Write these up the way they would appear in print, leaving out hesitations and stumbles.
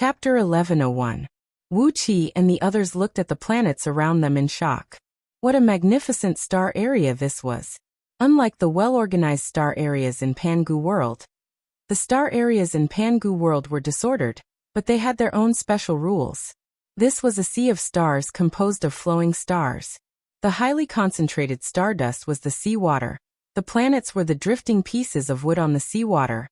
Chapter 1101. Wuxia and the others looked at the planets around them in shock. What a magnificent star area this was. Unlike the well-organized star areas in Pangu World, the star areas in Pangu World were disordered, but they had their own special rules. This was a sea of stars composed of flowing stars. The highly concentrated stardust was the sea water. The planets were the drifting pieces of wood on the sea water,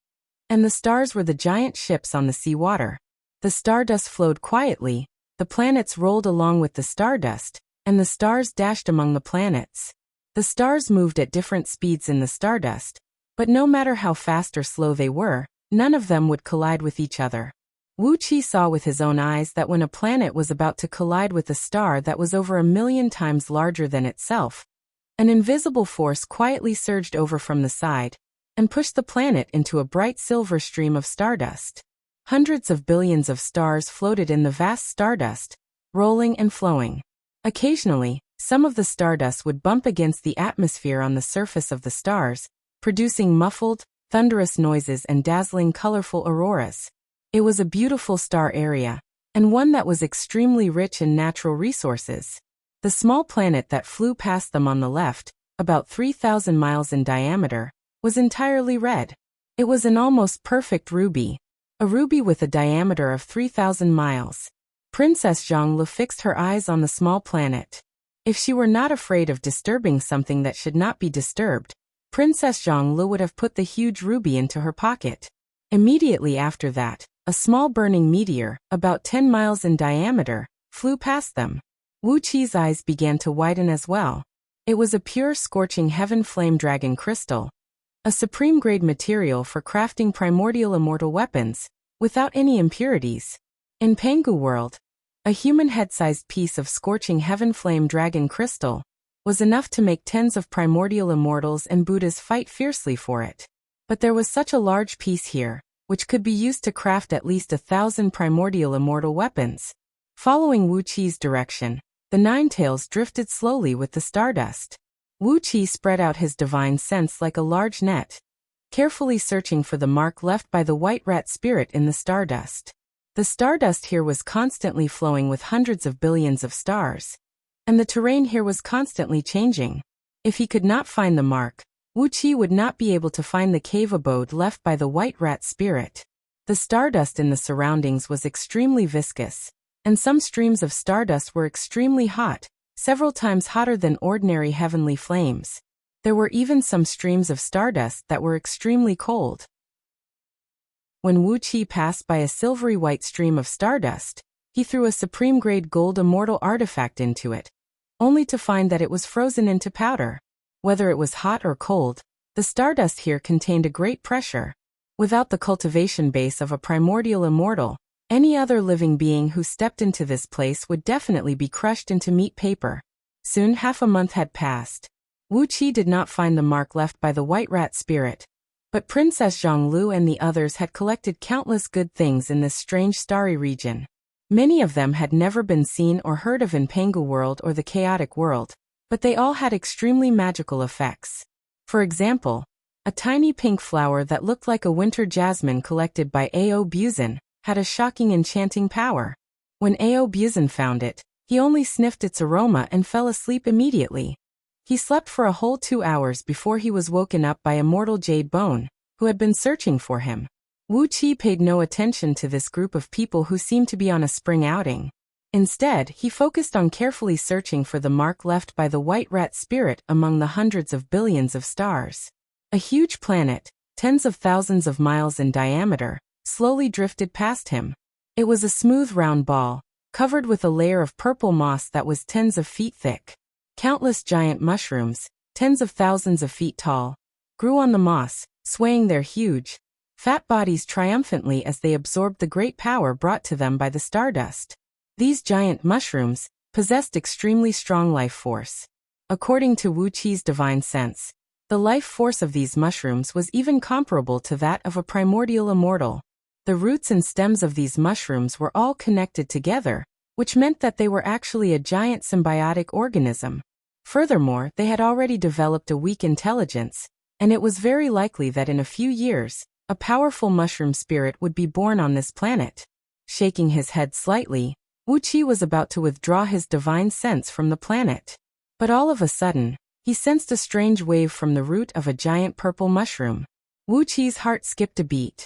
and the stars were the giant ships on the sea water. The stardust flowed quietly, the planets rolled along with the stardust, and the stars dashed among the planets. The stars moved at different speeds in the stardust, but no matter how fast or slow they were, none of them would collide with each other. Wuxia saw with his own eyes that when a planet was about to collide with a star that was over 1,000,000 times larger than itself, an invisible force quietly surged over from the side and pushed the planet into a bright silver stream of stardust. Hundreds of billions of stars floated in the vast stardust, rolling and flowing. Occasionally, some of the stardust would bump against the atmosphere on the surface of the stars, producing muffled, thunderous noises and dazzling colorful auroras. It was a beautiful star area, and one that was extremely rich in natural resources. The small planet that flew past them on the left, about 3,000 miles in diameter, was entirely red. It was an almost perfect ruby. A ruby with a diameter of 3,000 miles. Princess Zhonglu fixed her eyes on the small planet. If she were not afraid of disturbing something that should not be disturbed, Princess Zhonglu would have put the huge ruby into her pocket. Immediately after that, a small burning meteor, about 10 miles in diameter, flew past them. Wuqi's eyes began to widen as well. It was a pure scorching heaven flame dragon crystal, a supreme-grade material for crafting primordial immortal weapons, without any impurities. In Pangu World, a human head-sized piece of scorching heaven flame dragon crystal was enough to make tens of primordial immortals and Buddhas fight fiercely for it. But there was such a large piece here, which could be used to craft at least 1,000 primordial immortal weapons. Following Wuqi's direction, the Ninetails drifted slowly with the stardust. Wuxia spread out his divine sense like a large net, carefully searching for the mark left by the white rat spirit in the stardust. The stardust here was constantly flowing with hundreds of billions of stars, and the terrain here was constantly changing. If he could not find the mark, Wuxia would not be able to find the cave abode left by the white rat spirit. The stardust in the surroundings was extremely viscous, and some streams of stardust were extremely hot, several times hotter than ordinary heavenly flames. There were even some streams of stardust that were extremely cold. When Wuxia passed by a silvery white stream of stardust, he threw a supreme-grade gold immortal artifact into it, only to find that it was frozen into powder. Whether it was hot or cold, the stardust here contained a great pressure. Without the cultivation base of a primordial immortal, any other living being who stepped into this place would definitely be crushed into meat paper. Soon half a month had passed. Wuxia did not find the mark left by the white rat spirit, but Princess Zhonglu and the others had collected countless good things in this strange starry region. Many of them had never been seen or heard of in Pangu World or the chaotic world, but they all had extremely magical effects. For example, a tiny pink flower that looked like a winter jasmine collected by Ao Buzin had a shocking enchanting power. When Ao Buzin found it, he only sniffed its aroma and fell asleep immediately. He slept for a whole 2 hours before he was woken up by immortal Jade Bone, who had been searching for him. Wuxia paid no attention to this group of people who seemed to be on a spring outing. Instead, he focused on carefully searching for the mark left by the white rat spirit among the hundreds of billions of stars. A huge planet, tens of thousands of miles in diameter, slowly drifted past him. It was a smooth round ball, covered with a layer of purple moss that was tens of feet thick. Countless giant mushrooms, tens of thousands of feet tall, grew on the moss, swaying their huge, fat bodies triumphantly as they absorbed the great power brought to them by the stardust. These giant mushrooms possessed extremely strong life force. According to Wuqi's divine sense, the life force of these mushrooms was even comparable to that of a primordial immortal. The roots and stems of these mushrooms were all connected together, which meant that they were actually a giant symbiotic organism. Furthermore, they had already developed a weak intelligence, and it was very likely that in a few years, a powerful mushroom spirit would be born on this planet. Shaking his head slightly, Wuxia was about to withdraw his divine sense from the planet. But all of a sudden, he sensed a strange wave from the root of a giant purple mushroom. Wuqi's heart skipped a beat.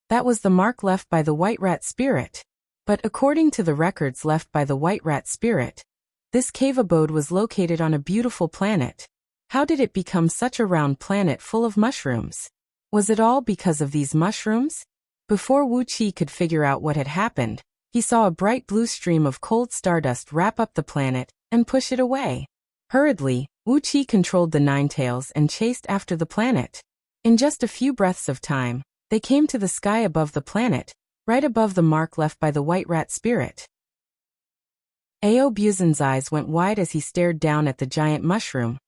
That was the mark left by the white rat spirit. But according to the records left by the white rat spirit, this cave abode was located on a beautiful planet. How did it become such a round planet full of mushrooms? Was it all because of these mushrooms? Before Wuxia could figure out what had happened, he saw a bright blue stream of cold stardust wrap up the planet and push it away. Hurriedly, Wuxia controlled the nine tails and chased after the planet. In just a few breaths of time, they came to the sky above the planet, right above the mark left by the white rat spirit. Aobuzen's eyes went wide as he stared down at the giant mushroom,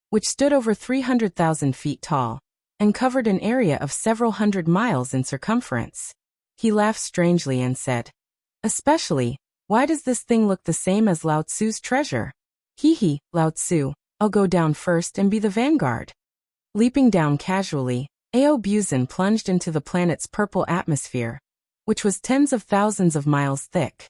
which stood over 300,000 feet tall, and covered an area of several hundred miles in circumference. He laughed strangely and said, "Especially, why does this thing look the same as Lao Tzu's treasure? Hee, Lao Tzu, I'll go down first and be the vanguard." Leaping down casually, Aobuzen plunged into the planet's purple atmosphere, which was tens of thousands of miles thick.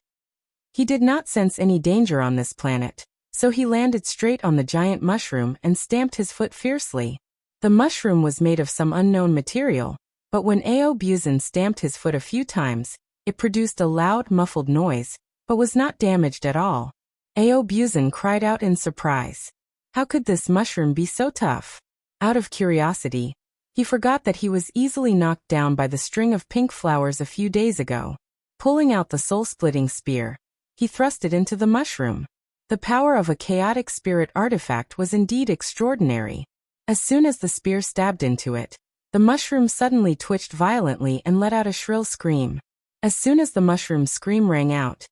He did not sense any danger on this planet, so he landed straight on the giant mushroom and stamped his foot fiercely. The mushroom was made of some unknown material, but when Aobuzen stamped his foot a few times, it produced a loud, muffled noise, but was not damaged at all. Aobuzen cried out in surprise. How could this mushroom be so tough? Out of curiosity, he forgot that he was easily knocked down by the string of pink flowers a few days ago. Pulling out the soul-splitting spear, he thrust it into the mushroom. The power of a chaotic spirit artifact was indeed extraordinary. As soon as the spear stabbed into it, the mushroom suddenly twitched violently and let out a shrill scream. As soon as the mushroom's scream rang out,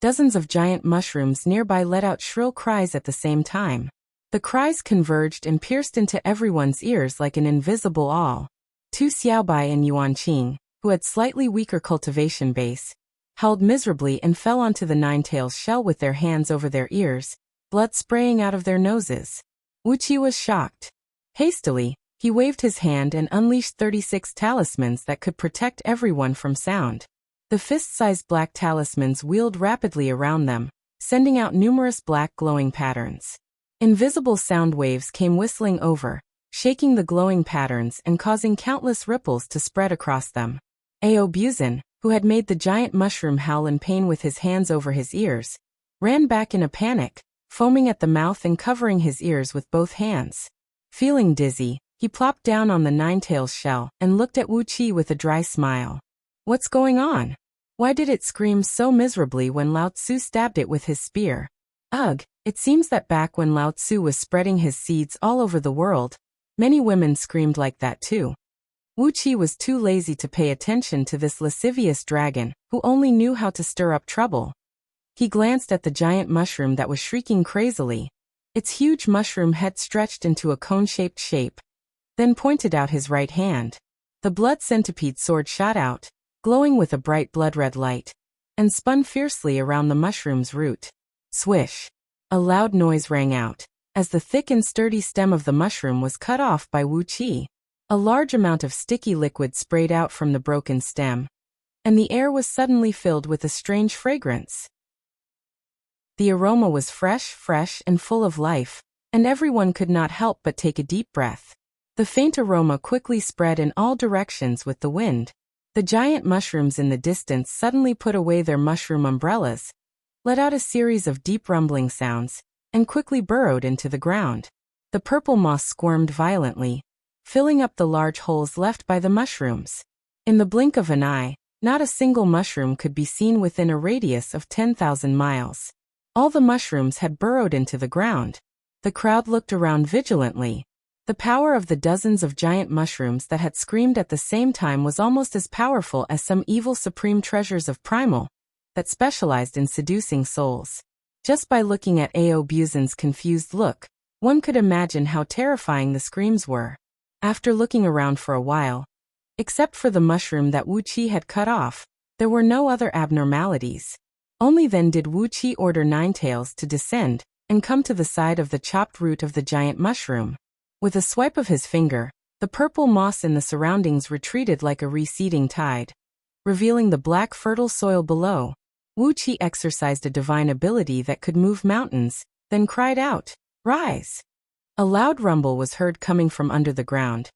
dozens of giant mushrooms nearby let out shrill cries at the same time. The cries converged and pierced into everyone's ears like an invisible awl. Tu Xiaobai and Yuan Qing, who had slightly weaker cultivation base, howled miserably and fell onto the nine-tails shell with their hands over their ears, blood spraying out of their noses. Wuxia was shocked. Hastily, he waved his hand and unleashed 36 talismans that could protect everyone from sound. The fist-sized black talismans wheeled rapidly around them, sending out numerous black glowing patterns. Invisible sound waves came whistling over, shaking the glowing patterns and causing countless ripples to spread across them. Aobuzen, who had made the giant mushroom howl in pain with his hands over his ears, ran back in a panic, foaming at the mouth and covering his ears with both hands. Feeling dizzy, he plopped down on the nine-tails shell and looked at Wuxia with a dry smile. What's going on? Why did it scream so miserably when Lao Tzu stabbed it with his spear? Ugh, it seems that back when Lao Tzu was spreading his seeds all over the world, many women screamed like that too. Wuxia was too lazy to pay attention to this lascivious dragon, who only knew how to stir up trouble. He glanced at the giant mushroom that was shrieking crazily. Its huge mushroom head stretched into a cone-shaped shape, then pointed out his right hand. The blood centipede sword shot out, glowing with a bright blood-red light, and spun fiercely around the mushroom's root. Swish! A loud noise rang out, as the thick and sturdy stem of the mushroom was cut off by Wuxia. A large amount of sticky liquid sprayed out from the broken stem, and the air was suddenly filled with a strange fragrance. The aroma was fresh and full of life, and everyone could not help but take a deep breath. The faint aroma quickly spread in all directions with the wind. The giant mushrooms in the distance suddenly put away their mushroom umbrellas, let out a series of deep rumbling sounds, and quickly burrowed into the ground. The purple moss squirmed violently, filling up the large holes left by the mushrooms. In the blink of an eye, not a single mushroom could be seen within a radius of 10,000 miles. All the mushrooms had burrowed into the ground. The crowd looked around vigilantly. The power of the dozens of giant mushrooms that had screamed at the same time was almost as powerful as some evil supreme treasures of primal, that specialized in seducing souls. Just by looking at Aobuzen's confused look, one could imagine how terrifying the screams were. After looking around for a while, except for the mushroom that Wuxia had cut off, there were no other abnormalities. Only then did Wuxia order Ninetails to descend and come to the side of the chopped root of the giant mushroom. With a swipe of his finger, the purple moss in the surroundings retreated like a receding tide, revealing the black fertile soil below. Wuqi exercised a divine ability that could move mountains, then cried out, "Rise!" A loud rumble was heard coming from under the ground,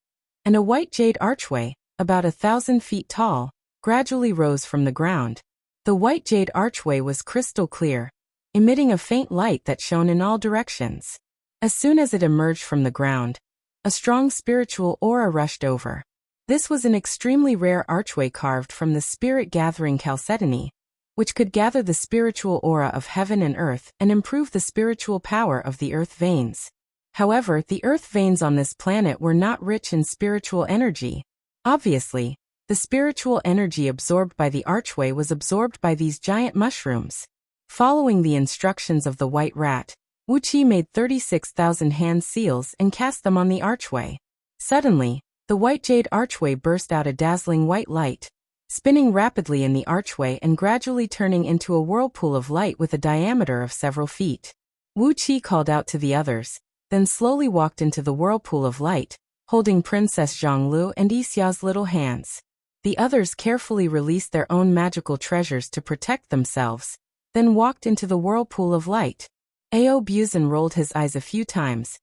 and a white jade archway, about 1,000 feet tall, gradually rose from the ground. The white jade archway was crystal clear, emitting a faint light that shone in all directions. As soon as it emerged from the ground, a strong spiritual aura rushed over. This was an extremely rare archway carved from the spirit-gathering chalcedony, which could gather the spiritual aura of heaven and earth and improve the spiritual power of the earth veins. However, the earth veins on this planet were not rich in spiritual energy. Obviously, the spiritual energy absorbed by the archway was absorbed by these giant mushrooms. Following the instructions of the white rat, Wuqi made 36,000 hand seals and cast them on the archway. Suddenly, the white jade archway burst out a dazzling white light, spinning rapidly in the archway and gradually turning into a whirlpool of light with a diameter of several feet. Wuqi called out to the others, then slowly walked into the whirlpool of light, holding Princess Zhonglu and Yixia's little hands. The others carefully released their own magical treasures to protect themselves, then walked into the whirlpool of light. Ao Buzan rolled his eyes a few times.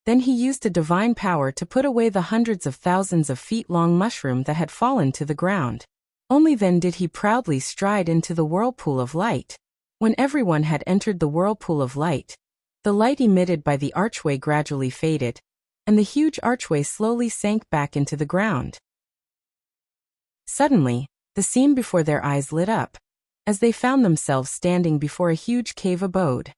Then he used a divine power to put away the hundreds of thousands of feet-long mushroom that had fallen to the ground. Only then did he proudly stride into the whirlpool of light. When everyone had entered the whirlpool of light, the light emitted by the archway gradually faded, and the huge archway slowly sank back into the ground. Suddenly, the scene before their eyes lit up, as they found themselves standing before a huge cave abode.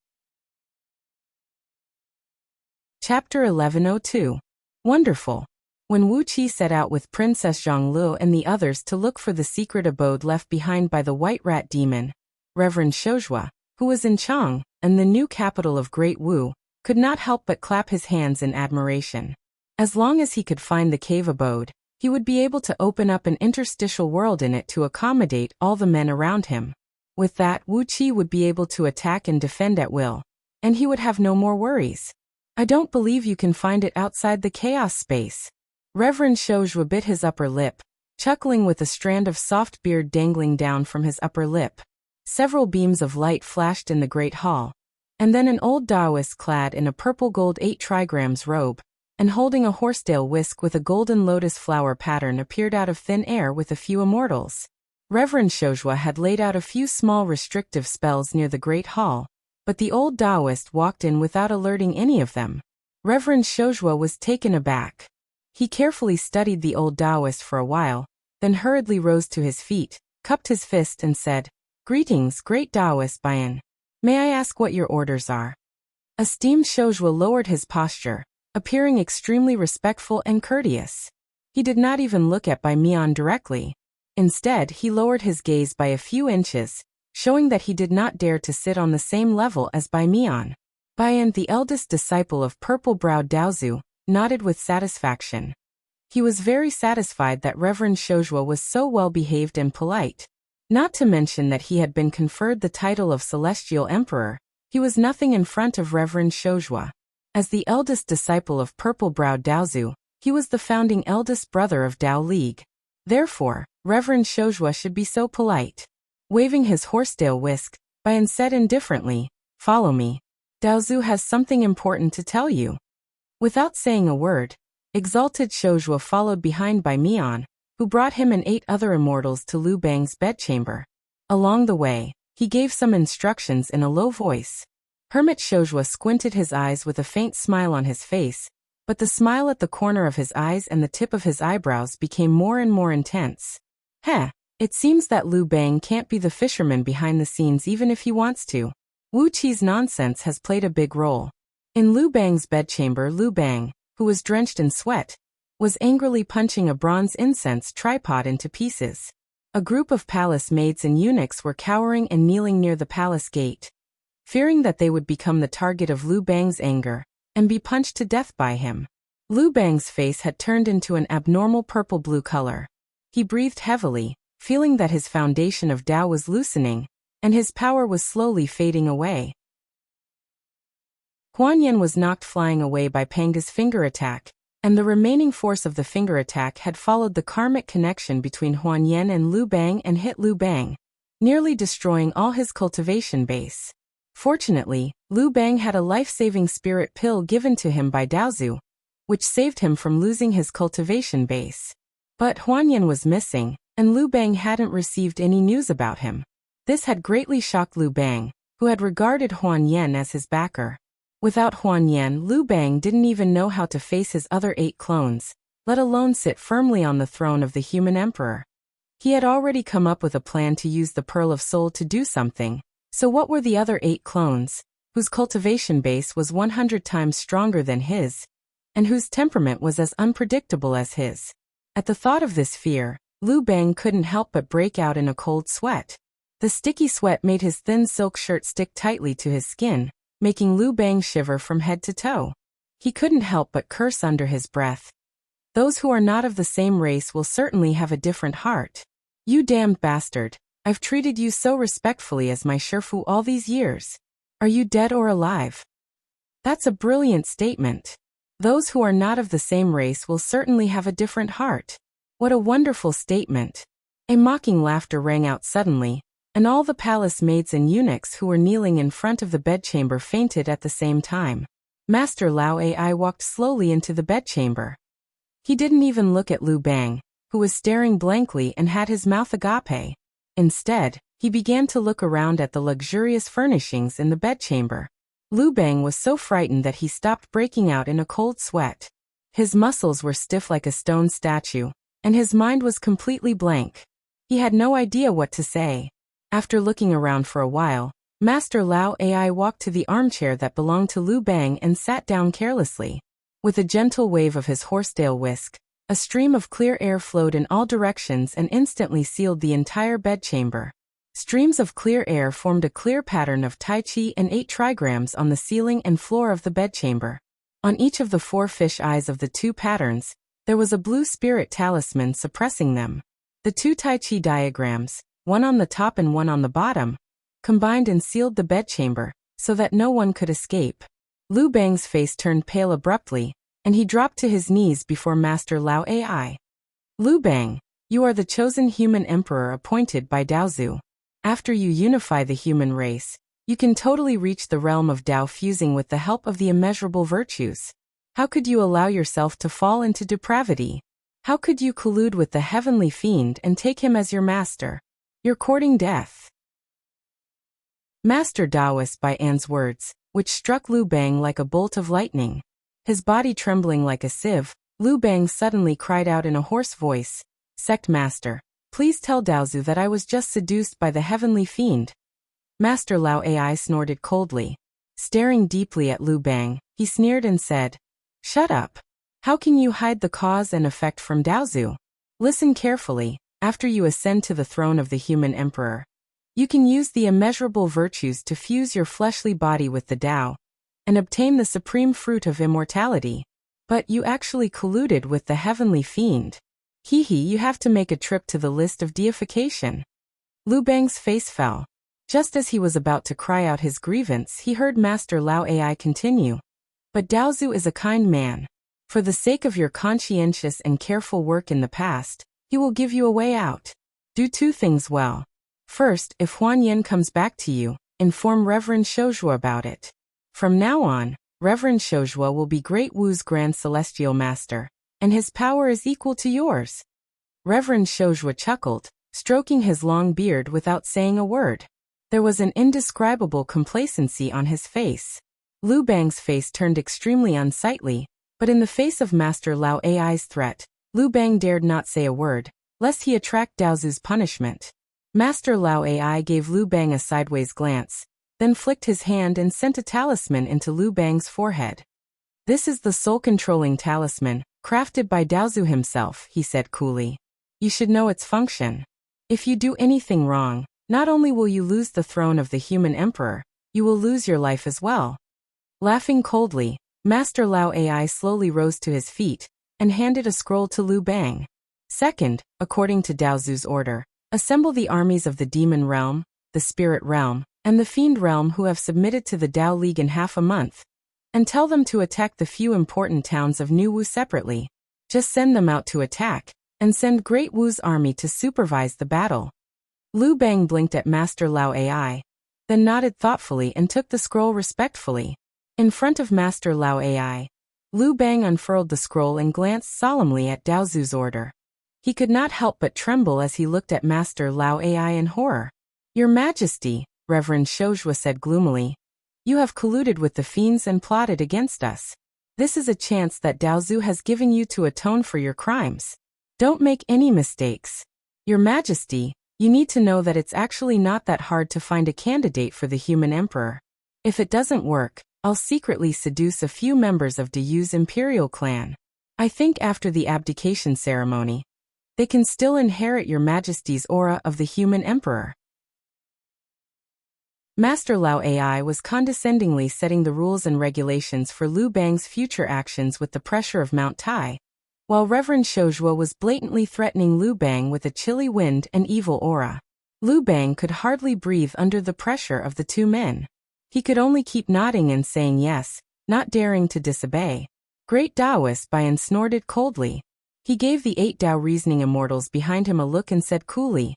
Chapter 1102. Wonderful. When Wuqi set out with Princess Zhonglu and the others to look for the secret abode left behind by the white rat demon, Reverend Shoujua, who was in Chang, and the new capital of Great Wu, could not help but clap his hands in admiration. As long as he could find the cave abode, he would be able to open up an interstitial world in it to accommodate all the men around him. With that, Wuqi would be able to attack and defend at will, and he would have no more worries. I don't believe you can find it outside the chaos space. Reverend Shoujua bit his upper lip, chuckling with a strand of soft beard dangling down from his upper lip. Several beams of light flashed in the great hall, and then an old Taoist clad in a purple gold 8 trigrams robe, and holding a horsetail whisk with a golden lotus flower pattern appeared out of thin air with a few immortals. Reverend Shoujua had laid out a few small restrictive spells near the great hall, but the old Taoist walked in without alerting any of them. Reverend Shoujua was taken aback. He carefully studied the old Taoist for a while, then hurriedly rose to his feet, cupped his fist and said, "Greetings, great Taoist Bayan. May I ask what your orders are?" Esteemed Shoujua lowered his posture, appearing extremely respectful and courteous. He did not even look at Bai Mian directly. Instead, he lowered his gaze by a few inches, showing that he did not dare to sit on the same level as Bai Mian. Baiyan, the eldest disciple of purple-browed Daozu, nodded with satisfaction. He was very satisfied that Reverend Shoujua was so well-behaved and polite. Not to mention that he had been conferred the title of Celestial Emperor, he was nothing in front of Reverend Shoujua. As the eldest disciple of purple-browed Daozu, he was the founding eldest brother of Dao League. Therefore, Reverend Shoujua should be so polite. Waving his horsetail whisk, Baiyan said indifferently, "Follow me. Daozu has something important to tell you." Without saying a word, exalted Shoujua followed behind Bai Mian, who brought him and 8 other immortals to Liu Bang's bedchamber. Along the way, he gave some instructions in a low voice. Hermit Shoujua squinted his eyes with a faint smile on his face, but the smile at the corner of his eyes and the tip of his eyebrows became more and more intense. It seems that Liu Bang can't be the fisherman behind the scenes even if he wants to. Wuqi's nonsense has played a big role. In Liu Bang's bedchamber, Liu Bang, who was drenched in sweat, was angrily punching a bronze incense tripod into pieces. A group of palace maids and eunuchs were cowering and kneeling near the palace gate, fearing that they would become the target of Liu Bang's anger and be punched to death by him. Liu Bang's face had turned into an abnormal purple-blue color. He breathed heavily, feeling that his foundation of Tao was loosening, and his power was slowly fading away. Huan Yan was knocked flying away by Panga's finger attack, and the remaining force of the finger attack had followed the karmic connection between Huan Yan and Lu Bang and hit Lu Bang, nearly destroying all his cultivation base. Fortunately, Lu Bang had a life-saving spirit pill given to him by Daozu, which saved him from losing his cultivation base. But Huan Yan was missing, and Lu Bang hadn't received any news about him. This had greatly shocked Lu Bang, who had regarded Huan Yan as his backer. Without Huan Yan, Lu Bang didn't even know how to face his other 8 clones, let alone sit firmly on the throne of the human emperor. He had already come up with a plan to use the Pearl of Soul to do something, so what were the other 8 clones, whose cultivation base was 100 times stronger than his, and whose temperament was as unpredictable as his? At the thought of this fear, Lu Bang couldn't help but break out in a cold sweat. The sticky sweat made his thin silk shirt stick tightly to his skin, making Lu Bang shiver from head to toe. He couldn't help but curse under his breath. Those who are not of the same race will certainly have a different heart. You damned bastard, I've treated you so respectfully as my Shifu all these years. Are you dead or alive? That's a brilliant statement. Those who are not of the same race will certainly have a different heart. What a wonderful statement. A mocking laughter rang out suddenly, and all the palace maids and eunuchs who were kneeling in front of the bedchamber fainted at the same time. Master Lao Ai walked slowly into the bedchamber. He didn't even look at Lu Bang, who was staring blankly and had his mouth agape. Instead, he began to look around at the luxurious furnishings in the bedchamber. Lu Bang was so frightened that he stopped breaking out in a cold sweat. His muscles were stiff like a stone statue, and his mind was completely blank. He had no idea what to say. After looking around for a while, Master Lao Ai walked to the armchair that belonged to Lu Bang and sat down carelessly. With a gentle wave of his horsetail whisk, a stream of clear air flowed in all directions and instantly sealed the entire bedchamber. Streams of clear air formed a clear pattern of Tai Chi and 8 trigrams on the ceiling and floor of the bedchamber. On each of the 4 fish eyes of the 2 patterns, there was a blue spirit talisman suppressing them. The 2 Tai Chi diagrams, one on the top and one on the bottom, combined and sealed the bedchamber, so that no one could escape. Lu Bang's face turned pale abruptly, and he dropped to his knees before Master Lao Ai. Lu Bang, you are the chosen human emperor appointed by Daozu. After you unify the human race, you can totally reach the realm of Dao fusing with the help of the immeasurable virtues. How could you allow yourself to fall into depravity? How could you collude with the heavenly fiend and take him as your master? You're courting death. Master Daoist by An's words, which struck Lu Bang like a bolt of lightning. His body trembling like a sieve, Lu Bang suddenly cried out in a hoarse voice, Sect Master, please tell Daozu that I was just seduced by the heavenly fiend. Master Lao Ai snorted coldly. Staring deeply at Lu Bang, he sneered and said, Shut up. How can you hide the cause and effect from Daozu? Listen carefully. After you ascend to the throne of the human emperor, you can use the immeasurable virtues to fuse your fleshly body with the Tao and obtain the supreme fruit of immortality. But you actually colluded with the heavenly fiend. You have to make a trip to the list of deification. Lu Bang's face fell. Just as he was about to cry out his grievance, he heard Master Lao Ai continue. But Daozu is a kind man. For the sake of your conscientious and careful work in the past, he will give you a way out. Do 2 things well. First, if Huan Yan comes back to you, inform Reverend Shouzhua about it. From now on, Reverend Shouzhua will be Great Wu's Grand Celestial Master, and his power is equal to yours. Reverend Shouzhua chuckled, stroking his long beard without saying a word. There was an indescribable complacency on his face. Lu Bang's face turned extremely unsightly, but in the face of Master Lao Ai's threat, Lu Bang dared not say a word, lest he attract Daozu's punishment. Master Lao Ai gave Lu Bang a sideways glance, then flicked his hand and sent a talisman into Lu Bang's forehead. This is the soul-controlling talisman, crafted by Daozu himself, he said coolly. You should know its function. If you do anything wrong, not only will you lose the throne of the human emperor, you will lose your life as well. Laughing coldly, Master Lao Ai slowly rose to his feet and handed a scroll to Lu Bang. Second, according to Daozu's order, assemble the armies of the demon realm, the spirit realm, and the fiend realm who have submitted to the Dao League in half a month. and tell them to attack the few important towns of New Wu separately. Just send them out to attack, and send Great Wu's army to supervise the battle." Lu Bang blinked at Master Lao Ai, then nodded thoughtfully and took the scroll respectfully. In front of Master Lao Ai, Lu Bang unfurled the scroll and glanced solemnly at Dao Zu's order. He could not help but tremble as he looked at Master Lao Ai in horror. "Your Majesty," Reverend Shoujua said gloomily, "you have colluded with the fiends and plotted against us. This is a chance that Dao Zu has given you to atone for your crimes. Don't make any mistakes. Your Majesty, you need to know that it's actually not that hard to find a candidate for the human emperor. If it doesn't work, I'll secretly seduce a few members of Dayu's imperial clan. I think after the abdication ceremony, they can still inherit your Majesty's aura of the human emperor." Master Lao Ai was condescendingly setting the rules and regulations for Lu Bang's future actions with the pressure of Mount Tai, while Reverend Shoujua was blatantly threatening Lu Bang with a chilly wind and evil aura. Lu Bang could hardly breathe under the pressure of the two men. He could only keep nodding and saying yes, not daring to disobey. "Great Taoist," Bian snorted coldly. He gave the 8 Tao reasoning immortals behind him a look and said coolly,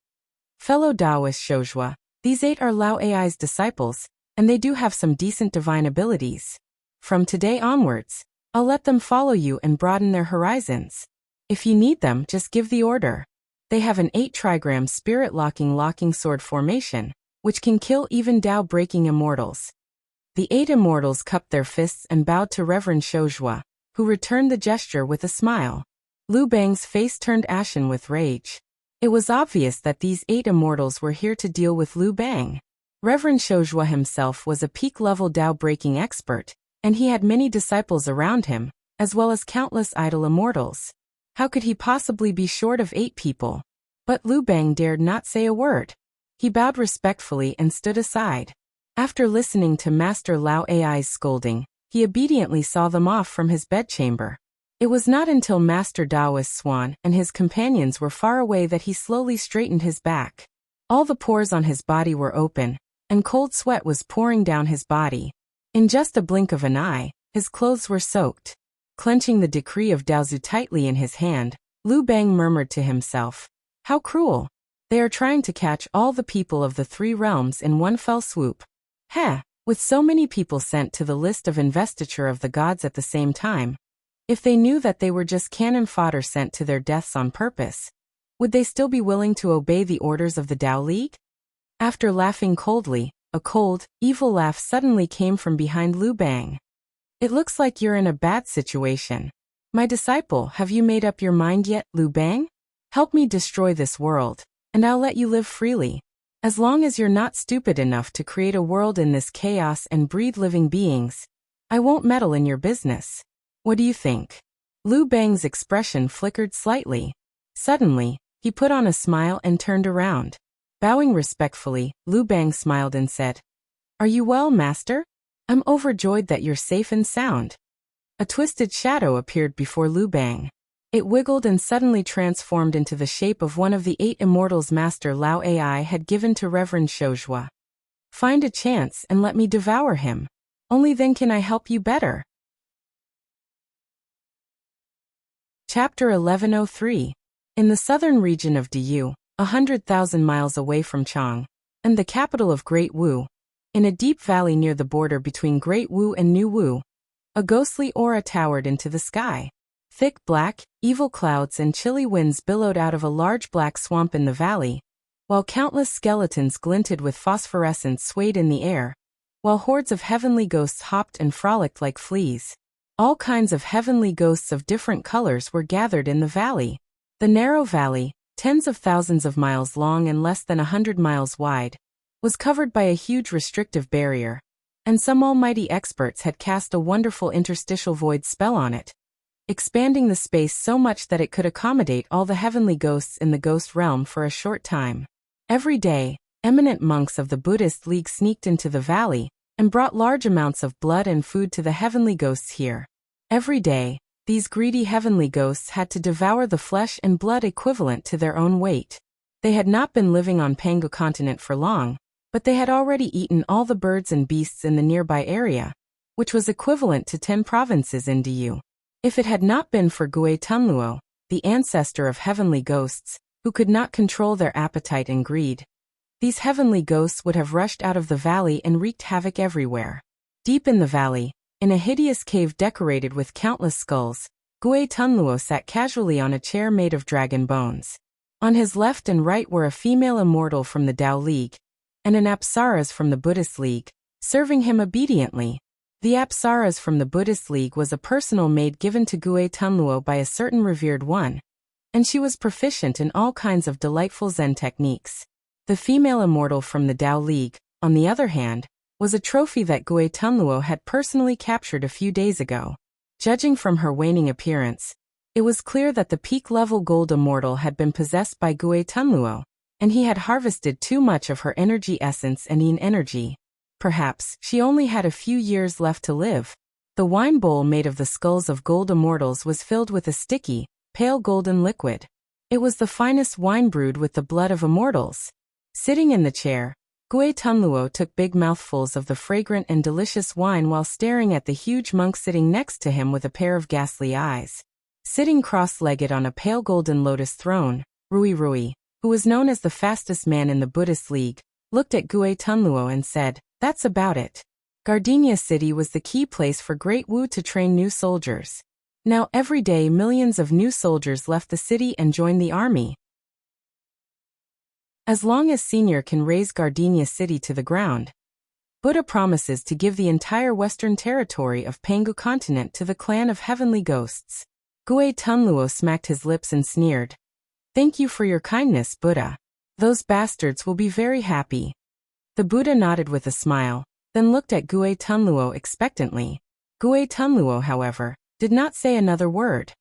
"Fellow Taoist Shoujua, these 8 are Lao Ai's disciples, and they do have some decent divine abilities. From today onwards, I'll let them follow you and broaden their horizons. If you need them, just give the order. They have an 8 trigram spirit locking sword formation, which can kill even Tao-breaking immortals." The 8 immortals cupped their fists and bowed to Reverend Shoujua, who returned the gesture with a smile. Lu Bang's face turned ashen with rage. It was obvious that these 8 immortals were here to deal with Lu Bang. Reverend Shoujua himself was a peak-level Tao-breaking expert, and he had many disciples around him, as well as countless idle immortals. How could he possibly be short of 8 people? But Lu Bang dared not say a word. He bowed respectfully and stood aside. After listening to Master Lao Ai's scolding, he obediently saw them off from his bedchamber. It was not until Master Taoist Swan and his companions were far away that he slowly straightened his back. All the pores on his body were open, and cold sweat was pouring down his body. In just a blink of an eye, his clothes were soaked. Clenching the decree of Dao Zu tightly in his hand, Lu Bang murmured to himself, "How cruel! They are trying to catch all the people of the 3 realms in one fell swoop. Heh, with so many people sent to the list of investiture of the gods at the same time. If they knew that they were just cannon fodder sent to their deaths on purpose, would they still be willing to obey the orders of the Tao League?" After laughing coldly, a cold, evil laugh suddenly came from behind Lu Bang. "It looks like you're in a bad situation. My disciple, have you made up your mind yet, Lu Bang? Help me destroy this world, and I'll let you live freely. As long as you're not stupid enough to create a world in this chaos and breed living beings, I won't meddle in your business. What do you think?" Lu Bang's expression flickered slightly. Suddenly, he put on a smile and turned around. Bowing respectfully, Lu Bang smiled and said, "Are you well, Master? I'm overjoyed that you're safe and sound." A twisted shadow appeared before Lu Bang. It wiggled and suddenly transformed into the shape of one of the 8 immortals Master Lao Ai had given to Reverend Shoujua. "Find a chance and let me devour him. Only then can I help you better." Chapter 1103. In the southern region of Diyu, 100,000 miles away from Chang, and the capital of Great Wu, in a deep valley near the border between Great Wu and New Wu, a ghostly aura towered into the sky. Thick black, evil clouds and chilly winds billowed out of a large black swamp in the valley, while countless skeletons glinted with phosphorescence swayed in the air, while hordes of heavenly ghosts hopped and frolicked like fleas. All kinds of heavenly ghosts of different colors were gathered in the valley. The narrow valley, tens of thousands of miles long and less than 100 miles wide, was covered by a huge restrictive barrier, and some almighty experts had cast a wonderful interstitial void spell on it, expanding the space so much that it could accommodate all the heavenly ghosts in the ghost realm for a short time. Every day, eminent monks of the Buddhist League sneaked into the valley and brought large amounts of blood and food to the heavenly ghosts here. Every day, these greedy heavenly ghosts had to devour the flesh and blood equivalent to their own weight. They had not been living on Pangu continent for long, but they had already eaten all the birds and beasts in the nearby area, which was equivalent to 10 provinces in Du. If it had not been for Gui Tunluo, the ancestor of heavenly ghosts, who could not control their appetite and greed, these heavenly ghosts would have rushed out of the valley and wreaked havoc everywhere. Deep in the valley, in a hideous cave decorated with countless skulls, Gui Tunluo sat casually on a chair made of dragon bones. On his left and right were a female immortal from the Tao League, and an Apsaras from the Buddhist League, serving him obediently. The Apsaras from the Buddhist League was a personal maid given to Gui Tunluo by a certain revered one, and she was proficient in all kinds of delightful Zen techniques. The female immortal from the Tao League, on the other hand, was a trophy that Gui Tunluo had personally captured a few days ago. Judging from her waning appearance, it was clear that the peak-level gold immortal had been possessed by Gui Tunluo, and he had harvested too much of her energy essence and yin energy. Perhaps she only had a few years left to live. The wine bowl made of the skulls of gold immortals was filled with a sticky, pale golden liquid. It was the finest wine brewed with the blood of immortals. Sitting in the chair, Gui Tunluo took big mouthfuls of the fragrant and delicious wine while staring at the huge monk sitting next to him with a pair of ghastly eyes. Sitting cross-legged on a pale golden lotus throne, Rui, who was known as the fastest man in the Buddhist League, looked at Gui Tunluo and said, "That's about it." Gardenia City was the key place for Great Wu to train new soldiers. Now every day millions of new soldiers left the city and joined the army. As long as Senior can raise Gardenia City to the ground, Buddha promises to give the entire western territory of Pangu continent to the clan of heavenly ghosts. Gui Tunluo smacked his lips and sneered. "Thank you for your kindness, Buddha. Those bastards will be very happy." The Buddha nodded with a smile, then looked at Gui Tunluo expectantly. Gui Tunluo, however, did not say another word.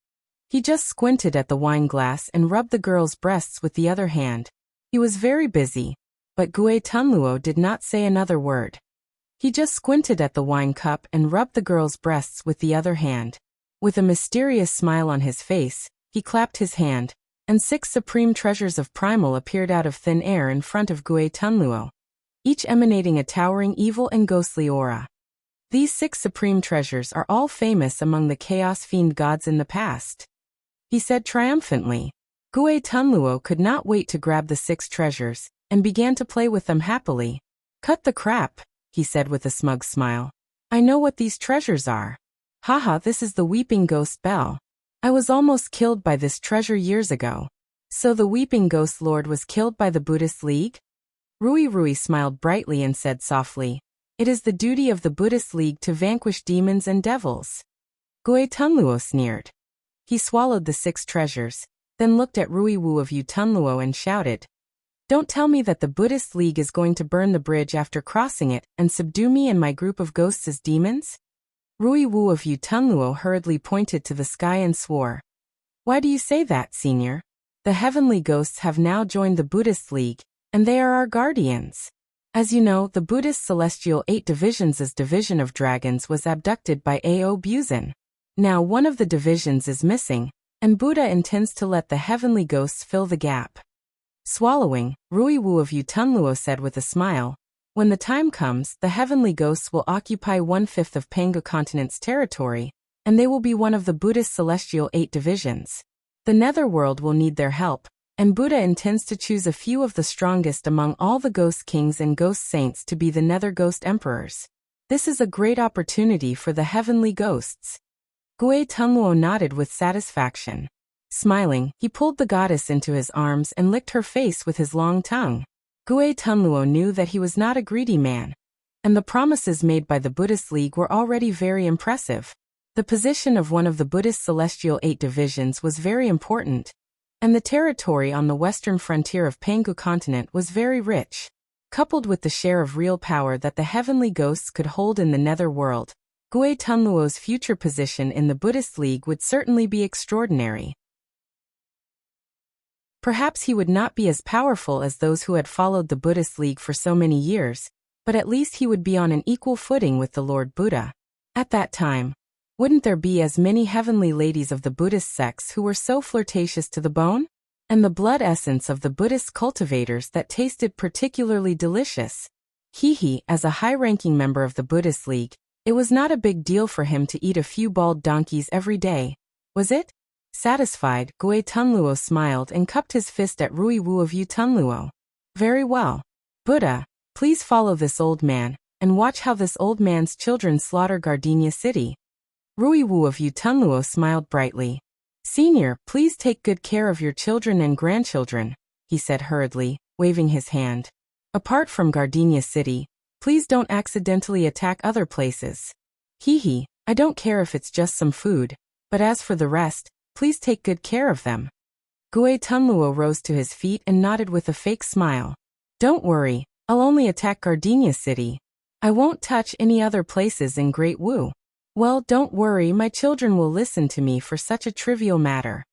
He just squinted at the wine glass and rubbed the girl's breasts with the other hand. He was very busy, but Gui Tunluo did not say another word. He just squinted at the wine cup and rubbed the girl's breasts with the other hand. With a mysterious smile on his face, he clapped his hand, and 6 supreme treasures of primal appeared out of thin air in front of Gui Tunluo, each emanating a towering evil and ghostly aura. These 6 supreme treasures are all famous among the chaos fiend gods in the past, he said triumphantly. Gui Tunluo could not wait to grab the 6 treasures, and began to play with them happily. "Cut the crap," he said with a smug smile. "I know what these treasures are. Haha, this is the Weeping Ghost Bell. I was almost killed by this treasure years ago." "So the Weeping Ghost Lord was killed by the Buddhist League?" Rui smiled brightly and said softly, "It is the duty of the Buddhist League to vanquish demons and devils." Gui Tunluo sneered. He swallowed the 6 treasures, then looked at Rui Wu of Yu Tunluo and shouted, "Don't tell me that the Buddhist League is going to burn the bridge after crossing it and subdue me and my group of ghosts as demons?" Rui Wu of Yu Tunluo hurriedly pointed to the sky and swore, "Why do you say that, Senior? The heavenly ghosts have now joined the Buddhist League, and they are our guardians. As you know, the Buddhist Celestial 8 Divisions' division of dragons was abducted by Ao Buzan. Now one of the divisions is missing, and Buddha intends to let the heavenly ghosts fill the gap." Swallowing, Rui Wu of Yu Tunluo said with a smile, "When the time comes, the heavenly ghosts will occupy 1/5 of Pangu continent's territory, and they will be one of the Buddhist Celestial 8 divisions. The netherworld will need their help, and Buddha intends to choose a few of the strongest among all the ghost kings and ghost saints to be the nether ghost emperors. This is a great opportunity for the heavenly ghosts." Gui Tunluo nodded with satisfaction. Smiling, he pulled the goddess into his arms and licked her face with his long tongue. Gui Tunluo knew that he was not a greedy man, and the promises made by the Buddhist League were already very impressive. The position of one of the Buddhist Celestial 8 divisions was very important, and the territory on the western frontier of Pangu continent was very rich. Coupled with the share of real power that the heavenly ghosts could hold in the nether world, Gui Tunluo's future position in the Buddhist League would certainly be extraordinary. Perhaps he would not be as powerful as those who had followed the Buddhist League for so many years, but at least he would be on an equal footing with the Lord Buddha. At that time, wouldn't there be as many heavenly ladies of the Buddhist sects who were so flirtatious to the bone? And the blood essence of the Buddhist cultivators that tasted particularly delicious? As a high-ranking member of the Buddhist League, It was not a big deal for him to eat a few bald donkeys every day, was it? Satisfied, Gui Tunluo smiled and cupped his fist at Rui Wu of Yu Tunluo. Very well. Buddha, please follow this old man, and watch how this old man's children slaughter Gardenia City. Rui Wu of Yu Tunluo smiled brightly. Senior, please take good care of your children and grandchildren, he said hurriedly, waving his hand. Apart from Gardenia City, please don't accidentally attack other places. Hee, I don't care if it's just some food, but as for the rest, please take good care of them. Gui Tunluo rose to his feet and nodded with a fake smile. Don't worry, I'll only attack Gardenia City. I won't touch any other places in Great Wu. Well, don't worry, my children will listen to me for such a trivial matter.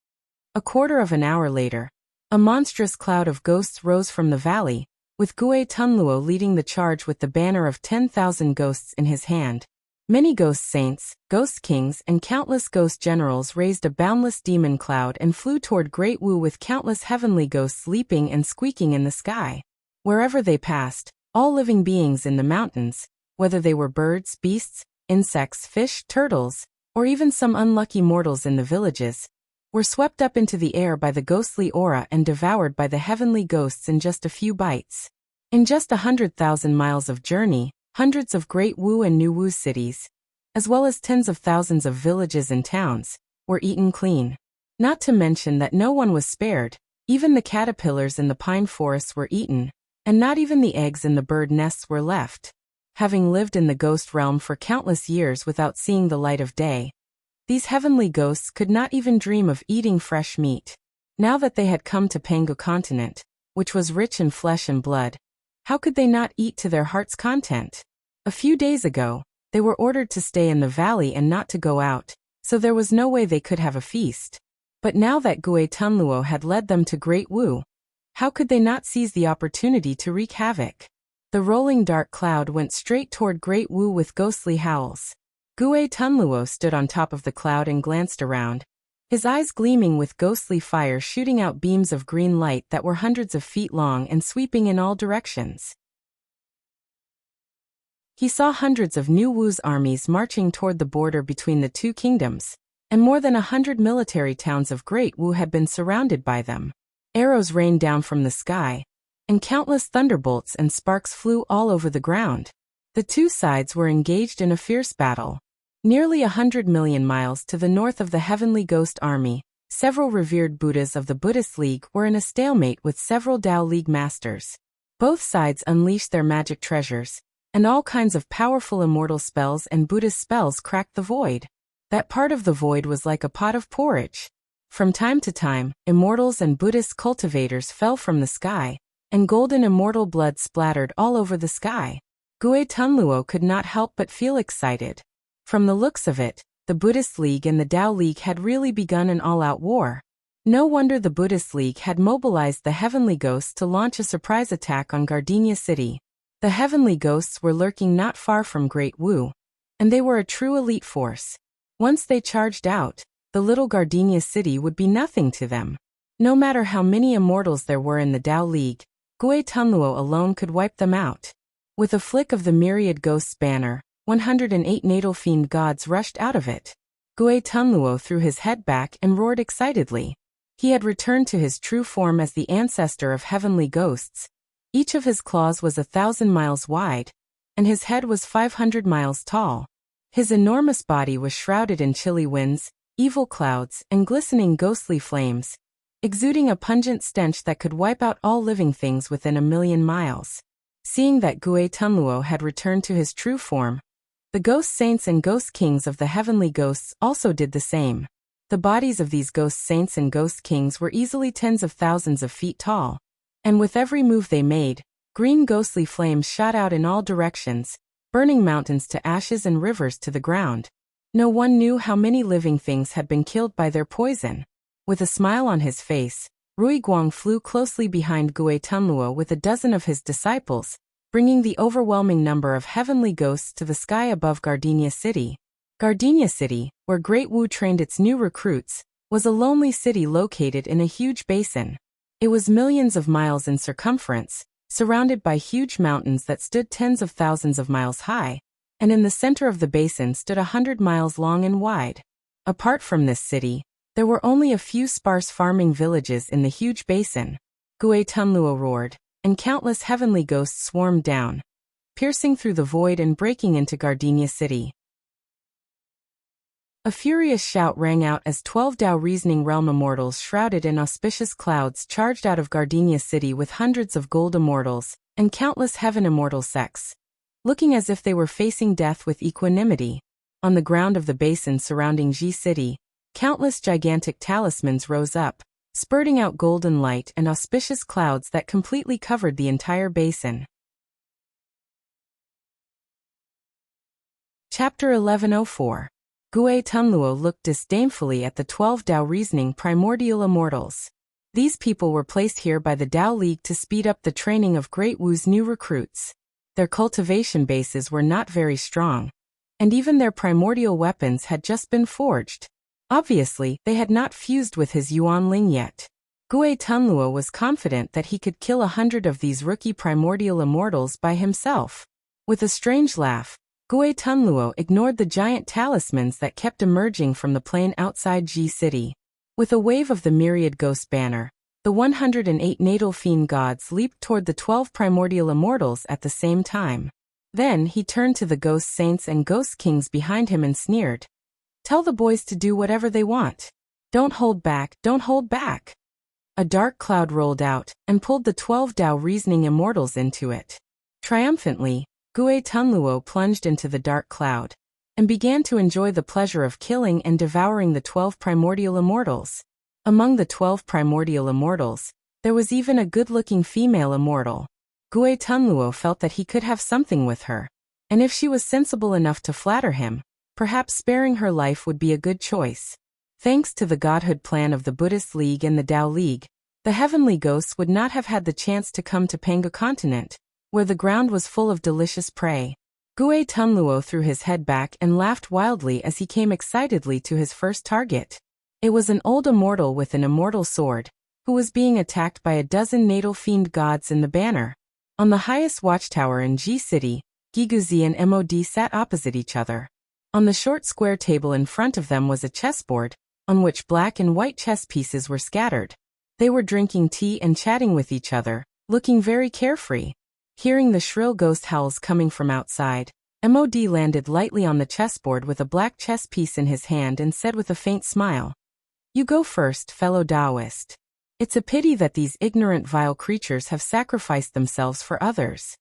A quarter of an hour later, a monstrous cloud of ghosts rose from the valley, with Gui Tunluo leading the charge with the banner of 10,000 ghosts in his hand. Many ghost saints, ghost kings, and countless ghost generals raised a boundless demon cloud and flew toward Great Wu with countless heavenly ghosts leaping and squeaking in the sky. Wherever they passed, all living beings in the mountains, whether they were birds, beasts, insects, fish, turtles, or even some unlucky mortals in the villages, were swept up into the air by the ghostly aura and devoured by the heavenly ghosts in just a few bites. In just 100,000 miles of journey, hundreds of Great Wu and New Wu cities, as well as tens of thousands of villages and towns, were eaten clean. Not to mention that no one was spared, even the caterpillars in the pine forests were eaten, and not even the eggs in the bird nests were left. Having lived in the ghost realm for countless years without seeing the light of day, these heavenly ghosts could not even dream of eating fresh meat. Now that they had come to Pangu continent, which was rich in flesh and blood, how could they not eat to their heart's content? A few days ago, they were ordered to stay in the valley and not to go out, so there was no way they could have a feast. But now that Gui Tunluo had led them to Great Wu, how could they not seize the opportunity to wreak havoc? The rolling dark cloud went straight toward Great Wu with ghostly howls. Gui Tunluo stood on top of the cloud and glanced around, his eyes gleaming with ghostly fire, shooting out beams of green light that were hundreds of feet long and sweeping in all directions. He saw hundreds of New Wu's armies marching toward the border between the two kingdoms, and more than 100 military towns of Great Wu had been surrounded by them. Arrows rained down from the sky, and countless thunderbolts and sparks flew all over the ground. The two sides were engaged in a fierce battle. Nearly 100 million miles to the north of the Heavenly Ghost Army, several revered Buddhas of the Buddhist League were in a stalemate with several Tao League masters. Both sides unleashed their magic treasures, and all kinds of powerful immortal spells and Buddhist spells cracked the void. That part of the void was like a pot of porridge. From time to time, immortals and Buddhist cultivators fell from the sky, and golden immortal blood splattered all over the sky. Gui Tunluo could not help but feel excited. From the looks of it, the Buddhist League and the Tao League had really begun an all-out war. No wonder the Buddhist League had mobilized the Heavenly Ghosts to launch a surprise attack on Gardenia City. The Heavenly Ghosts were lurking not far from Great Wu, and they were a true elite force. Once they charged out, the little Gardenia City would be nothing to them. No matter how many immortals there were in the Tao League, Gui Tunluo alone could wipe them out. With a flick of the myriad ghosts banner, 108 natal fiend gods rushed out of it. Gui Tunluo threw his head back and roared excitedly. He had returned to his true form as the ancestor of heavenly ghosts. Each of his claws was 1,000 miles wide, and his head was 500 miles tall. His enormous body was shrouded in chilly winds, evil clouds, and glistening ghostly flames, exuding a pungent stench that could wipe out all living things within 1,000,000 miles. Seeing that Gui Tunluo had returned to his true form, the ghost saints and ghost kings of the heavenly ghosts also did the same. The bodies of these ghost saints and ghost kings were easily tens of thousands of feet tall, and with every move they made, green ghostly flames shot out in all directions, burning mountains to ashes and rivers to the ground. No one knew how many living things had been killed by their poison. With a smile on his face, Rui Guang flew closely behind Gui Tunluo with a dozen of his disciples, bringing the overwhelming number of heavenly ghosts to the sky above Gardenia City. Gardenia City, where Great Wu trained its new recruits, was a lonely city located in a huge basin. It was millions of miles in circumference, surrounded by huge mountains that stood tens of thousands of miles high, and in the center of the basin stood 100 miles long and wide. Apart from this city, there were only a few sparse farming villages in the huge basin. Gui Tunluo roared, and countless heavenly ghosts swarmed down, piercing through the void and breaking into Gardenia City. A furious shout rang out as 12 Dao reasoning realm immortals shrouded in auspicious clouds charged out of Gardenia City with hundreds of gold immortals and countless heaven immortal sects, looking as if they were facing death with equanimity. On the ground of the basin surrounding Ji City, countless gigantic talismans rose up, spurting out golden light and auspicious clouds that completely covered the entire basin. Chapter 1104. Gui Tunluo looked disdainfully at the 12 Dao reasoning primordial immortals. These people were placed here by the Dao League to speed up the training of Great Wu's new recruits. Their cultivation bases were not very strong, and even their primordial weapons had just been forged. Obviously, they had not fused with his Yuan Ling yet. Gui Tunluo was confident that he could kill 100 of these rookie primordial immortals by himself. With a strange laugh, Gui Tunluo ignored the giant talismans that kept emerging from the plain outside Ji City. With a wave of the myriad ghost banner, the 108 natal fiend gods leaped toward the 12 primordial immortals at the same time. Then he turned to the ghost saints and ghost kings behind him and sneered. "Tell the boys to do whatever they want. Don't hold back, don't hold back." A dark cloud rolled out and pulled the 12 Dao reasoning immortals into it. Triumphantly, Gui Tunluo plunged into the dark cloud and began to enjoy the pleasure of killing and devouring the 12 primordial immortals. Among the 12 primordial immortals, there was even a good-looking female immortal. Gui Tunluo felt that he could have something with her, and if she was sensible enough to flatter him, perhaps sparing her life would be a good choice. Thanks to the godhood plan of the Buddhist League and the Dao League, the heavenly ghosts would not have had the chance to come to Panga continent, where the ground was full of delicious prey. Gui Tunluo threw his head back and laughed wildly as he came excitedly to his first target. It was an old immortal with an immortal sword, who was being attacked by a dozen natal fiend gods in the banner. On the highest watchtower in Ji City, Giguzi and Mod sat opposite each other. On the short square table in front of them was a chessboard, on which black and white chess pieces were scattered. They were drinking tea and chatting with each other, looking very carefree. Hearing the shrill ghost howls coming from outside, Mod landed lightly on the chessboard with a black chess piece in his hand and said with a faint smile, "You go first, fellow Taoist. It's a pity that these ignorant vile creatures have sacrificed themselves for others."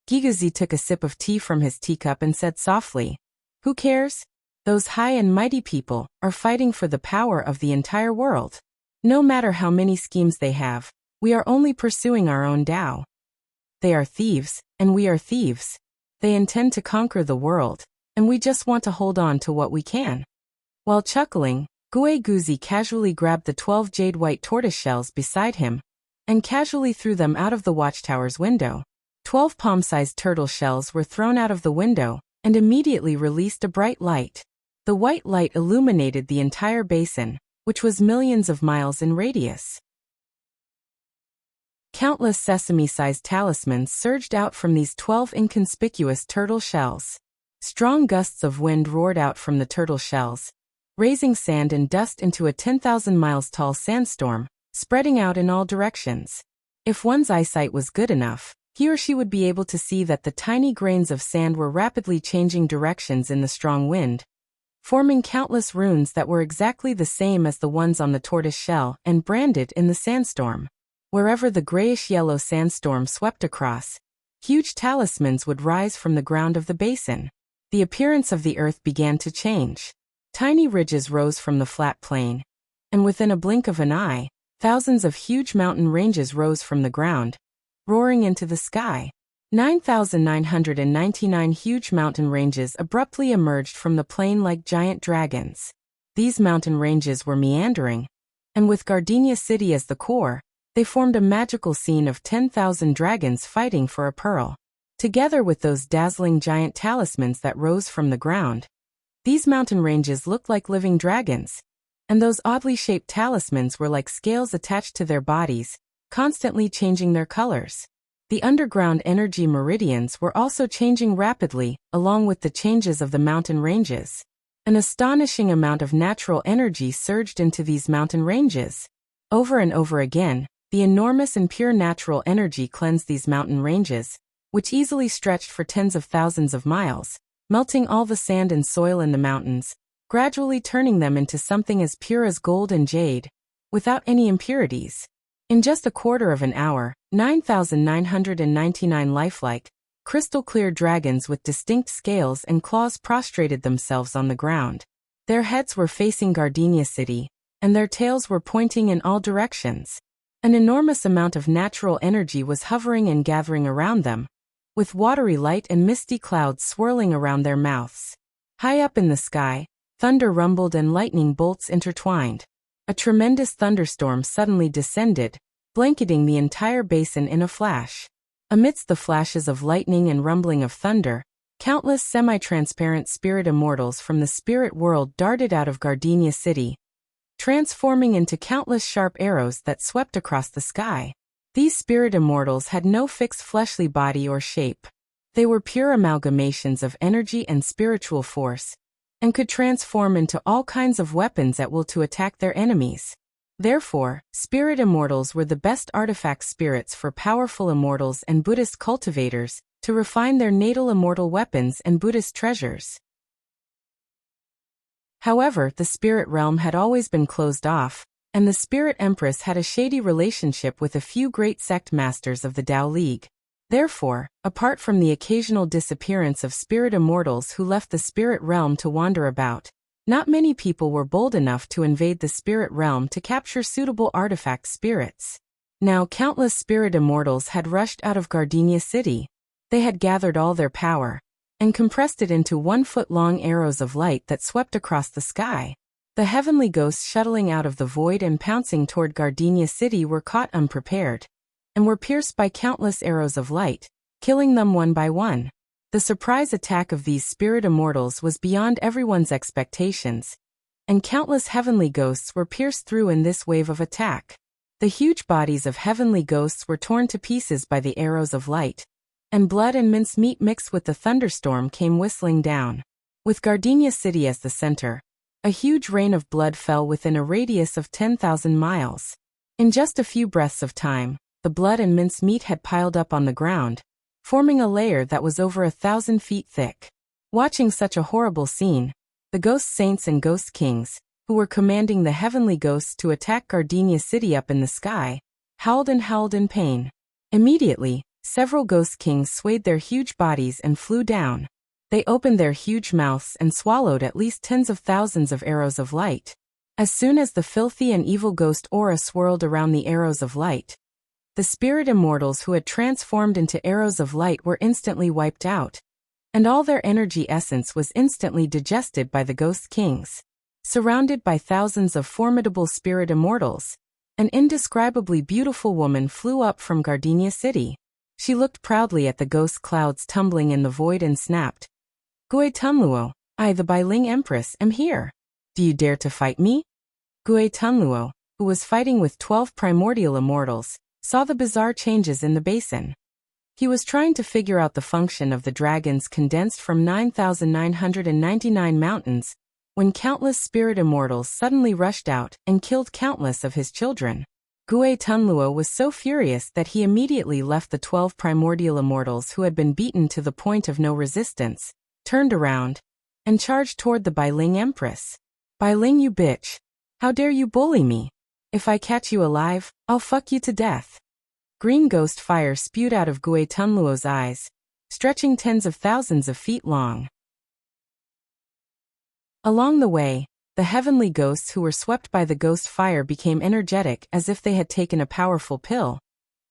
Giguzi took a sip of tea from his teacup and said softly, "Who cares? Those high and mighty people are fighting for the power of the entire world. No matter how many schemes they have, we are only pursuing our own Tao. They are thieves, and we are thieves. They intend to conquer the world, and we just want to hold on to what we can." While chuckling, Gui Guzi casually grabbed the 12 jade white tortoise shells beside him and casually threw them out of the watchtower's window. 12 palm-sized turtle shells were thrown out of the window and immediately released a bright light. The white light illuminated the entire basin, which was millions of miles in radius. Countless sesame-sized talismans surged out from these 12 inconspicuous turtle shells. Strong gusts of wind roared out from the turtle shells, raising sand and dust into a 10,000 miles tall sandstorm, spreading out in all directions. If one's eyesight was good enough, he or she would be able to see that the tiny grains of sand were rapidly changing directions in the strong wind, forming countless runes that were exactly the same as the ones on the tortoise shell and branded in the sandstorm. Wherever the grayish-yellow sandstorm swept across, huge talismans would rise from the ground of the basin. The appearance of the earth began to change. Tiny ridges rose from the flat plain, and within a blink of an eye, thousands of huge mountain ranges rose from the ground, roaring into the sky. 9,999 huge mountain ranges abruptly emerged from the plain like giant dragons. These mountain ranges were meandering, and with Gardenia City as the core, they formed a magical scene of 10,000 dragons fighting for a pearl. Together with those dazzling giant talismans that rose from the ground, these mountain ranges looked like living dragons, and those oddly shaped talismans were like scales attached to their bodies, constantly changing their colors. The underground energy meridians were also changing rapidly, along with the changes of the mountain ranges. An astonishing amount of natural energy surged into these mountain ranges. Over and over again, the enormous and pure natural energy cleansed these mountain ranges, which easily stretched for tens of thousands of miles, melting all the sand and soil in the mountains, gradually turning them into something as pure as gold and jade, without any impurities. In just a quarter of an hour, 9,999 lifelike, crystal-clear dragons with distinct scales and claws prostrated themselves on the ground. Their heads were facing Gardenia City, and their tails were pointing in all directions. An enormous amount of natural energy was hovering and gathering around them, with watery light and misty clouds swirling around their mouths. High up in the sky, thunder rumbled and lightning bolts intertwined. A tremendous thunderstorm suddenly descended, blanketing the entire basin in a flash. Amidst the flashes of lightning and rumbling of thunder, countless semi-transparent spirit immortals from the spirit world darted out of Gardenia City, transforming into countless sharp arrows that swept across the sky. These spirit immortals had no fixed fleshly body or shape. They were pure amalgamations of energy and spiritual force, and could transform into all kinds of weapons at will to attack their enemies. Therefore, spirit immortals were the best artifact spirits for powerful immortals and Buddhist cultivators to refine their natal immortal weapons and Buddhist treasures. However, the spirit realm had always been closed off, and the Spirit Empress had a shady relationship with a few great sect masters of the Tao League. Therefore, apart from the occasional disappearance of spirit immortals who left the spirit realm to wander about, not many people were bold enough to invade the spirit realm to capture suitable artifact spirits. Now countless spirit immortals had rushed out of Gardenia City. They had gathered all their power and compressed it into 1-foot-long arrows of light that swept across the sky. The heavenly ghosts shuttling out of the void and pouncing toward Gardenia City were caught unprepared, and were pierced by countless arrows of light, killing them one by one. The surprise attack of these spirit immortals was beyond everyone's expectations, and countless heavenly ghosts were pierced through in this wave of attack. The huge bodies of heavenly ghosts were torn to pieces by the arrows of light, and blood and mincemeat mixed with the thunderstorm came whistling down. With Gardenia City as the center, a huge rain of blood fell within a radius of 10,000 miles. In just a few breaths of time, the blood and mincemeat had piled up on the ground, forming a layer that was over 1,000 feet thick. Watching such a horrible scene, the ghost saints and ghost kings, who were commanding the heavenly ghosts to attack Gardenia City up in the sky, howled in pain. Immediately, several ghost kings swayed their huge bodies and flew down. They opened their huge mouths and swallowed at least tens of thousands of arrows of light. As soon as the filthy and evil ghost aura swirled around the arrows of light, the spirit immortals who had transformed into arrows of light were instantly wiped out, and all their energy essence was instantly digested by the ghost kings. Surrounded by thousands of formidable spirit immortals, an indescribably beautiful woman flew up from Gardenia City. She looked proudly at the ghost clouds tumbling in the void and snapped, "Gui Tunluo, I, the Bailing Empress, am here. Do you dare to fight me?" Gui Tunluo, who was fighting with 12 primordial immortals, saw the bizarre changes in the basin. He was trying to figure out the function of the dragons condensed from 9,999 mountains, when countless spirit immortals suddenly rushed out and killed countless of his children. Gui Tunluo was so furious that he immediately left the 12 primordial immortals who had been beaten to the point of no resistance, turned around, and charged toward the Bailing Empress. "Bailing, you bitch! How dare you bully me? If I catch you alive, I'll fuck you to death." Green ghost fire spewed out of Gui Tunluo's eyes, stretching tens of thousands of feet long. Along the way, the heavenly ghosts who were swept by the ghost fire became energetic as if they had taken a powerful pill.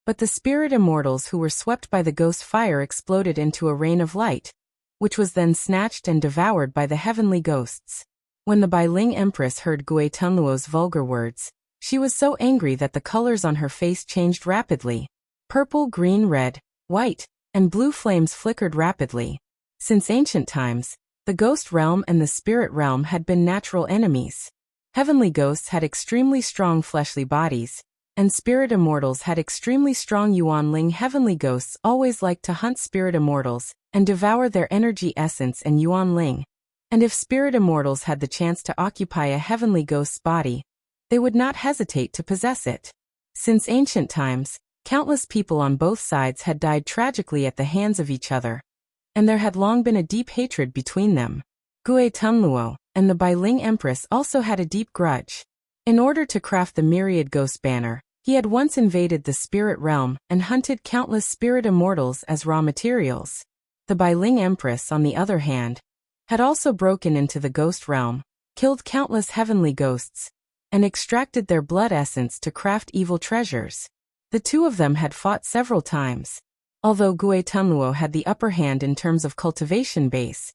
But the spirit immortals who were swept by the ghost fire exploded into a rain of light, which was then snatched and devoured by the heavenly ghosts. When the Bailing Empress heard Gui Tunluo's vulgar words, she was so angry that the colors on her face changed rapidly. Purple, green, red, white, and blue flames flickered rapidly. Since ancient times, the ghost realm and the spirit realm had been natural enemies. Heavenly ghosts had extremely strong fleshly bodies, and spirit immortals had extremely strong Yuanling. Heavenly ghosts always liked to hunt spirit immortals and devour their energy essence and Yuanling. And if spirit immortals had the chance to occupy a heavenly ghost's body, they would not hesitate to possess it. Since ancient times, countless people on both sides had died tragically at the hands of each other, and there had long been a deep hatred between them. Gue Tunluo and the Bailing Empress also had a deep grudge. In order to craft the myriad ghost banner, he had once invaded the spirit realm and hunted countless spirit immortals as raw materials. The Bailing Empress, on the other hand, had also broken into the ghost realm, killed countless heavenly ghosts, and extracted their blood essence to craft evil treasures. The two of them had fought several times. Although Gue Tunluo had the upper hand in terms of cultivation base,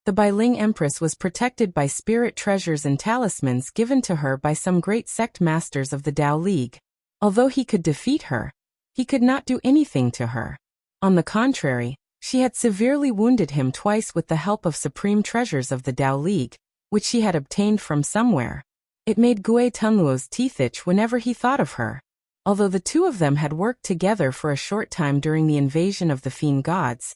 the Bailing Empress was protected by spirit treasures and talismans given to her by some great sect masters of the Tao League. Although he could defeat her, he could not do anything to her. On the contrary, she had severely wounded him twice with the help of supreme treasures of the Tao League, which she had obtained from somewhere. It made Gue Tunluo's teeth itch whenever he thought of her. Although the two of them had worked together for a short time during the invasion of the fiend gods,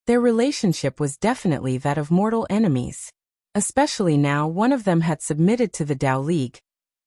their relationship was definitely that of mortal enemies. Especially now one of them had submitted to the Tao League,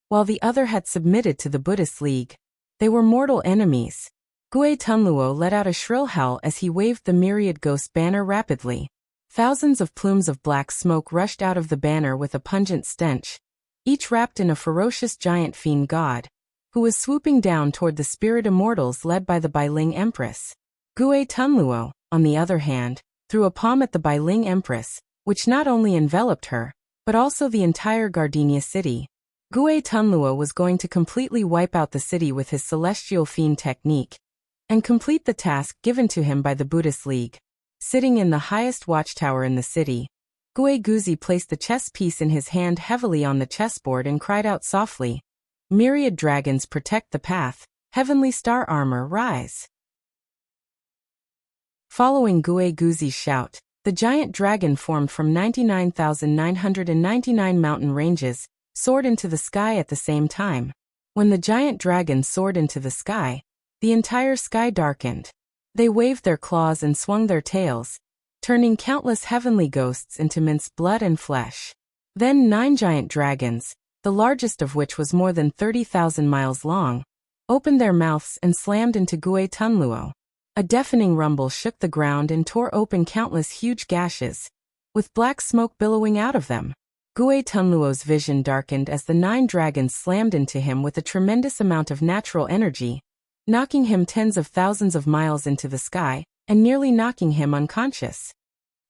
while the other had submitted to the Buddhist League. They were mortal enemies. Gue Tunluo let out a shrill howl as he waved the myriad ghost banner rapidly. Thousands of plumes of black smoke rushed out of the banner with a pungent stench, each wrapped in a ferocious giant fiend god, who was swooping down toward the spirit immortals led by the Bailing Empress. Gue Tunluo, on the other hand, threw a palm at the Bailing Empress, which not only enveloped her, but also the entire Gardenia city. Gue Tunluo was going to completely wipe out the city with his celestial fiend technique, and complete the task given to him by the Buddhist League. Sitting in the highest watchtower in the city, Gue Guzi placed the chess piece in his hand heavily on the chessboard and cried out softly, "Myriad dragons protect the path, heavenly star armor rise." Following Gue Guzi's shout, the giant dragon formed from 99,999 mountain ranges, soared into the sky at the same time. When the giant dragon soared into the sky, the entire sky darkened. They waved their claws and swung their tails, turning countless heavenly ghosts into minced blood and flesh. Then 9 giant dragons, the largest of which was more than 30,000 miles long, opened their mouths and slammed into Gue Tunluo. A deafening rumble shook the ground and tore open countless huge gashes, with black smoke billowing out of them. Gue Tunluo's vision darkened as the 9 dragons slammed into him with a tremendous amount of natural energy, knocking him tens of thousands of miles into the sky, and nearly knocking him unconscious.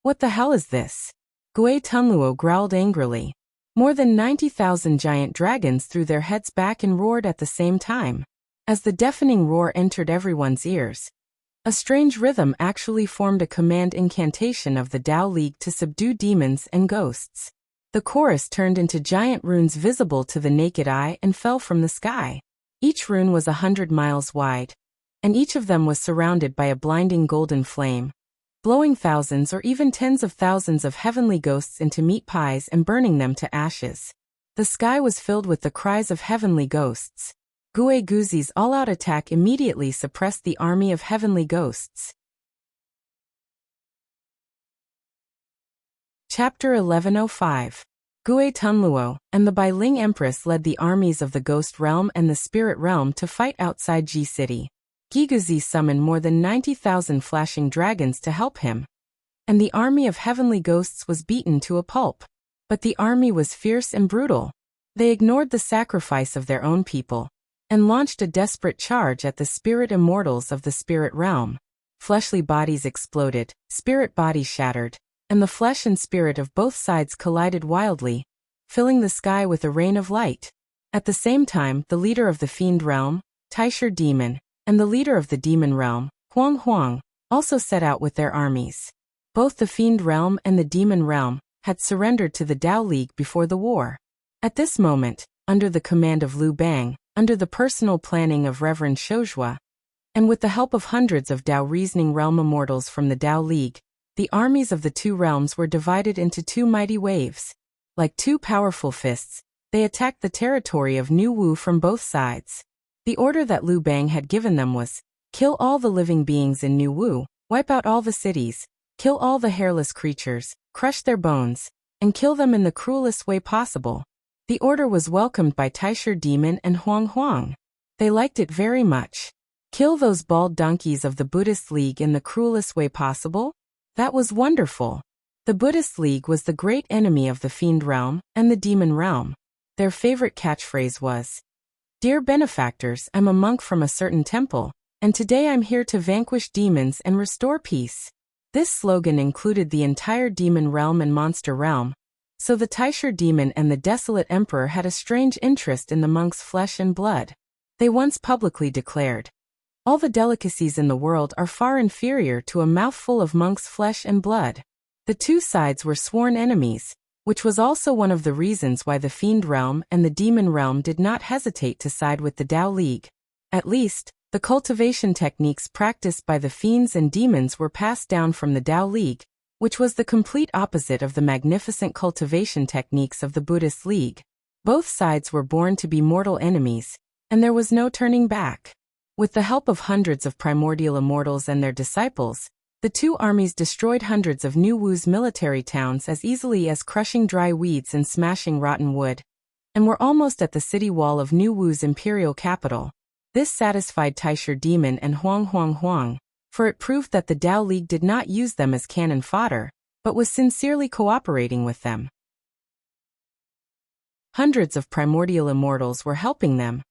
"What the hell is this?" Gue Tunluo growled angrily. More than 90,000 giant dragons threw their heads back and roared at the same time. As the deafening roar entered everyone's ears, a strange rhythm actually formed a command incantation of the Tao League to subdue demons and ghosts. The chorus turned into giant runes visible to the naked eye and fell from the sky. Each rune was 100 miles wide, and each of them was surrounded by a blinding golden flame, blowing thousands or even tens of thousands of heavenly ghosts into meat pies and burning them to ashes. The sky was filled with the cries of heavenly ghosts. Gue Guzi's all-out attack immediately suppressed the army of heavenly ghosts. Chapter 1105. Gue Tunluo and the Bailing Empress led the armies of the Ghost Realm and the Spirit Realm to fight outside Ji City. Guzi summoned more than 90,000 flashing dragons to help him, and the army of heavenly ghosts was beaten to a pulp. But the army was fierce and brutal. They ignored the sacrifice of their own people, and launched a desperate charge at the spirit immortals of the Spirit Realm. Fleshly bodies exploded, spirit bodies shattered, and the flesh and spirit of both sides collided wildly, filling the sky with a rain of light. At the same time, the leader of the Fiend Realm, Taisher Demon, and the leader of the Demon Realm, Huang Huang, also set out with their armies. Both the Fiend Realm and the Demon Realm had surrendered to the Tao League before the war. At this moment, under the command of Liu Bang, under the personal planning of Reverend Shoujua, and with the help of hundreds of Tao reasoning realm immortals from the Tao League, the armies of the two realms were divided into 2 mighty waves. Like 2 powerful fists, they attacked the territory of New Wu from both sides. The order that Liu Bang had given them was, kill all the living beings in New Wu, wipe out all the cities, kill all the hairless creatures, crush their bones, and kill them in the cruelest way possible. The order was welcomed by Taisher Demon and Huang Huang. They liked it very much. Kill those bald donkeys of the Buddhist League in the cruelest way possible? That was wonderful. The Buddhist League was the great enemy of the Fiend Realm and the Demon Realm. Their favorite catchphrase was, Dear benefactors, I'm a monk from a certain temple, and today I'm here to vanquish demons and restore peace. This slogan included the entire Demon Realm and Monster Realm, so the Taisher Demon and the Desolate Emperor had a strange interest in the monk's flesh and blood. They once publicly declared, all the delicacies in the world are far inferior to a mouthful of monk's flesh and blood. The two sides were sworn enemies, which was also one of the reasons why the Fiend Realm and the Demon Realm did not hesitate to side with the Tao League. At least, the cultivation techniques practiced by the fiends and demons were passed down from the Tao League, which was the complete opposite of the magnificent cultivation techniques of the Buddhist League. Both sides were born to be mortal enemies, and there was no turning back. With the help of hundreds of primordial immortals and their disciples, the two armies destroyed hundreds of New Wu's military towns as easily as crushing dry weeds and smashing rotten wood, and were almost at the city wall of New Wu's imperial capital. This satisfied Taisher Demon and Huang, for it proved that the Tao League did not use them as cannon fodder, but was sincerely cooperating with them. Hundreds of primordial immortals were helping them,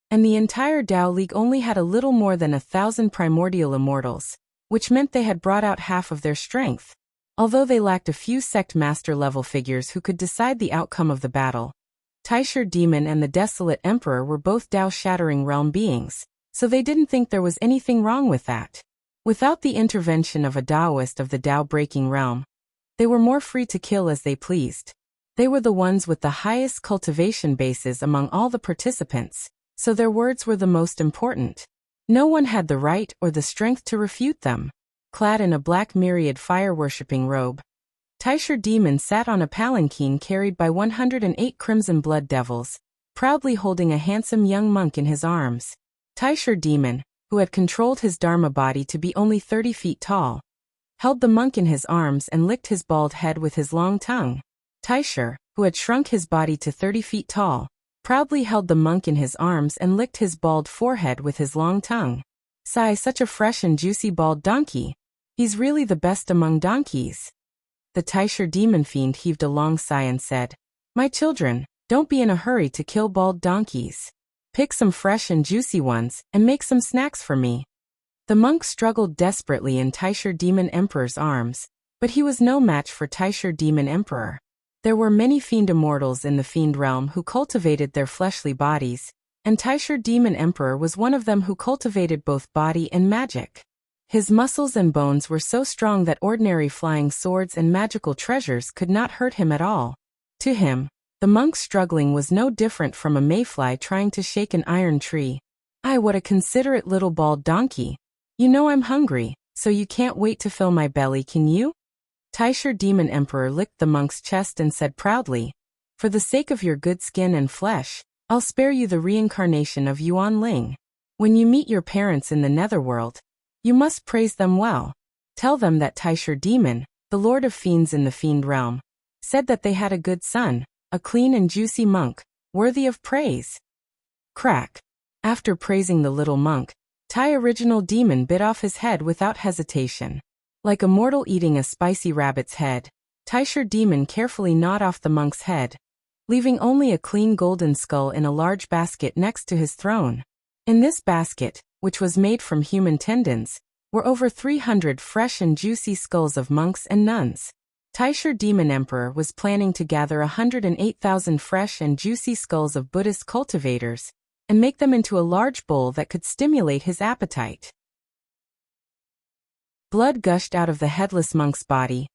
and the entire Tao League only had a little more than 1,000 primordial immortals, which meant they had brought out half of their strength. Although they lacked a few sect master level figures who could decide the outcome of the battle, Taisher Demon and the Desolate Emperor were both Tao-shattering realm beings, so they didn't think there was anything wrong with that. Without the intervention of a Taoist of the Tao-breaking realm, they were more free to kill as they pleased. They were the ones with the highest cultivation bases among all the participants, so their words were the most important. No one had the right or the strength to refute them. Clad in a black myriad fire-worshipping robe, Taisher Demon sat on a palanquin carried by 108 crimson blood devils, proudly holding a handsome young monk in his arms. Taisher Demon, who had controlled his Dharma body to be only 30 feet tall, held the monk in his arms and licked his bald head with his long tongue. Taisher, who had shrunk his body to 30 feet tall, proudly held the monk in his arms and licked his bald forehead with his long tongue. Sigh, such a fresh and juicy bald donkey. He's really the best among donkeys. The Taisher Demon Fiend heaved a long sigh and said, My children, don't be in a hurry to kill bald donkeys. Pick some fresh and juicy ones and make some snacks for me. The monk struggled desperately in Taisher Demon Emperor's arms, but he was no match for Taisher Demon Emperor. There were many fiend immortals in the Fiend Realm who cultivated their fleshly bodies, and Taisher Demon Emperor was one of them who cultivated both body and magic. His muscles and bones were so strong that ordinary flying swords and magical treasures could not hurt him at all. To him, the monk struggling was no different from a mayfly trying to shake an iron tree. Ay, what a considerate little bald donkey. You know I'm hungry, so you can't wait to fill my belly, can you? Taisher Demon Emperor licked the monk's chest and said proudly, For the sake of your good skin and flesh, I'll spare you the reincarnation of Yuan Ling. When you meet your parents in the netherworld, you must praise them well. Tell them that Taisher Demon, the Lord of Fiends in the Fiend Realm, said that they had a good son, a clean and juicy monk, worthy of praise. Crack. After praising the little monk, Tai Original Demon bit off his head without hesitation. Like a mortal eating a spicy rabbit's head, Taisher Demon carefully gnawed off the monk's head, leaving only a clean golden skull in a large basket next to his throne. In this basket, which was made from human tendons, were over 300 fresh and juicy skulls of monks and nuns. Taisher Demon Emperor was planning to gather 108,000 fresh and juicy skulls of Buddhist cultivators, and make them into a large bowl that could stimulate his appetite. Blood gushed out of the headless monk's body,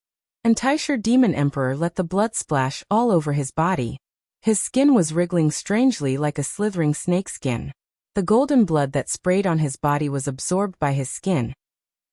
and Taisher Demon Emperor let the blood splash all over his body. His skin was wriggling strangely like a slithering snakeskin. The golden blood that sprayed on his body was absorbed by his skin,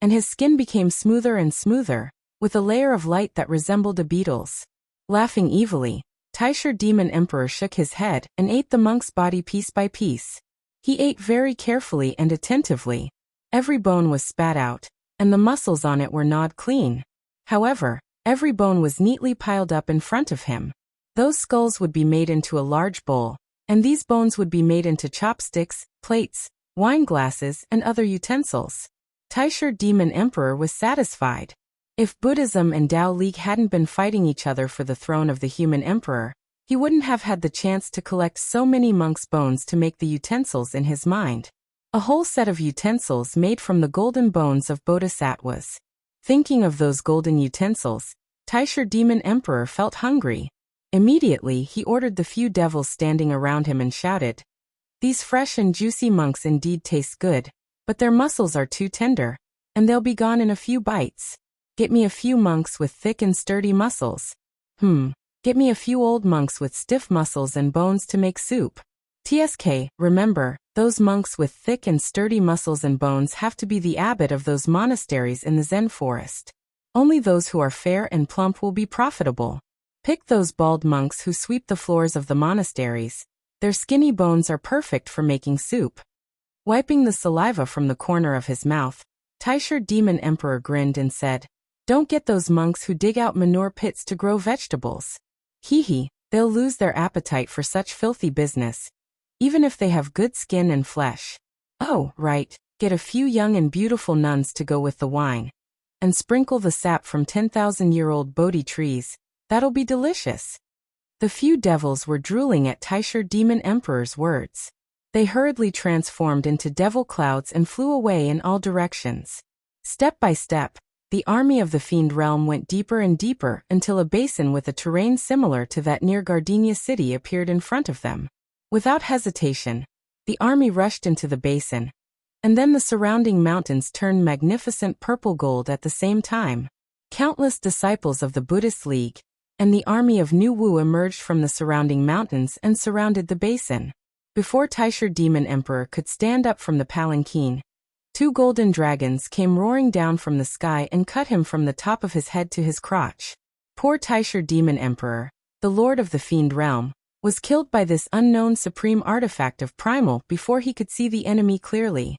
and his skin became smoother and smoother, with a layer of light that resembled a beetle's. Laughing evilly, Taisher Demon Emperor shook his head and ate the monk's body piece by piece. He ate very carefully and attentively. Every bone was spat out, and the muscles on it were gnawed clean. However, every bone was neatly piled up in front of him. Those skulls would be made into a large bowl, and these bones would be made into chopsticks, plates, wine glasses, and other utensils. Taisher Demon Emperor was satisfied. If Buddhism and Tao League hadn't been fighting each other for the throne of the human emperor, he wouldn't have had the chance to collect so many monks' bones to make the utensils in his mind. A whole set of utensils made from the golden bones of bodhisattvas. Thinking of those golden utensils, Taisher Demon Emperor felt hungry. Immediately he ordered the few devils standing around him and shouted, "These fresh and juicy monks indeed taste good, but their muscles are too tender, and they'll be gone in a few bites. Get me a few monks with thick and sturdy muscles. Get me a few old monks with stiff muscles and bones to make soup." TSK, remember, those monks with thick and sturdy muscles and bones have to be the abbot of those monasteries in the Zen forest. Only those who are fair and plump will be profitable. Pick those bald monks who sweep the floors of the monasteries. Their skinny bones are perfect for making soup. Wiping the saliva from the corner of his mouth, Taisher Demon Emperor grinned and said, "Don't get those monks who dig out manure pits to grow vegetables. They'll lose their appetite for such filthy business, even if they have good skin and flesh. Oh, right, get a few young and beautiful nuns to go with the wine, and sprinkle the sap from 10,000-year-old Bodhi trees. That'll be delicious." The few devils were drooling at Taisher Demon Emperor's words. They hurriedly transformed into devil clouds and flew away in all directions. Step by step, the army of the fiend realm went deeper and deeper until a basin with a terrain similar to that near Gardenia City appeared in front of them. Without hesitation, the army rushed into the basin, and then the surrounding mountains turned magnificent purple gold at the same time. Countless disciples of the Buddhist League and the army of New Wu emerged from the surrounding mountains and surrounded the basin. Before Taisher Demon Emperor could stand up from the palanquin, 2 golden dragons came roaring down from the sky and cut him from the top of his head to his crotch. Poor Taisher Demon Emperor, the lord of the fiend realm, was killed by this unknown supreme artifact of primal before he could see the enemy clearly.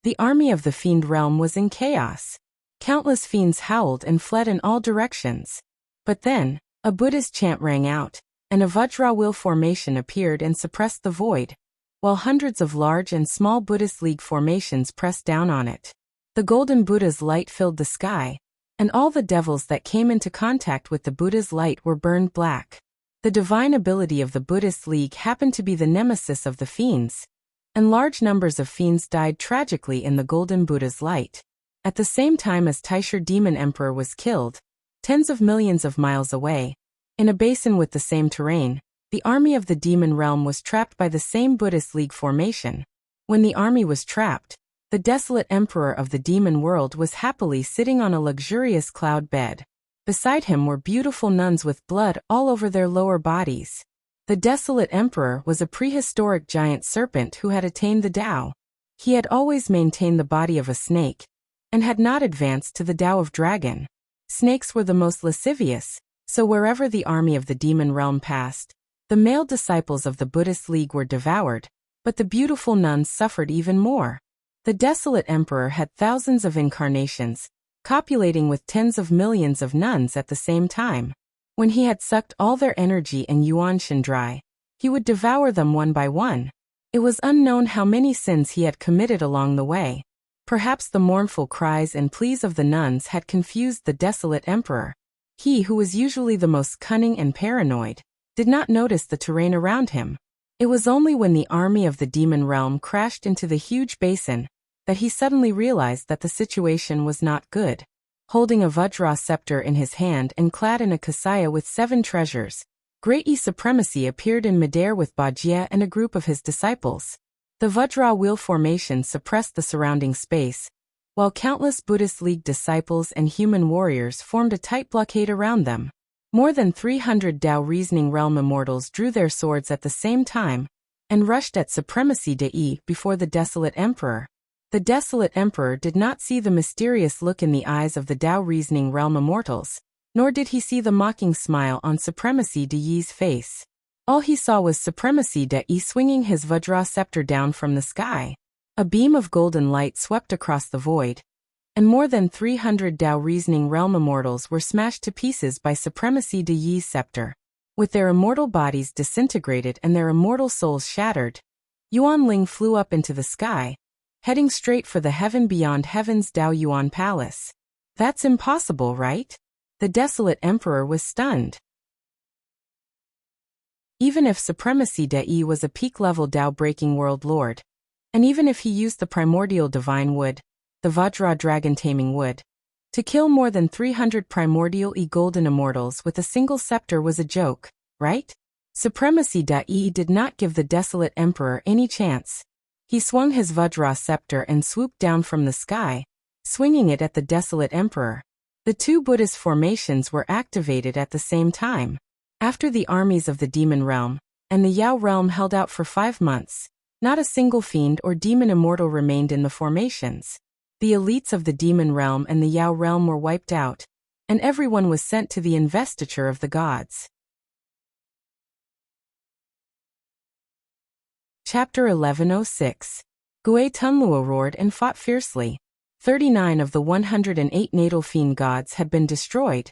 The army of the fiend realm was in chaos. Countless fiends howled and fled in all directions. But then, a Buddhist chant rang out, and a Vajra wheel formation appeared and suppressed the void, while hundreds of large and small Buddhist League formations pressed down on it. The golden Buddha's light filled the sky, and all the devils that came into contact with the Buddha's light were burned black. The divine ability of the Buddhist League happened to be the nemesis of the fiends, and large numbers of fiends died tragically in the golden Buddha's light. At the same time as Taisher Demon Emperor was killed, tens of millions of miles away, in a basin with the same terrain, the army of the demon realm was trapped by the same Buddhist League formation. When the army was trapped, the desolate emperor of the demon world was happily sitting on a luxurious cloud bed. Beside him were beautiful nuns with blood all over their lower bodies. The desolate emperor was a prehistoric giant serpent who had attained the Tao. He had always maintained the body of a snake, and had not advanced to the Tao of dragon. Snakes were the most lascivious, so wherever the army of the demon realm passed, the male disciples of the Buddhist League were devoured, but the beautiful nuns suffered even more. The desolate emperor had thousands of incarnations, copulating with tens of millions of nuns at the same time. When he had sucked all their energy and yuanshan dry, he would devour them one by one. It was unknown how many sins he had committed along the way. Perhaps the mournful cries and pleas of the nuns had confused the desolate emperor. He, who was usually the most cunning and paranoid, did not notice the terrain around him. It was only when the army of the demon realm crashed into the huge basin that he suddenly realized that the situation was not good. Holding a Vajra scepter in his hand and clad in a kasaya with 7 treasures, Great Supremacy appeared in midair with Bajia and a group of his disciples. The Vajra wheel formation suppressed the surrounding space, while countless Buddhist League disciples and human warriors formed a tight blockade around them. More than 300 Tao Reasoning Realm immortals drew their swords at the same time and rushed at Supremacy Dei before the desolate emperor. The desolate emperor did not see the mysterious look in the eyes of the Tao Reasoning Realm immortals, nor did he see the mocking smile on Supremacy Dei's face. All he saw was Supremacy Dai swinging his Vajra scepter down from the sky. A beam of golden light swept across the void, and more than 300 Dao reasoning realm immortals were smashed to pieces by Supremacy Dai's scepter. With their immortal bodies disintegrated and their immortal souls shattered, Yuan Ling flew up into the sky, heading straight for the heaven beyond heaven's Dao Yuan Palace. That's impossible, right? The desolate emperor was stunned. Even if Supremacy Dai was a peak-level Dao-breaking world lord, and even if he used the primordial divine wood, the Vajra dragon-taming wood, to kill more than 300 primordial golden immortals with a single scepter was a joke, right? Supremacy Dai did not give the desolate emperor any chance. He swung his Vajra scepter and swooped down from the sky, swinging it at the desolate emperor. The two Buddhist formations were activated at the same time. After the armies of the demon realm and the Yao realm held out for 5 months, not a single fiend or demon immortal remained in the formations. The elites of the demon realm and the Yao realm were wiped out, and everyone was sent to the investiture of the gods. Chapter 1106. Gui Tunluo roared and fought fiercely. 39 of the 108 natal fiend gods had been destroyed,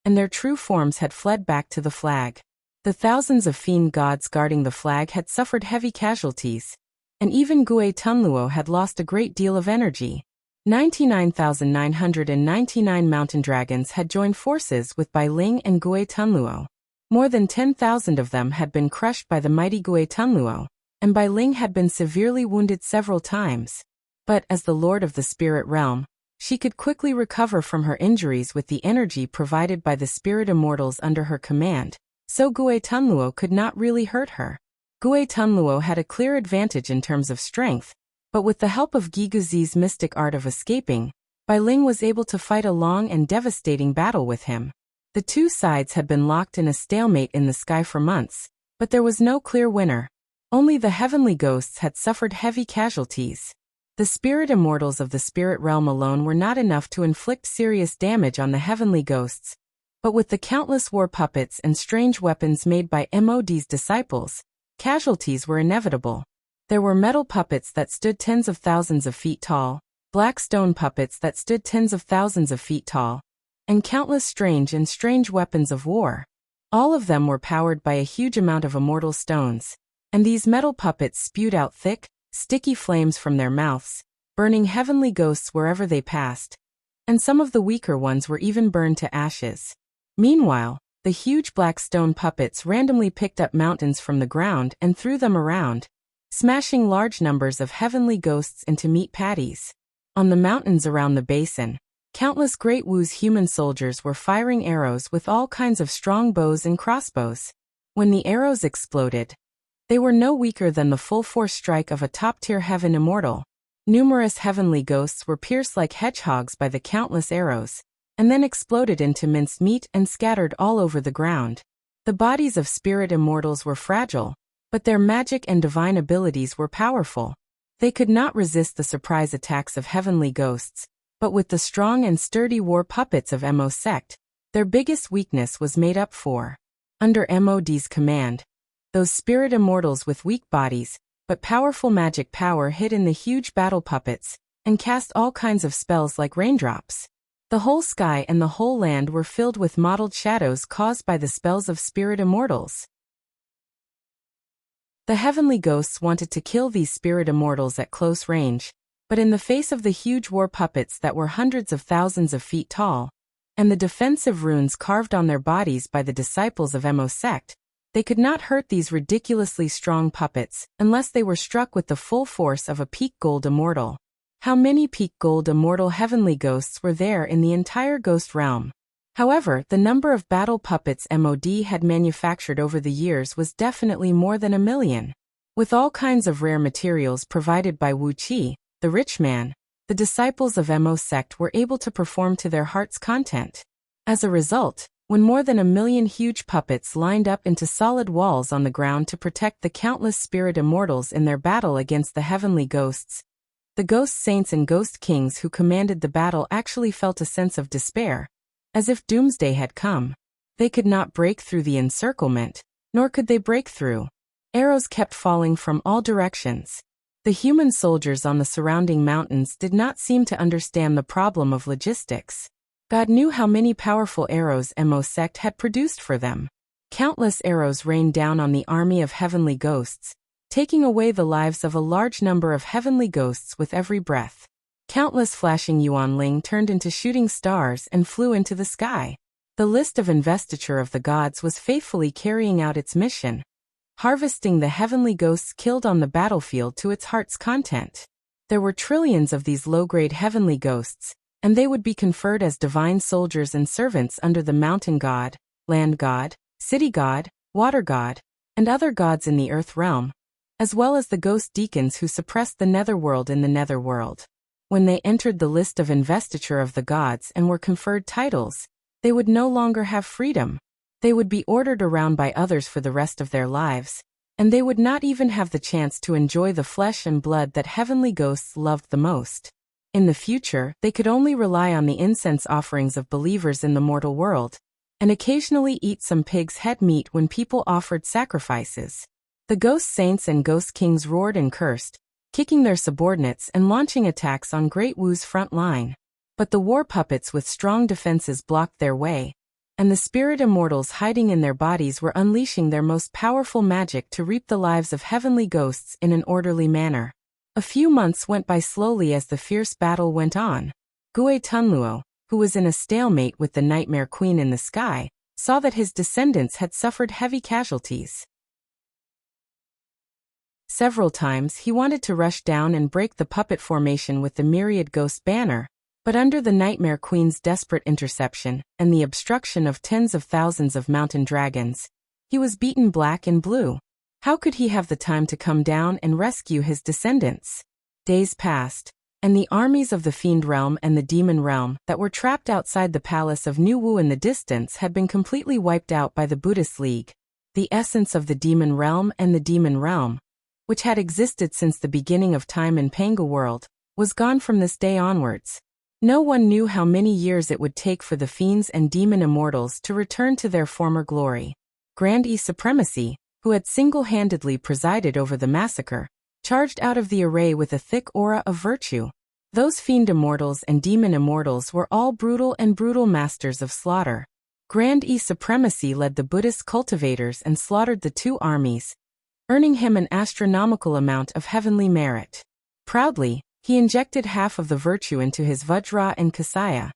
and their true forms had fled back to the flag. The thousands of fiend gods guarding the flag had suffered heavy casualties, and even Gui Tunluo had lost a great deal of energy. 99,999 mountain dragons had joined forces with Bai Ling and Gui Tunluo. More than 10,000 of them had been crushed by the mighty Gui Tunluo, and Bai Ling had been severely wounded several times. But as the lord of the spirit realm, she could quickly recover from her injuries with the energy provided by the spirit immortals under her command, so Gui Tunluo could not really hurt her. Gui Tunluo had a clear advantage in terms of strength, but with the help of Giguzi's mystic art of escaping, Bai Ling was able to fight a long and devastating battle with him. The two sides had been locked in a stalemate in the sky for months, but there was no clear winner. Only the heavenly ghosts had suffered heavy casualties. The spirit immortals of the spirit realm alone were not enough to inflict serious damage on the heavenly ghosts, but with the countless war puppets and strange weapons made by Mod's disciples, casualties were inevitable. There were metal puppets that stood tens of thousands of feet tall, black stone puppets that stood tens of thousands of feet tall, and countless strange weapons of war. All of them were powered by a huge amount of immortal stones, and these metal puppets spewed out thick, sticky flames from their mouths, burning heavenly ghosts wherever they passed, and some of the weaker ones were even burned to ashes. Meanwhile, the huge black stone puppets randomly picked up mountains from the ground and threw them around, smashing large numbers of heavenly ghosts into meat patties. On the mountains around the basin, countless Great Wu's human soldiers were firing arrows with all kinds of strong bows and crossbows. When the arrows exploded, they were no weaker than the full-force strike of a top-tier heaven immortal. Numerous heavenly ghosts were pierced like hedgehogs by the countless arrows, and then exploded into minced meat and scattered all over the ground. The bodies of spirit immortals were fragile, but their magic and divine abilities were powerful. They could not resist the surprise attacks of heavenly ghosts, but with the strong and sturdy war puppets of Mo sect, their biggest weakness was made up for. Under Mod's command, those spirit immortals with weak bodies, but powerful magic power hid in the huge battle puppets, and cast all kinds of spells like raindrops. The whole sky and the whole land were filled with mottled shadows caused by the spells of spirit immortals. The heavenly ghosts wanted to kill these spirit immortals at close range, but in the face of the huge war puppets that were hundreds of thousands of feet tall, and the defensive runes carved on their bodies by the disciples of Mo sect, they could not hurt these ridiculously strong puppets unless they were struck with the full force of a peak gold immortal. How many peak gold immortal heavenly ghosts were there in the entire ghost realm? However, the number of battle puppets Mod had manufactured over the years was definitely more than 1 million. With all kinds of rare materials provided by Wuxia, the rich man, the disciples of Mo sect were able to perform to their heart's content. As a result, when more than 1 million huge puppets lined up into solid walls on the ground to protect the countless spirit immortals in their battle against the heavenly ghosts, the ghost saints and ghost kings who commanded the battle actually felt a sense of despair, as if doomsday had come. They could not break through the encirclement, nor could they break through. Arrows kept falling from all directions. The human soldiers on the surrounding mountains did not seem to understand the problem of logistics. God knew how many powerful arrows Mo sect had produced for them. Countless arrows rained down on the army of heavenly ghosts, taking away the lives of a large number of heavenly ghosts with every breath. Countless flashing yuanling turned into shooting stars and flew into the sky. The list of investiture of the gods was faithfully carrying out its mission, harvesting the heavenly ghosts killed on the battlefield to its heart's content. There were trillions of these low-grade heavenly ghosts, and they would be conferred as divine soldiers and servants under the mountain god, land god, city god, water god, and other gods in the earth realm, as well as the ghost deacons who suppressed the netherworld in the netherworld. When they entered the list of investiture of the gods and were conferred titles, they would no longer have freedom. They would be ordered around by others for the rest of their lives, and they would not even have the chance to enjoy the flesh and blood that heavenly ghosts loved the most. In the future, they could only rely on the incense offerings of believers in the mortal world, and occasionally eat some pig's head meat when people offered sacrifices. The ghost saints and ghost kings roared and cursed, kicking their subordinates and launching attacks on Great Wu's front line. But the war puppets with strong defenses blocked their way, and the spirit immortals hiding in their bodies were unleashing their most powerful magic to reap the lives of heavenly ghosts in an orderly manner. A few months went by slowly as the fierce battle went on. Gui Tunluo, who was in a stalemate with the Nightmare Queen in the sky, saw that his descendants had suffered heavy casualties. Several times he wanted to rush down and break the puppet formation with the myriad ghost banner, but under the Nightmare Queen's desperate interception and the obstruction of tens of thousands of mountain dragons, he was beaten black and blue. How could he have the time to come down and rescue his descendants? Days passed, and the armies of the Fiend Realm and the Demon Realm that were trapped outside the palace of New Wu in the distance had been completely wiped out by the Buddhist League. The essence of the Demon Realm and the Demon Realm, which had existed since the beginning of time in Panga World, was gone from this day onwards. No one knew how many years it would take for the fiends and demon immortals to return to their former glory. Grand E Supremacy, who had single-handedly presided over the massacre, charged out of the array with a thick aura of virtue. Those fiend immortals and demon immortals were all brutal masters of slaughter. Grand E Supremacy led the Buddhist cultivators and slaughtered the two armies, earning him an astronomical amount of heavenly merit. Proudly, he injected half of the virtue into his Vajra and Kasaya,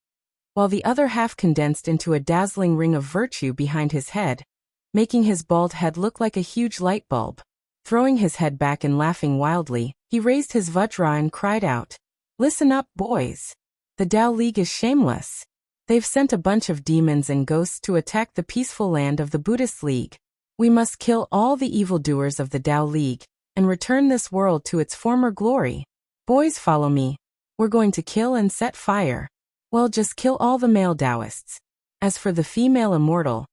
while the other half condensed into a dazzling ring of virtue behind his head, making his bald head look like a huge light bulb. Throwing his head back and laughing wildly, he raised his Vajra and cried out, "Listen up, boys. The Tao League is shameless. They've sent a bunch of demons and ghosts to attack the peaceful land of the Buddhist League. We must kill all the evildoers of the Tao League and return this world to its former glory. Boys, follow me. We're going to kill and set fire. Well, just kill all the male Taoists. As for the female immortal,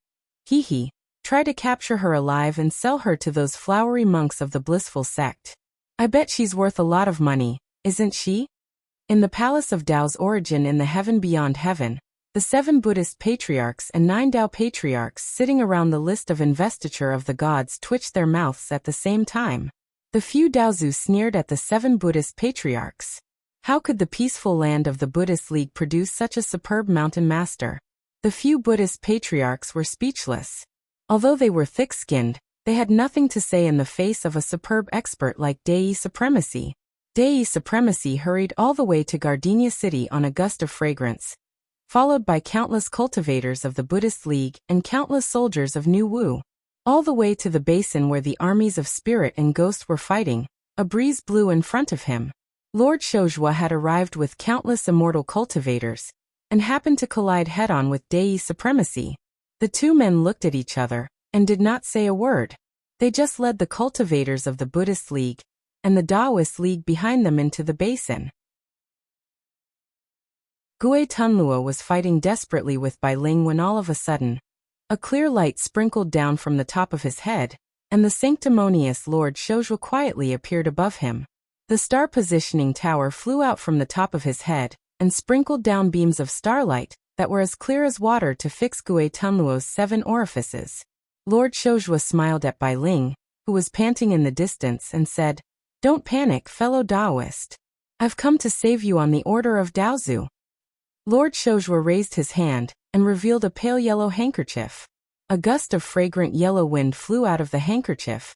try to capture her alive and sell her to those flowery monks of the blissful sect. I bet she's worth a lot of money, isn't she?" In the palace of Tao's origin in the heaven beyond heaven, the 7 Buddhist patriarchs and 9 Tao patriarchs sitting around the list of investiture of the gods twitched their mouths at the same time. The few Daozu sneered at the 7 Buddhist patriarchs. How could the peaceful land of the Buddhist League produce such a superb mountain master? The few Buddhist patriarchs were speechless. Although they were thick-skinned, they had nothing to say in the face of a superb expert like Dei Supremacy. Dei Supremacy hurried all the way to Gardenia City on a gust of fragrance, followed by countless cultivators of the Buddhist League and countless soldiers of New Wu. All the way to the basin where the armies of spirit and ghost were fighting, a breeze blew in front of him. Lord Shozhua had arrived with countless immortal cultivators, and happened to collide head-on with Dei Supremacy. The two men looked at each other, and did not say a word. They just led the cultivators of the Buddhist League, and the Taoist League behind them into the basin. Gui Tunluo was fighting desperately with Bai Ling when all of a sudden, a clear light sprinkled down from the top of his head, and the sanctimonious Lord Shozhua quietly appeared above him. The star positioning tower flew out from the top of his head, and sprinkled down beams of starlight that were as clear as water to fix Gui Tunluo's 7 orifices. Lord Shoujua smiled at Bai Ling, who was panting in the distance, and said, "Don't panic, fellow Daoist. I've come to save you on the order of Daozu." Lord Shoujua raised his hand and revealed a pale yellow handkerchief. A gust of fragrant yellow wind flew out of the handkerchief,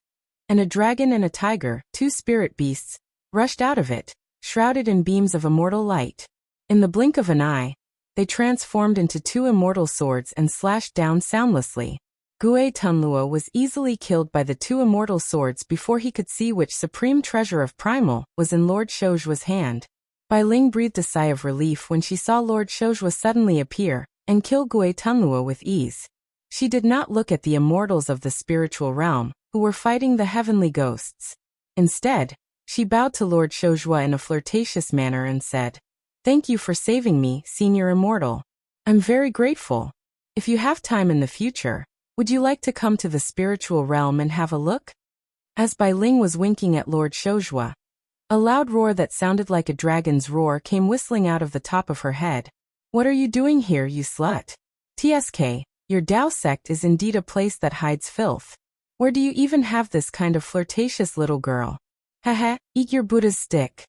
and a dragon and a tiger, two spirit beasts, rushed out of it, shrouded in beams of immortal light. In the blink of an eye, they transformed into two immortal swords and slashed down soundlessly. Gue Tunluo was easily killed by the two immortal swords before he could see which supreme treasure of primal was in Lord Shoujua's hand. Bai Ling breathed a sigh of relief when she saw Lord Shoujua suddenly appear and kill Gue Tunluo with ease. She did not look at the immortals of the spiritual realm, who were fighting the heavenly ghosts. Instead, she bowed to Lord Shoujua in a flirtatious manner and said, "Thank you for saving me, Senior Immortal. I'm very grateful. If you have time in the future, would you like to come to the spiritual realm and have a look?" As Bai Ling was winking at Lord Shoujua, a loud roar that sounded like a dragon's roar came whistling out of the top of her head. "What are you doing here, you slut? TSK, your Dao sect is indeed a place that hides filth. Where do you even have this kind of flirtatious little girl? Haha, eat your Buddha's stick."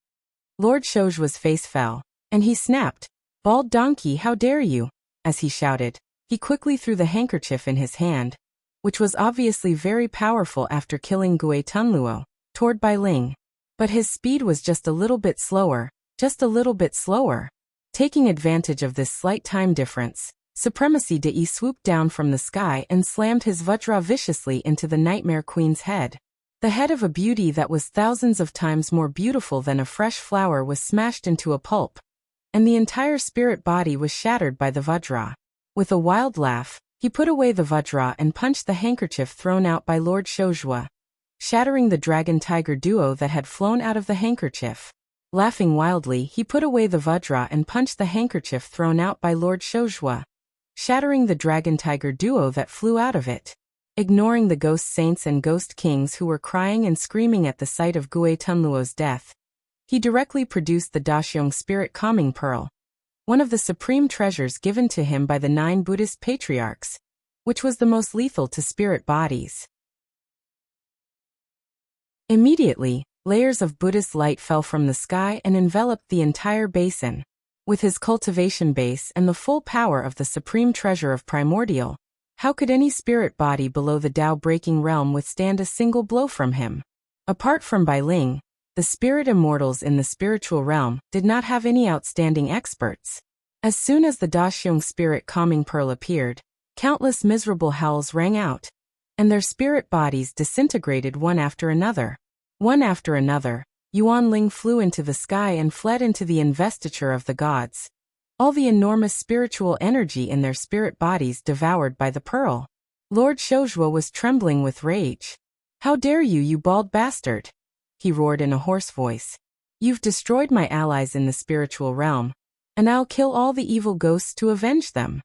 Lord Shoujua's face fell, and he snapped, "Bald donkey, how dare you!" As he shouted, he quickly threw the handkerchief in his hand, which was obviously very powerful after killing Gue Tunluo, toward Bai Ling. But his speed was just a little bit slower, just a little bit slower. Taking advantage of this slight time difference, Supremacy Dei swooped down from the sky and slammed his Vajra viciously into the Nightmare Queen's head. The head of a beauty that was thousands of times more beautiful than a fresh flower was smashed into a pulp, and the entire spirit body was shattered by the Vajra. With a wild laugh, he put away the Vajra and punched the handkerchief thrown out by Lord Shoujua, shattering the dragon-tiger duo that had flown out of the handkerchief. Laughing wildly, he put away the Vajra and punched the handkerchief thrown out by Lord Shoujua, shattering the dragon-tiger duo that flew out of it. Ignoring the ghost saints and ghost kings who were crying and screaming at the sight of Gue Tunluo's death, he directly produced the Daxiong Spirit Calming Pearl, one of the supreme treasures given to him by the 9 Buddhist patriarchs, which was the most lethal to spirit bodies. Immediately, layers of Buddhist light fell from the sky and enveloped the entire basin. With his cultivation base and the full power of the supreme treasure of primordial, how could any spirit body below the Tao-breaking realm withstand a single blow from him? Apart from Bai Ling, the spirit immortals in the spiritual realm did not have any outstanding experts. As soon as the Daxiong Spirit Calming Pearl appeared, countless miserable howls rang out, and their spirit bodies disintegrated one after another. One after another, Yuan Ling flew into the sky and fled into the investiture of the gods, all the enormous spiritual energy in their spirit bodies devoured by the pearl. Lord Shoujua was trembling with rage. "How dare you, you bald bastard!" he roared in a hoarse voice. "You've destroyed my allies in the spiritual realm, and I'll kill all the evil ghosts to avenge them."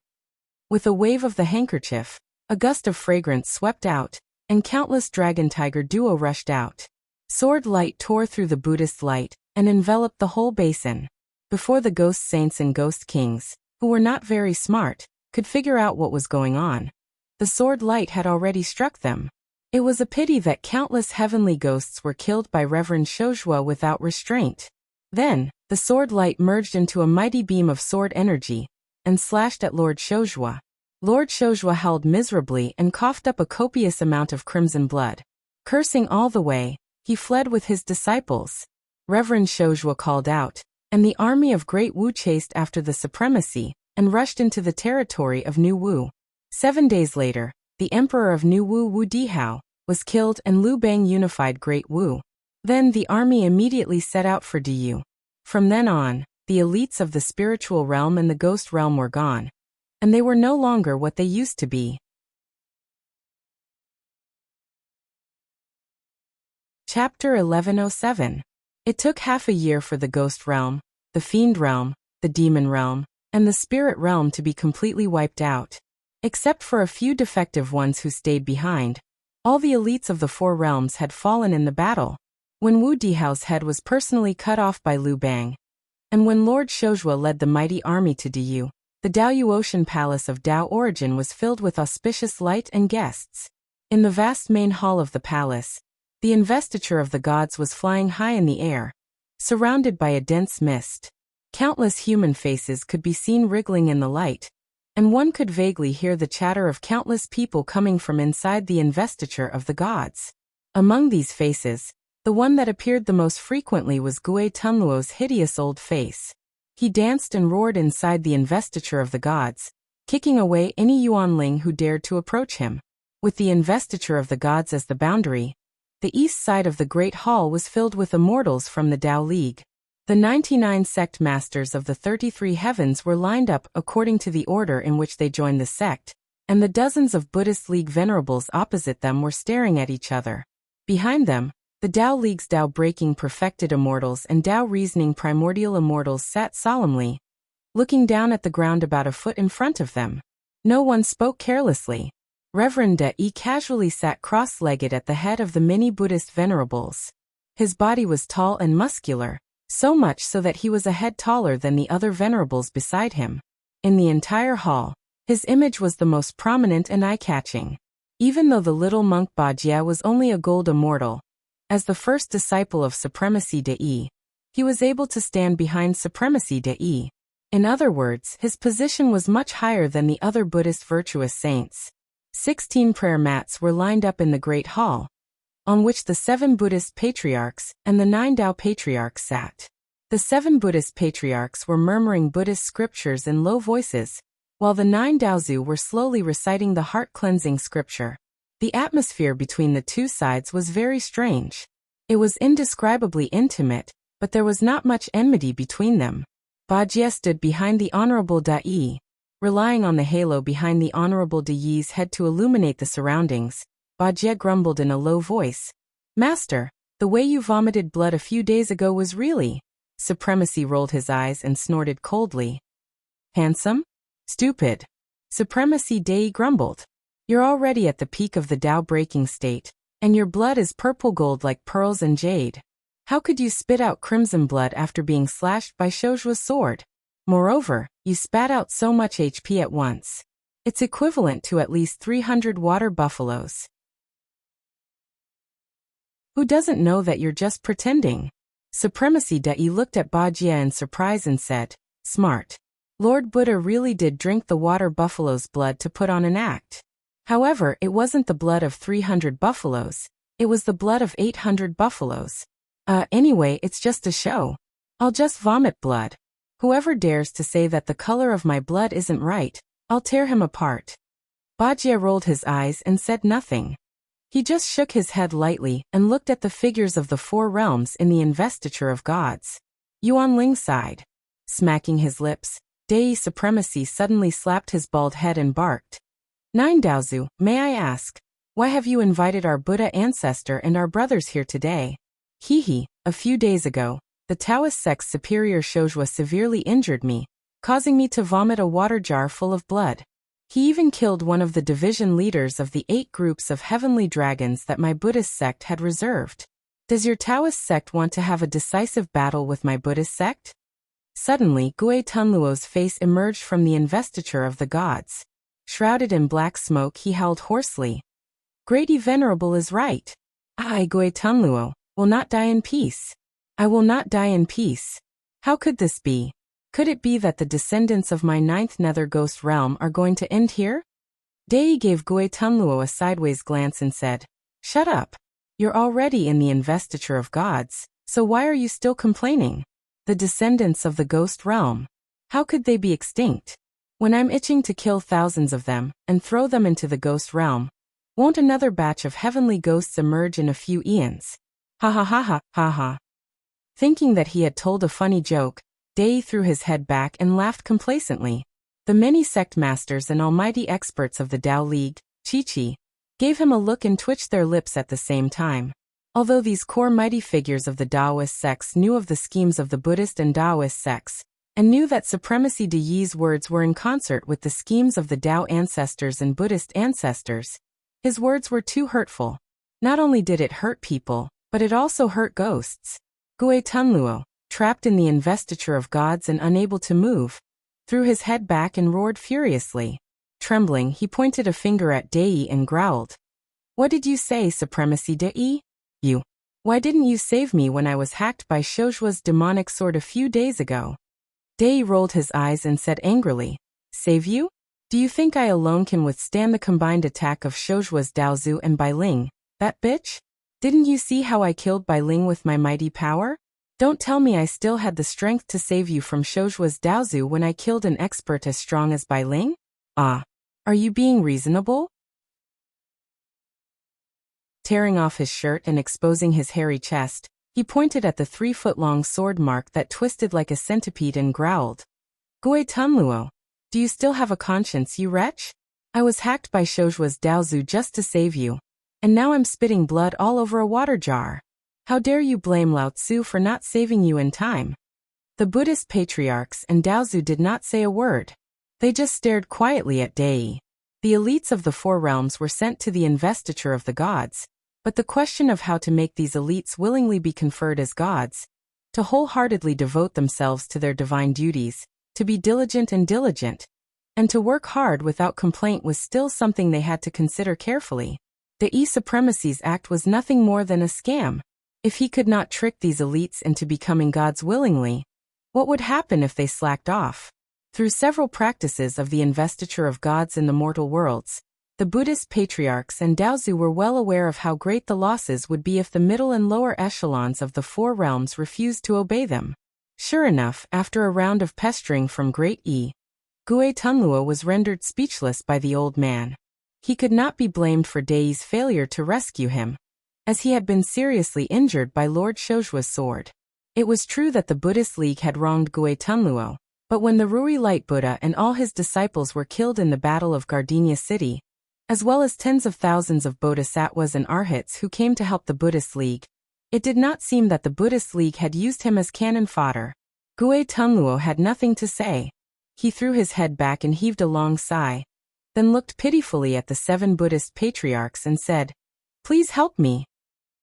With a wave of the handkerchief, a gust of fragrance swept out, and countless dragon-tiger duo rushed out. Sword light tore through the Buddhist light and enveloped the whole basin. Before the ghost saints and ghost kings, who were not very smart, could figure out what was going on, the sword light had already struck them. It was a pity that countless heavenly ghosts were killed by Reverend Shoujua without restraint. Then, the sword light merged into a mighty beam of sword energy and slashed at Lord Shoujua. Lord Shoujua howled miserably and coughed up a copious amount of crimson blood. Cursing all the way, he fled with his disciples. Reverend Shoujua called out, and the army of Great Wu chased after the supremacy and rushed into the territory of New Wu. 7 days later, the emperor of New Wu, Wu Dihao, was killed and Liu Bang unified Great Wu. Then the army immediately set out for Diyu. From then on, the elites of the spiritual realm and the ghost realm were gone, and they were no longer what they used to be. Chapter 1107. It took half a year for the ghost realm, the fiend realm, the demon realm, and the spirit realm to be completely wiped out. Except for a few defective ones who stayed behind, all the elites of the 4 realms had fallen in the battle. When Wu Dihao's head was personally cut off by Liu Bang, and when Lord Shoujua led the mighty army to Diyu, the Daoyu Ocean Palace of Dao origin was filled with auspicious light and guests. In the vast main hall of the palace, the investiture of the gods was flying high in the air, surrounded by a dense mist. Countless human faces could be seen wriggling in the light, and one could vaguely hear the chatter of countless people coming from inside the investiture of the gods. Among these faces, the one that appeared the most frequently was Gui Tunluo's hideous old face. He danced and roared inside the investiture of the gods, kicking away any Yuanling who dared to approach him. With the investiture of the gods as the boundary, the east side of the Great Hall was filled with immortals from the Tao League. The 99 sect masters of the 33 heavens were lined up according to the order in which they joined the sect, and the dozens of Buddhist League venerables opposite them were staring at each other. Behind them, the Tao League's Tao-breaking perfected immortals and Tao-reasoning primordial immortals sat solemnly, looking down at the ground about a foot in front of them. No one spoke carelessly. Reverend De casually sat cross-legged at the head of the many Buddhist venerables. His body was tall and muscular, so much so that he was a head taller than the other venerables beside him. In the entire hall, his image was the most prominent and eye-catching. Even though the little monk Bajie was only a gold immortal, as the first disciple of Supremacy De, he was able to stand behind Supremacy De. In other words, his position was much higher than the other Buddhist virtuous saints. 16 prayer mats were lined up in the Great Hall, on which the 7 Buddhist patriarchs and the 9 Tao patriarchs sat. The 7 Buddhist patriarchs were murmuring Buddhist scriptures in low voices, while the 9 Daozu were slowly reciting the heart-cleansing scripture. The atmosphere between the two sides was very strange. It was indescribably intimate, but there was not much enmity between them. Bajie stood behind the Honorable Dai, relying on the halo behind the Honorable Dai's head to illuminate the surroundings. Bajie grumbled in a low voice. "Master, the way you vomited blood a few days ago was really..." Supremacy rolled his eyes and snorted coldly. "Handsome? Stupid." Supremacy Dai grumbled. "You're already at the peak of the Tao-breaking state, and your blood is purple gold like pearls and jade. How could you spit out crimson blood after being slashed by Shouju's sword? Moreover, you spat out so much HP at once. It's equivalent to at least 300 water buffaloes. Who doesn't know that you're just pretending?" Supremacy Dai looked at Bajie in surprise and said, "Smart. Lord Buddha really did drink the water buffalo's blood to put on an act. However, it wasn't the blood of 300 buffaloes, it was the blood of 800 buffaloes. Anyway, it's just a show. I'll just vomit blood. Whoever dares to say that the color of my blood isn't right, I'll tear him apart." Bajie rolled his eyes and said nothing. He just shook his head lightly and looked at the figures of the 4 realms in the investiture of gods. Yuanling sighed. Smacking his lips, Dai Supremacy suddenly slapped his bald head and barked. 9 Daozu, may I ask, why have you invited our Buddha ancestor and our brothers here today? Hehe, a few days ago, the Taoist sect's superior Shouju severely injured me, causing me to vomit a water jar full of blood. He even killed one of the division leaders of the 8 groups of heavenly dragons that my Buddhist sect had reserved. Does your Taoist sect want to have a decisive battle with my Buddhist sect? Suddenly, Gui Tunluo's face emerged from the investiture of the gods. Shrouded in black smoke, he howled hoarsely. "Grady Venerable is right. I, Gui Tunluo, will not die in peace. I will not die in peace. How could this be? Could it be that the descendants of my 9th nether ghost realm are going to end here?" Dai gave Gui Tunluo a sideways glance and said, "Shut up. You're already in the investiture of gods, so why are you still complaining? The descendants of the ghost realm. How could they be extinct? When I'm itching to kill thousands of them and throw them into the ghost realm, won't another batch of heavenly ghosts emerge in a few eons? Ha ha ha ha ha ha." Thinking that he had told a funny joke, Dai threw his head back and laughed complacently. The many sect masters and almighty experts of the Tao League, Chi-Chi, gave him a look and twitched their lips at the same time. Although these core mighty figures of the Taoist sects knew of the schemes of the Buddhist and Taoist sects, and knew that Supremacy Deyi's words were in concert with the schemes of the Tao ancestors and Buddhist ancestors, his words were too hurtful. Not only did it hurt people, but it also hurt ghosts. Gui Tunluo, trapped in the investiture of gods and unable to move, threw his head back and roared furiously. Trembling, he pointed a finger at Dai and growled. What did you say, Supremacy Dei? You. Why didn't you save me when I was hacked by Shoujua's demonic sword a few days ago? Dei rolled his eyes and said angrily, Save you? Do you think I alone can withstand the combined attack of Shoujua's Daozu and Bailing, that bitch? Didn't you see how I killed Bailing with my mighty power? Don't tell me I still had the strength to save you from Shoujua's Daozu when I killed an expert as strong as Bailing? Ah. Are you being reasonable? Tearing off his shirt and exposing his hairy chest, he pointed at the 3-foot-long sword mark that twisted like a centipede and growled. Gui Tunluo, do you still have a conscience, you wretch? I was hacked by Shoujua's Daozu just to save you, and now I'm spitting blood all over a water jar. How dare you blame Lao Tzu for not saving you in time? The Buddhist patriarchs and Daozu did not say a word. They just stared quietly at Dei. The elites of the 4 realms were sent to the investiture of the gods, but the question of how to make these elites willingly be conferred as gods, to wholeheartedly devote themselves to their divine duties, to be diligent, and to work hard without complaint was still something they had to consider carefully. Dei Supremacy's act was nothing more than a scam. If he could not trick these elites into becoming gods willingly, what would happen if they slacked off? Through several practices of the investiture of gods in the mortal worlds, the Buddhist patriarchs and Daozu were well aware of how great the losses would be if the middle and lower echelons of the 4 realms refused to obey them. Sure enough, after a round of pestering from Great Yi, Gui Tunluo was rendered speechless by the old man. He could not be blamed for Dei's failure to rescue him, as he had been seriously injured by Lord Shoujua's sword. It was true that the Buddhist League had wronged Gui Tunluo, but when the Rui Light Buddha and all his disciples were killed in the Battle of Gardenia City, as well as tens of thousands of bodhisattvas and arhats who came to help the Buddhist League, it did not seem that the Buddhist League had used him as cannon fodder. Gui Tunluo had nothing to say. He threw his head back and heaved a long sigh, then looked pitifully at the 7 Buddhist patriarchs and said, Please help me.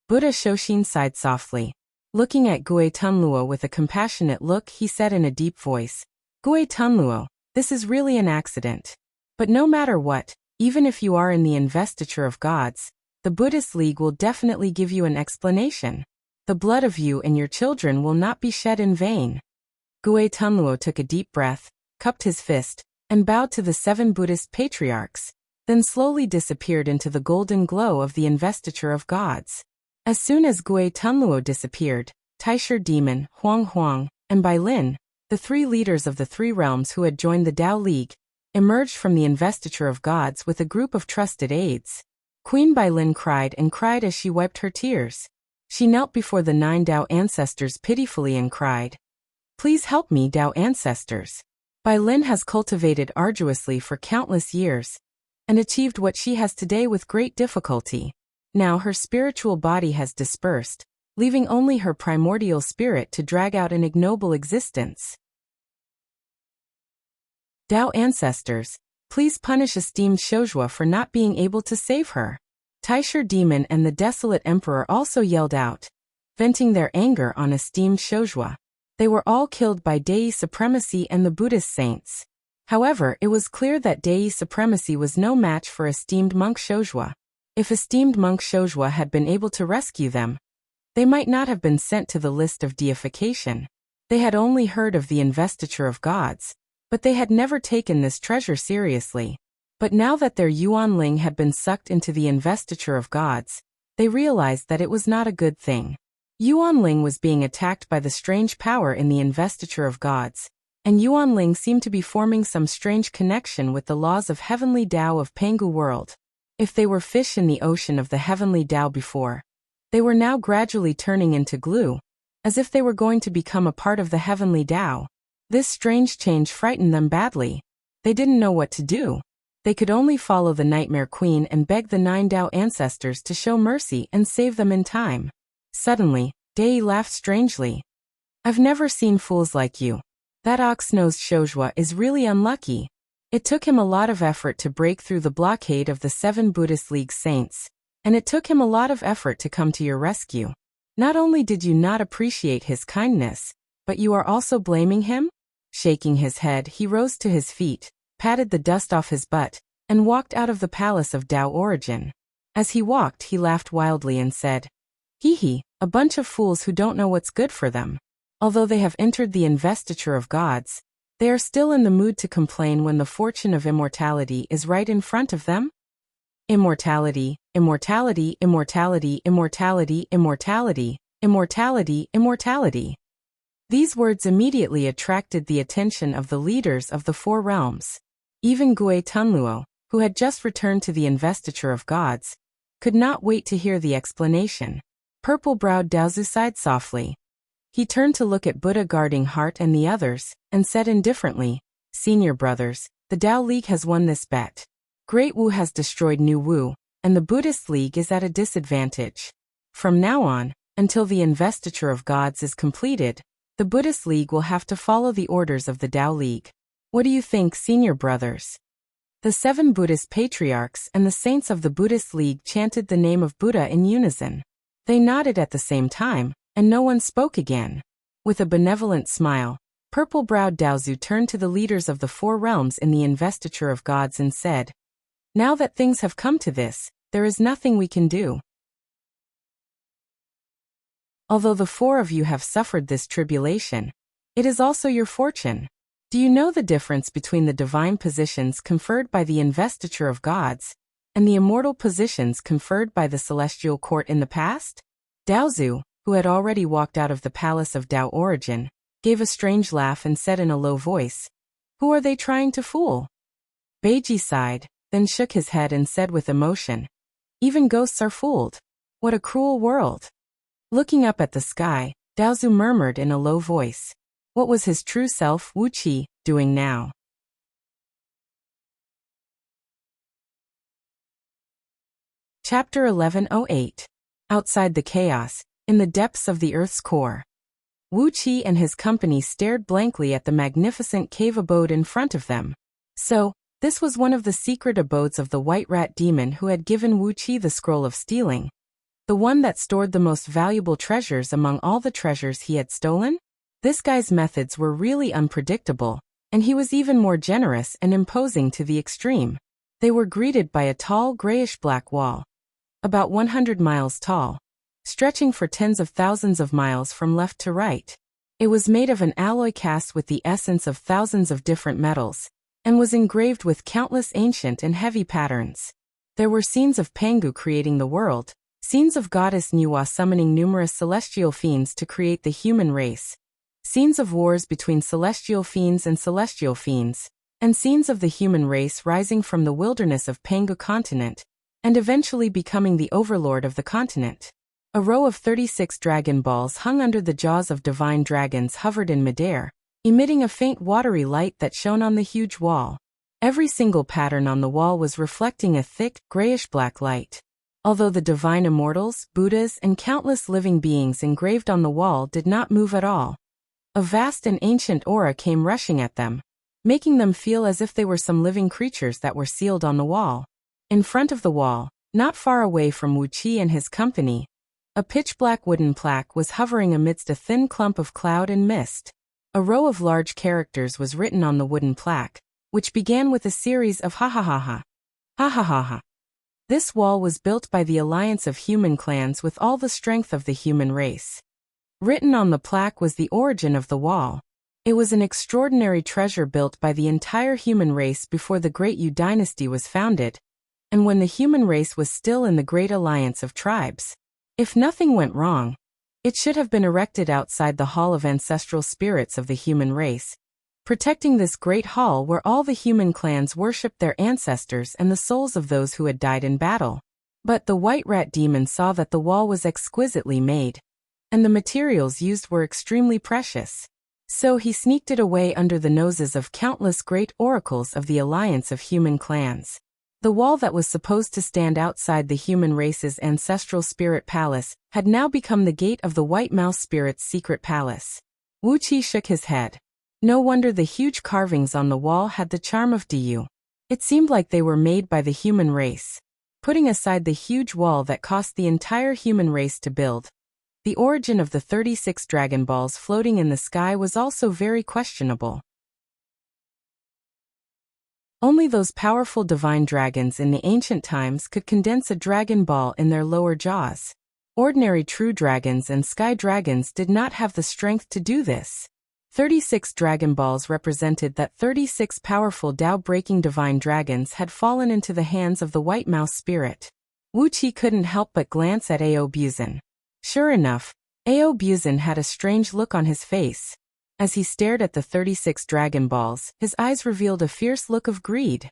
Buddha Shoshin sighed softly. Looking at Gui Tunluo with a compassionate look, he said in a deep voice, Gui Tunluo, this is really an accident. But no matter what, even if you are in the investiture of gods, the Buddhist League will definitely give you an explanation. The blood of you and your children will not be shed in vain. Gui Tunluo took a deep breath, cupped his fist, and bowed to the 7 Buddhist patriarchs, then slowly disappeared into the golden glow of the investiture of gods. As soon as Gui Tunluo disappeared, Taisher Demon, Huang, and Bailin, the 3 leaders of the 3 realms who had joined the Dao League, emerged from the investiture of gods with a group of trusted aides. Queen Bailin cried and cried as she wiped her tears. She knelt before the 9 Dao ancestors pitifully and cried, Please help me, Dao ancestors. Bailin has cultivated arduously for countless years, and achieved what she has today with great difficulty. Now her spiritual body has dispersed, leaving only her primordial spirit to drag out an ignoble existence. Dao ancestors, please punish esteemed Shoujua for not being able to save her. Taisher Demon and the Desolate Emperor also yelled out, venting their anger on esteemed Shoujua. They were all killed by Dei Supremacy and the Buddhist saints. However, it was clear that Dei Supremacy was no match for esteemed monk Shoujua. If esteemed monk Shoujua had been able to rescue them, they might not have been sent to the list of deification. They had only heard of the investiture of gods, but they had never taken this treasure seriously. But now that their Yuanling had been sucked into the investiture of gods, they realized that it was not a good thing. Yuanling was being attacked by the strange power in the investiture of gods, and Yuanling seemed to be forming some strange connection with the laws of heavenly Tao of Pangu world. If they were fish in the ocean of the heavenly Tao before, they were now gradually turning into glue, as if they were going to become a part of the heavenly Tao. This strange change frightened them badly. They didn't know what to do. They could only follow the Nightmare Queen and beg the 9 Tao ancestors to show mercy and save them in time. Suddenly, Dei laughed strangely. I've never seen fools like you. That ox-nosed Shoujua is really unlucky. It took him a lot of effort to break through the blockade of the 7 Buddhist League saints, and it took him a lot of effort to come to your rescue. Not only did you not appreciate his kindness, but you are also blaming him? Shaking his head, he rose to his feet, patted the dust off his butt, and walked out of the palace of Tao Origin. As he walked, he laughed wildly and said, "Hee hee, a bunch of fools who don't know what's good for them. Although they have entered the investiture of gods, they are still in the mood to complain when the fortune of immortality is right in front of them." Immortality, immortality, immortality, immortality, immortality, immortality, immortality. These words immediately attracted the attention of the leaders of the four realms. Even Gue Tunluo, who had just returned to the investiture of gods, could not wait to hear the explanation. Purple-browed Daozu sighed softly. He turned to look at Buddha guarding Heart and the others, and said indifferently, "Senior brothers, the Tao League has won this bet. Great Wu has destroyed New Wu, and the Buddhist League is at a disadvantage. From now on, until the investiture of gods is completed, the Buddhist League will have to follow the orders of the Tao League. What do you think, senior brothers?" The 7 Buddhist patriarchs and the saints of the Buddhist League chanted the name of Buddha in unison. They nodded at the same time, and no one spoke again. With a benevolent smile, purple-browed Daozu turned to the leaders of the four realms in the investiture of gods and said, "Now that things have come to this, there is nothing we can do. Although the 4 of you have suffered this tribulation, it is also your fortune. Do you know the difference between the divine positions conferred by the investiture of gods and the immortal positions conferred by the celestial court in the past?" Daozu, who had already walked out of the palace of Tao Origin, gave a strange laugh and said in a low voice, "Who are they trying to fool?" Beiji sighed, then shook his head and said with emotion, "Even ghosts are fooled. What a cruel world." Looking up at the sky, Daozu murmured in a low voice, what was his true self, Wuxia, doing now? Chapter 1108. Outside the chaos, in the depths of the Earth's core. Wuxia and his company stared blankly at the magnificent cave abode in front of them. So, this was one of the secret abodes of the White Rat Demon who had given Wuxia the scroll of stealing, the one that stored the most valuable treasures among all the treasures he had stolen? This guy's methods were really unpredictable, and he was even more generous and imposing to the extreme. They were greeted by a tall grayish-black wall, about 100 miles tall, stretching for tens of thousands of miles from left to right. It was made of an alloy cast with the essence of thousands of different metals, and was engraved with countless ancient and heavy patterns. There were scenes of Pangu creating the world, scenes of goddess Nuwa summoning numerous celestial fiends to create the human race, scenes of wars between celestial fiends, and scenes of the human race rising from the wilderness of Pangu continent, and eventually becoming the overlord of the continent. A row of 36 dragon balls hung under the jaws of divine dragons hovered in midair, emitting a faint watery light that shone on the huge wall. Every single pattern on the wall was reflecting a thick, grayish-black light. Although the divine immortals, Buddhas, and countless living beings engraved on the wall did not move at all, a vast and ancient aura came rushing at them, making them feel as if they were some living creatures that were sealed on the wall. In front of the wall, not far away from Wuxia and his company, a pitch-black wooden plaque was hovering amidst a thin clump of cloud and mist. A row of large characters was written on the wooden plaque, which began with a series of ha ha ha ha, ha ha ha ha. This wall was built by the alliance of human clans with all the strength of the human race. Written on the plaque was the origin of the wall. It was an extraordinary treasure built by the entire human race before the Great Yu dynasty was founded, and when the human race was still in the Great Alliance of Tribes. If nothing went wrong, it should have been erected outside the Hall of Ancestral Spirits of the human race, protecting this great hall where all the human clans worshipped their ancestors and the souls of those who had died in battle. But the White Rat Demon saw that the wall was exquisitely made, and the materials used were extremely precious. So he sneaked it away under the noses of countless great oracles of the alliance of human clans. The wall that was supposed to stand outside the human race's ancestral spirit palace had now become the gate of the White Mouse Spirit's secret palace. Wuxia shook his head. No wonder the huge carvings on the wall had the charm of Diyu. It seemed like they were made by the human race. Putting aside the huge wall that cost the entire human race to build, the origin of the 36 dragon balls floating in the sky was also very questionable. Only those powerful divine dragons in the ancient times could condense a dragon ball in their lower jaws. Ordinary true dragons and sky dragons did not have the strength to do this. 36 Dragon Balls represented that 36 powerful Tao-breaking divine dragons had fallen into the hands of the White Mouse spirit. Wuqi couldn't help but glance at Ao Buzin. Sure enough, Ao Buzin had a strange look on his face. As he stared at the 36 Dragon Balls, his eyes revealed a fierce look of greed.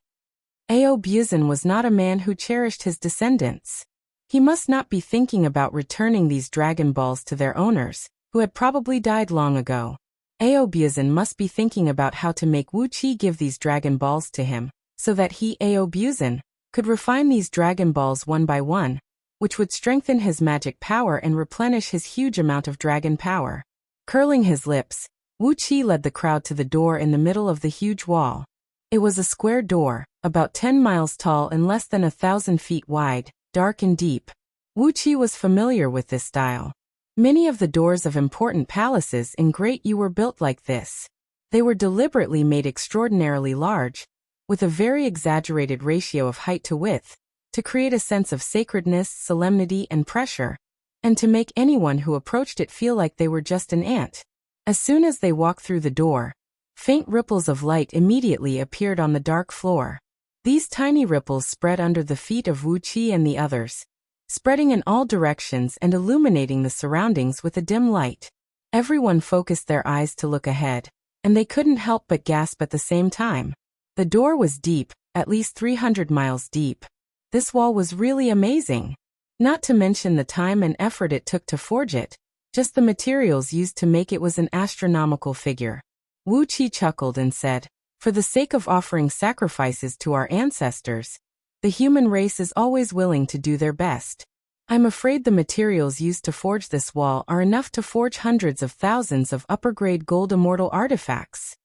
Ao Buzin was not a man who cherished his descendants. He must not be thinking about returning these Dragon Balls to their owners, who had probably died long ago. Ao Buzin must be thinking about how to make Wuqi give these Dragon Balls to him, so that he, Ao Buzin, could refine these Dragon Balls one by one, which would strengthen his magic power and replenish his huge amount of dragon power. Curling his lips, Wuqi led the crowd to the door in the middle of the huge wall. It was a square door, about 10 miles tall and less than 1,000 feet wide, dark and deep. Wuqi was familiar with this style. Many of the doors of important palaces in Great Yu were built like this. They were deliberately made extraordinarily large, with a very exaggerated ratio of height to width, to create a sense of sacredness, solemnity, and pressure, and to make anyone who approached it feel like they were just an ant. As soon as they walked through the door, faint ripples of light immediately appeared on the dark floor. These tiny ripples spread under the feet of Wuqi and the others, spreading in all directions and illuminating the surroundings with a dim light. Everyone focused their eyes to look ahead, and they couldn't help but gasp at the same time. The door was deep, at least 300 miles deep. This wall was really amazing. Not to mention the time and effort it took to forge it, just the materials used to make it was an astronomical figure. Wuqi chuckled and said, "For the sake of offering sacrifices to our ancestors, the human race is always willing to do their best. I'm afraid the materials used to forge this wall are enough to forge hundreds of thousands of upper-grade gold immortal artifacts."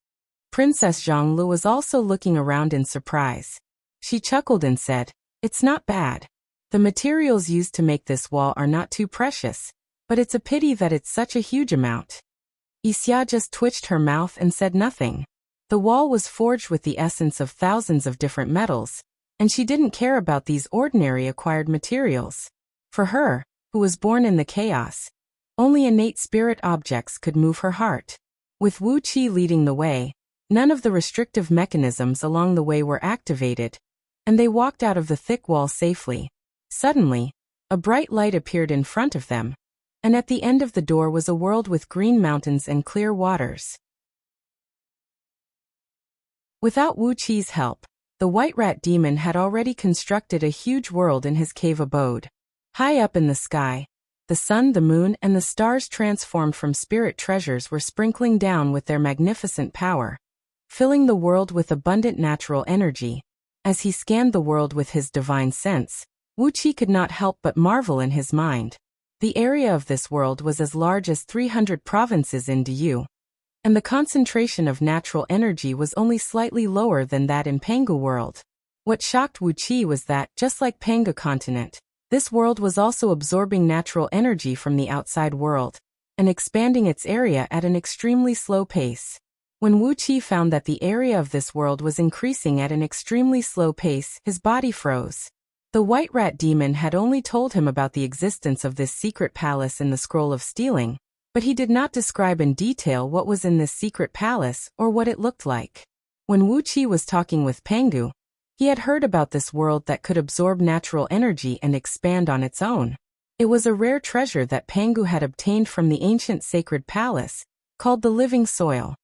Princess Zhonglu was also looking around in surprise. She chuckled and said, "It's not bad. The materials used to make this wall are not too precious, but it's a pity that it's such a huge amount." Xia just twitched her mouth and said nothing. The wall was forged with the essence of thousands of different metals, and she didn't care about these ordinary acquired materials. For her, who was born in the chaos, only innate spirit objects could move her heart. With Wuqi leading the way, none of the restrictive mechanisms along the way were activated, and they walked out of the thick wall safely. Suddenly, a bright light appeared in front of them, and at the end of the door was a world with green mountains and clear waters. Without Wuqi's help, the White Rat Demon had already constructed a huge world in his cave abode. High up in the sky, the sun, the moon, and the stars transformed from spirit treasures were sprinkling down with their magnificent power, filling the world with abundant natural energy. As he scanned the world with his divine sense, Wuqi could not help but marvel in his mind. The area of this world was as large as 300 provinces in Diyu, and the concentration of natural energy was only slightly lower than that in Pangu world. What shocked Wuqi was that, just like Pangu continent, this world was also absorbing natural energy from the outside world, and expanding its area at an extremely slow pace. When Wuqi found that the area of this world was increasing at an extremely slow pace, his body froze. The White Rat Demon had only told him about the existence of this secret palace in the Scroll of Stealing, but he did not describe in detail what was in this secret palace or what it looked like. When Wuqi was talking with Pangu, he had heard about this world that could absorb natural energy and expand on its own. It was a rare treasure that Pangu had obtained from the ancient sacred palace, called the Living Soil.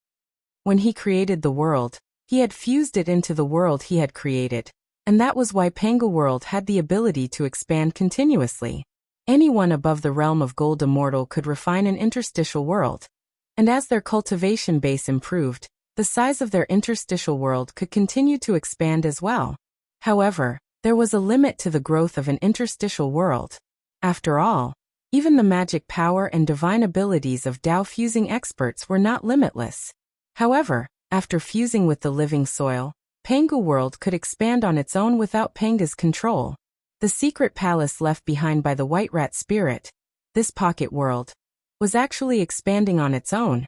When he created the world, he had fused it into the world he had created, and that was why Pangu world had the ability to expand continuously. Anyone above the realm of gold immortal could refine an interstitial world, and as their cultivation base improved, the size of their interstitial world could continue to expand as well. However, there was a limit to the growth of an interstitial world. After all, even the magic power and divine abilities of Tao fusing experts were not limitless. However, after fusing with the living soil, Pangu world could expand on its own without Panga's control. The secret palace left behind by the White Rat spirit, this pocket world, was actually expanding on its own,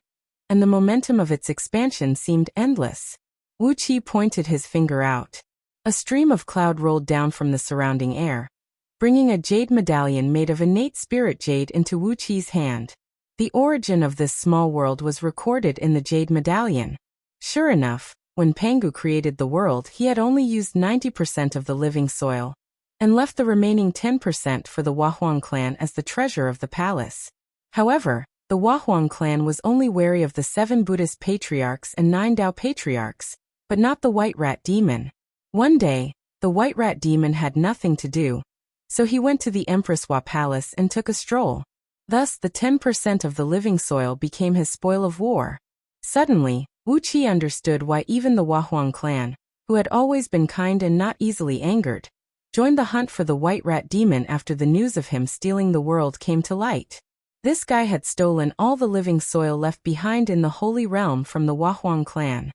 and the momentum of its expansion seemed endless. Wuqi pointed his finger out. A stream of cloud rolled down from the surrounding air, bringing a jade medallion made of innate spirit jade into Wuqi's hand. The origin of this small world was recorded in the jade medallion. Sure enough, when Pangu created the world, he had only used 90% of the living soil, and left the remaining 10% for the Wahuang clan as the treasure of the palace. However, the Wahuang clan was only wary of the 7 Buddhist patriarchs and 9 Tao patriarchs, but not the White Rat Demon. One day, the White Rat Demon had nothing to do, so he went to the Empress Hua Palace and took a stroll. Thus, the 10% of the living soil became his spoil of war. Suddenly, Wuqi understood why even the Wahuang clan, who had always been kind and not easily angered, joined the hunt for the White Rat Demon after the news of him stealing the world came to light. This guy had stolen all the living soil left behind in the Holy Realm from the Wahuang clan.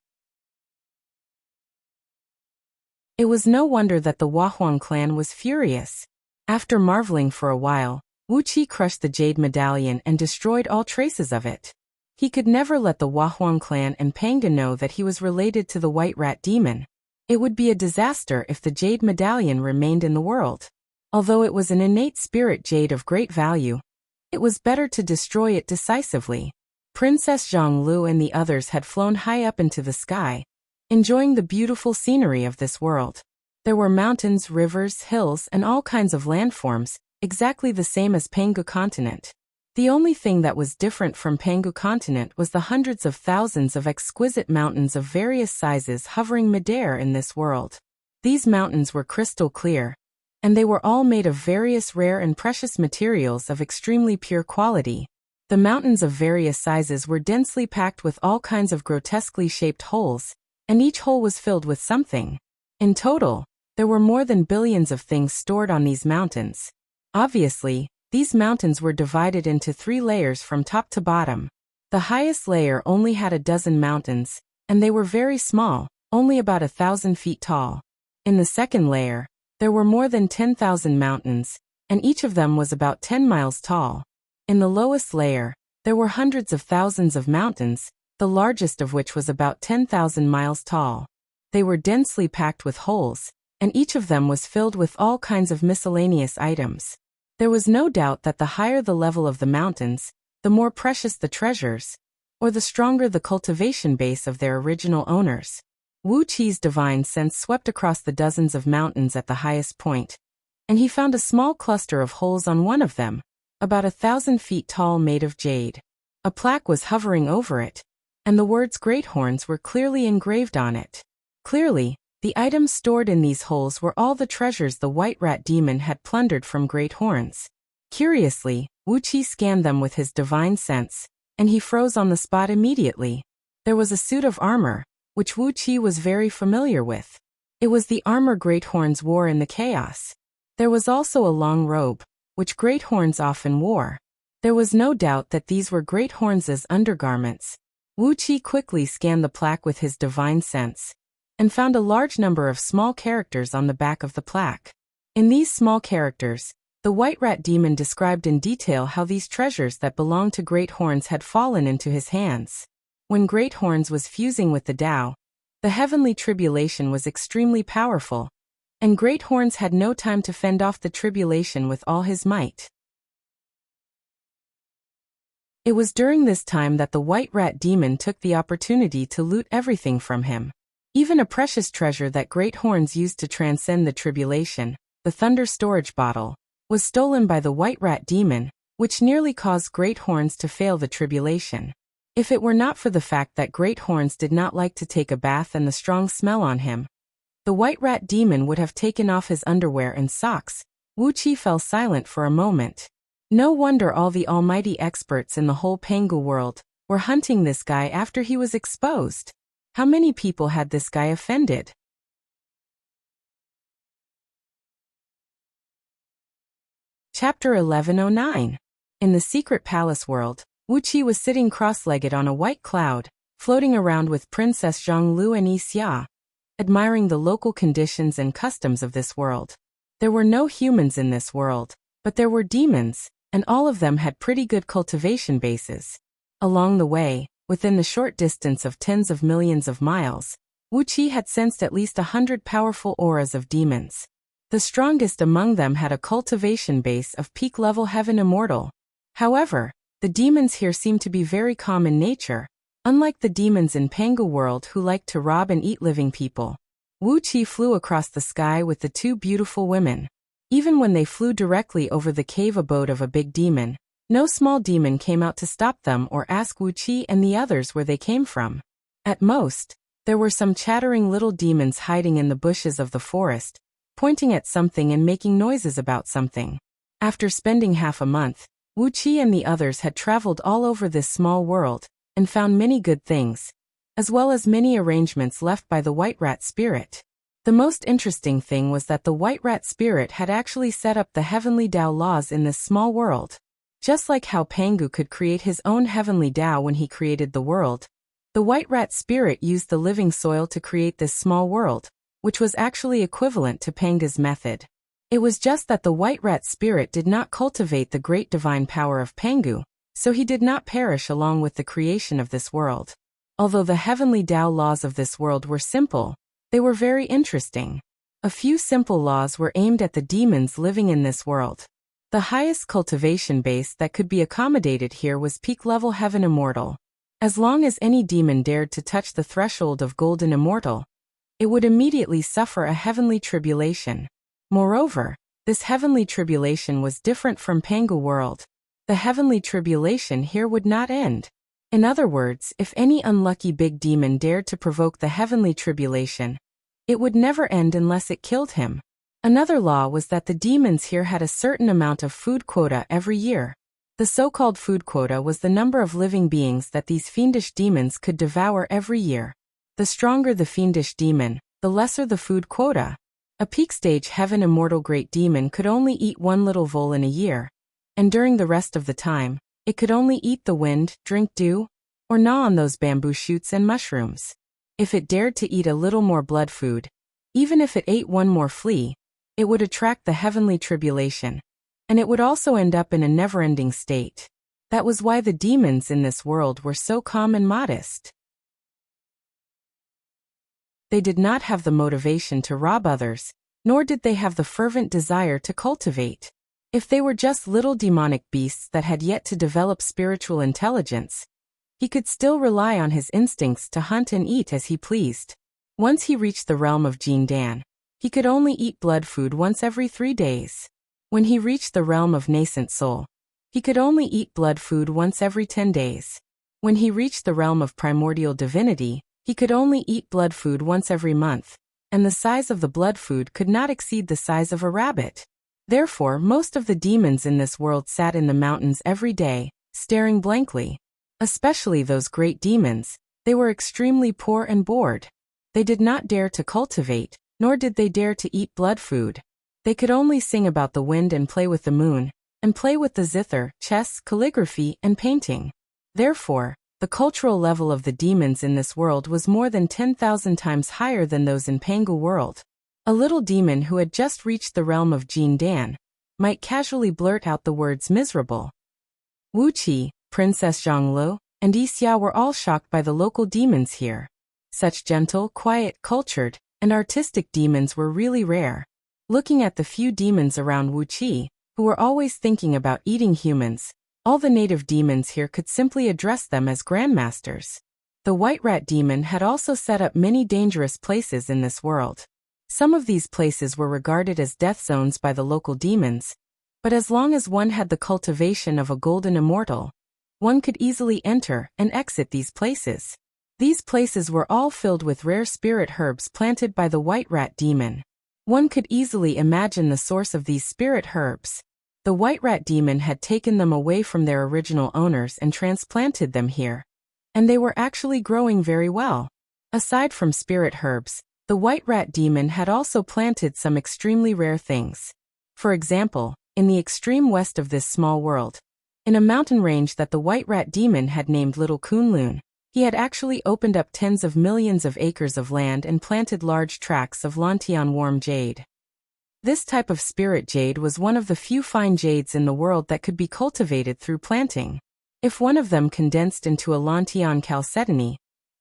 It was no wonder that the Wahuang clan was furious. After marveling for a while, Wuqi crushed the jade medallion and destroyed all traces of it. He could never let the Wahuang clan and Panga know that he was related to the White Rat Demon. It would be a disaster if the jade medallion remained in the world. Although it was an innate spirit jade of great value, it was better to destroy it decisively. Princess Zhonglu and the others had flown high up into the sky, enjoying the beautiful scenery of this world. There were mountains, rivers, hills, and all kinds of landforms, exactly the same as Pangu continent. The only thing that was different from Pangu continent was the hundreds of thousands of exquisite mountains of various sizes hovering midair in this world. These mountains were crystal clear, and they were all made of various rare and precious materials of extremely pure quality. The mountains of various sizes were densely packed with all kinds of grotesquely shaped holes, and each hole was filled with something. In total, there were more than billions of things stored on these mountains. Obviously, these mountains were divided into 3 layers from top to bottom. The highest layer only had a dozen mountains, and they were very small, only about 1,000 feet tall. In the second layer, there were more than 10,000 mountains, and each of them was about 10 miles tall. In the lowest layer, there were hundreds of thousands of mountains, the largest of which was about 10,000 miles tall. They were densely packed with holes, and each of them was filled with all kinds of miscellaneous items. There was no doubt that the higher the level of the mountains, the more precious the treasures, or the stronger the cultivation base of their original owners. Wuqi's divine sense swept across the dozens of mountains at the highest point, and he found a small cluster of holes on one of them, about 1,000 feet tall, made of jade. A plaque was hovering over it, and the words "Great Horns" were clearly engraved on it. Clearly, the items stored in these holes were all the treasures the White Rat Demon had plundered from Great Horns. Curiously, Wuqi scanned them with his divine sense, and he froze on the spot immediately. There was a suit of armor, which Wuqi was very familiar with. It was the armor Great Horns wore in the chaos. There was also a long robe, which Great Horns often wore. There was no doubt that these were Great Horns' undergarments. Wuqi quickly scanned the plaque with his divine sense, and found a large number of small characters on the back of the plaque. In these small characters, the White Rat Demon described in detail how these treasures that belonged to Great Horns had fallen into his hands. When Great Horns was fusing with the Tao, the heavenly tribulation was extremely powerful, and Great Horns had no time to fend off the tribulation with all his might. It was during this time that the White Rat Demon took the opportunity to loot everything from him. Even a precious treasure that Great Horns used to transcend the tribulation, the Thunder Storage Bottle, was stolen by the White Rat Demon, which nearly caused Great Horns to fail the tribulation. If it were not for the fact that Great Horns did not like to take a bath and the strong smell on him, the White Rat Demon would have taken off his underwear and socks. Wuqi fell silent for a moment. No wonder all the almighty experts in the whole Pangu world were hunting this guy after he was exposed. How many people had this guy offended? Chapter 1109. In the secret palace world, Wuqi was sitting cross-legged on a white cloud, floating around with Princess Zhonglu and Wuxia, admiring the local conditions and customs of this world. There were no humans in this world, but there were demons, and all of them had pretty good cultivation bases. Along the way, within the short distance of tens of millions of miles, Wuxia had sensed at least 100 powerful auras of demons. The strongest among them had a cultivation base of peak-level heaven immortal. However, the demons here seemed to be very calm in nature, unlike the demons in Pangu world who liked to rob and eat living people. Wuxia flew across the sky with the two beautiful women. Even when they flew directly over the cave abode of a big demon, no small demon came out to stop them or ask Wuxia and the others where they came from. At most, there were some chattering little demons hiding in the bushes of the forest, pointing at something and making noises about something. After spending half a month, Wuxia and the others had traveled all over this small world, and found many good things, as well as many arrangements left by the White Rat Spirit. The most interesting thing was that the White Rat Spirit had actually set up the heavenly Tao laws in this small world. Just like how Pangu could create his own heavenly Tao when he created the world, the White Rat Spirit used the living soil to create this small world, which was actually equivalent to Pangu's method. It was just that the White Rat Spirit did not cultivate the great divine power of Pangu, so he did not perish along with the creation of this world. Although the heavenly Tao laws of this world were simple, they were very interesting. A few simple laws were aimed at the demons living in this world. The highest cultivation base that could be accommodated here was peak-level heaven immortal. As long as any demon dared to touch the threshold of golden immortal, it would immediately suffer a heavenly tribulation. Moreover, this heavenly tribulation was different from Pangu world. The heavenly tribulation here would not end. In other words, if any unlucky big demon dared to provoke the heavenly tribulation, it would never end unless it killed him. Another law was that the demons here had a certain amount of food quota every year. The so-called food quota was the number of living beings that these fiendish demons could devour every year. The stronger the fiendish demon, the lesser the food quota. A peak-stage heaven immortal great demon could only eat one little vole in a year, and during the rest of the time, it could only eat the wind, drink dew, or gnaw on those bamboo shoots and mushrooms. If it dared to eat a little more blood food, even if it ate one more flea, it would attract the heavenly tribulation, and it would also end up in a never-ending state. That was why the demons in this world were so calm and modest. They did not have the motivation to rob others, nor did they have the fervent desire to cultivate. If they were just little demonic beasts that had yet to develop spiritual intelligence, he could still rely on his instincts to hunt and eat as he pleased. Once he reached the realm of Jin Dan, he could only eat blood food once every 3 days. When he reached the realm of nascent soul, he could only eat blood food once every 10 days. When he reached the realm of primordial divinity, he could only eat blood food once every month, and the size of the blood food could not exceed the size of a rabbit. Therefore, most of the demons in this world sat in the mountains every day, staring blankly. Especially those great demons, they were extremely poor and bored. They did not dare to cultivate, nor did they dare to eat blood food. They could only sing about the wind and play with the moon, and play with the zither, chess, calligraphy, and painting. Therefore, the cultural level of the demons in this world was more than 10,000 times higher than those in Pangu world. A little demon who had just reached the realm of Jin Dan might casually blurt out the words miserable. Wuxia, Princess Zhonglu, and Yixia were all shocked by the local demons here. Such gentle, quiet, cultured, and artistic demons were really rare. Looking at the few demons around Wuxia, who were always thinking about eating humans, all the native demons here could simply address them as grandmasters. The White Rat Demon had also set up many dangerous places in this world. Some of these places were regarded as death zones by the local demons, but as long as one had the cultivation of a golden immortal, one could easily enter and exit these places. These places were all filled with rare spirit herbs planted by the White Rat Demon. One could easily imagine the source of these spirit herbs. The White Rat Demon had taken them away from their original owners and transplanted them here, and they were actually growing very well. Aside from spirit herbs, the White Rat Demon had also planted some extremely rare things. For example, in the extreme west of this small world, in a mountain range that the White Rat Demon had named Little Kunlun, he had actually opened up tens of millions of acres of land and planted large tracts of Lantian warm jade. This type of spirit jade was one of the few fine jades in the world that could be cultivated through planting. If one of them condensed into a Lantian chalcedony,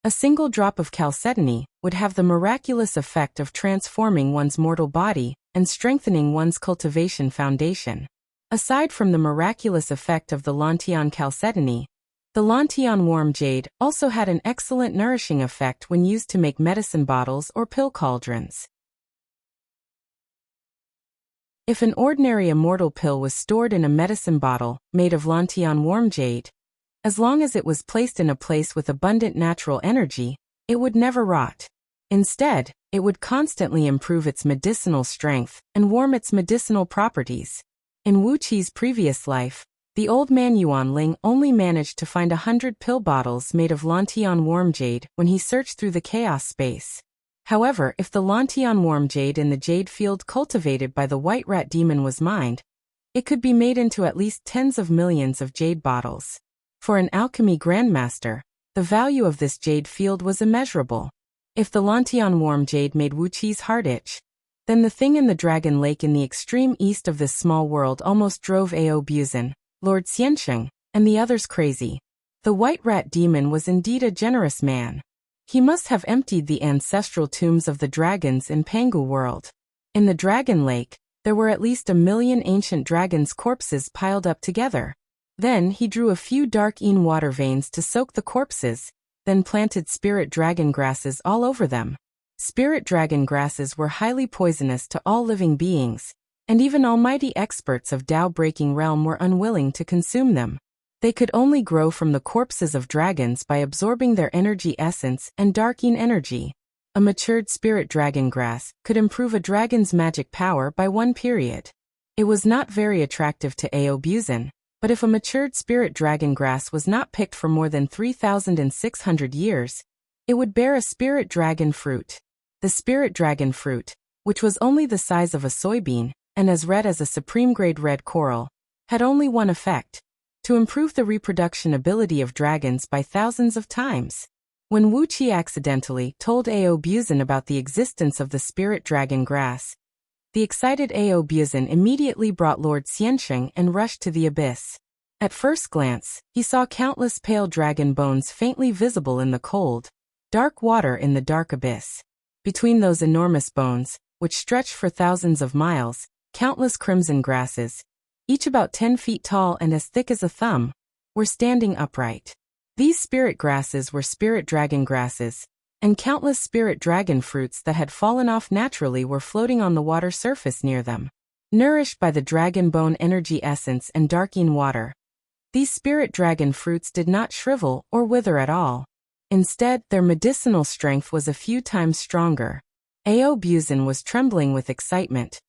A single drop of chalcedony would have the miraculous effect of transforming one's mortal body and strengthening one's cultivation foundation. Aside from the miraculous effect of the Lantian chalcedony, the Lantian warm jade also had an excellent nourishing effect when used to make medicine bottles or pill cauldrons. If an ordinary immortal pill was stored in a medicine bottle made of Lantian warm jade, as long as it was placed in a place with abundant natural energy, it would never rot. Instead, it would constantly improve its medicinal strength and warm its medicinal properties. In Wuxi's previous life, the old man Yuan Ling only managed to find 100 pill bottles made of Lantian warm jade when he searched through the chaos space. However, if the Lantian warm jade in the jade field cultivated by the white rat demon was mined, it could be made into at least tens of millions of jade bottles. For an alchemy grandmaster, the value of this jade field was immeasurable. If the Lantian warm jade made Wuxi's heart itch, then the thing in the Dragon Lake in the extreme east of this small world almost drove Ao Buzan, Lord Xiansheng, and the others crazy. The white rat demon was indeed a generous man. He must have emptied the ancestral tombs of the dragons in Pangu world. In the Dragon Lake, there were at least 1 million ancient dragons' corpses piled up together. Then he drew a few dark water veins to soak the corpses, then planted spirit dragon grasses all over them. Spirit dragon grasses were highly poisonous to all living beings, and even almighty experts of Tao-breaking realm were unwilling to consume them. They could only grow from the corpses of dragons by absorbing their energy essence and dark energy. A matured spirit dragon grass could improve a dragon's magic power by 1 period. It was not very attractive to Ao Buzan, but if a matured spirit dragon grass was not picked for more than 3,600 years, it would bear a spirit dragon fruit. The spirit dragon fruit, which was only the size of a soybean and as red as a supreme-grade red coral, had only one effect: to improve the reproduction ability of dragons by thousands of times. When Wuxia accidentally told Ao Buzan about the existence of the spirit dragon grass, the excited Ao Buzan immediately brought Lord Xiansheng and rushed to the abyss. At first glance, he saw countless pale dragon bones faintly visible in the cold, dark water in the dark abyss. Between those enormous bones, which stretched for thousands of miles, countless crimson grasses, each about 10 feet tall and as thick as a thumb, were standing upright. These spirit grasses were spirit dragon grasses, and countless spirit dragon fruits that had fallen off naturally were floating on the water surface near them. Nourished by the dragon bone energy essence and darking water, these spirit dragon fruits did not shrivel or wither at all. Instead, their medicinal strength was a few times stronger. Ao Buzan was trembling with excitement,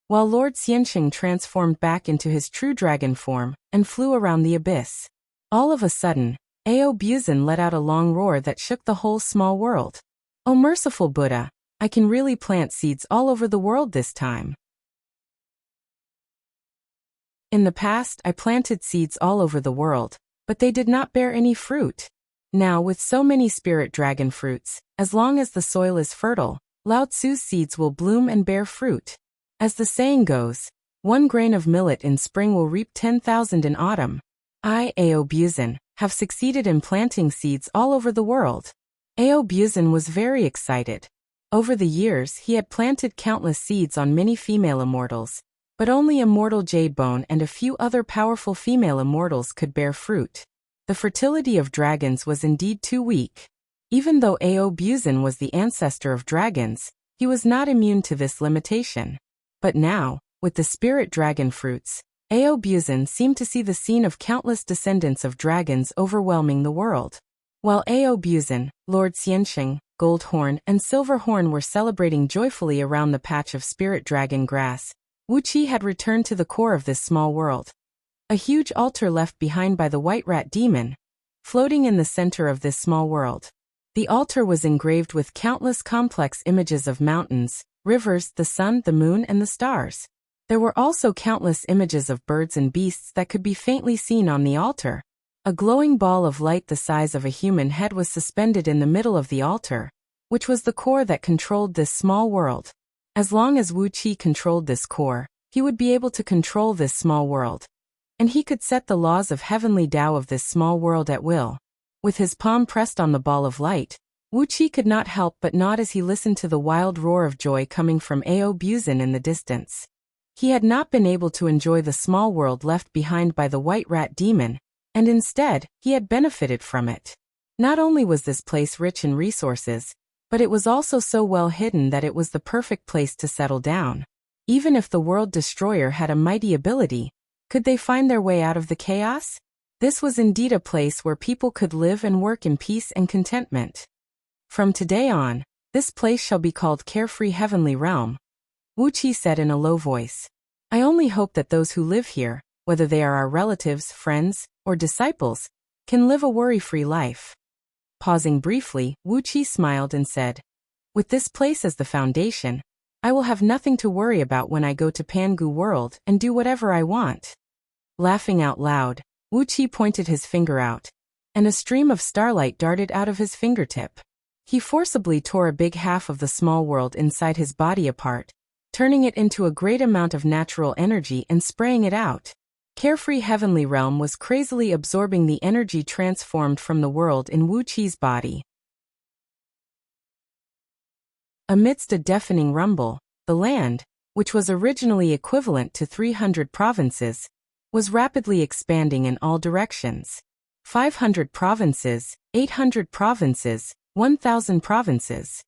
while Lord Xiansheng transformed back into his true dragon form and flew around the abyss. All of a sudden, Ao Buzan let out a long roar that shook the whole small world. "Oh merciful Buddha, I can really plant seeds all over the world this time. In the past I planted seeds all over the world, but they did not bear any fruit. Now with so many spirit dragon fruits, as long as the soil is fertile, Lao Tzu's seeds will bloom and bear fruit. As the saying goes, 1 grain of millet in spring will reap 10,000 in autumn. I, Ao Buzan, have succeeded in planting seeds all over the world." Ao Buzan was very excited. Over the years he had planted countless seeds on many female immortals, but only immortal Jadebone and a few other powerful female immortals could bear fruit. The fertility of dragons was indeed too weak. Even though Ao Buzan was the ancestor of dragons, he was not immune to this limitation. But now, with the spirit dragon fruits, Ao Buzan seemed to see the scene of countless descendants of dragons overwhelming the world. While Ao Buzan, Lord Xiansheng, Goldhorn, and Silverhorn were celebrating joyfully around the patch of spirit dragon grass, Wuxia had returned to the core of this small world. A huge altar left behind by the white rat demon, floating in the center of this small world. The altar was engraved with countless complex images of mountains, rivers, the sun, the moon, and the stars. There were also countless images of birds and beasts that could be faintly seen on the altar. A glowing ball of light the size of a human head was suspended in the middle of the altar, which was the core that controlled this small world. As long as Wuxia controlled this core, he would be able to control this small world, and he could set the laws of heavenly Tao of this small world at will. With his palm pressed on the ball of light, Wuqi could not help but nod as he listened to the wild roar of joy coming from Audiobook in the distance. He had not been able to enjoy the small world left behind by the white rat demon, and instead, he had benefited from it. Not only was this place rich in resources, but it was also so well hidden that it was the perfect place to settle down. Even if the world destroyer had a mighty ability, could they find their way out of the chaos? This was indeed a place where people could live and work in peace and contentment. From today on, this place shall be called Carefree Heavenly Realm, Wuqi said in a low voice. I only hope that those who live here, whether they are our relatives, friends, or disciples, can live a worry-free life. Pausing briefly, Wuqi smiled and said, with this place as the foundation, I will have nothing to worry about when I go to Pangu World and do whatever I want. Laughing out loud, Wuqi pointed his finger out, and a stream of starlight darted out of his fingertip. He forcibly tore a big half of the small world inside his body apart, turning it into a great amount of natural energy and spraying it out. Carefree Heavenly Realm was crazily absorbing the energy transformed from the world in Wuqi's body. Amidst a deafening rumble, the land, which was originally equivalent to 300 provinces, was rapidly expanding in all directions. 500 provinces, 800 provinces, 1,000 provinces.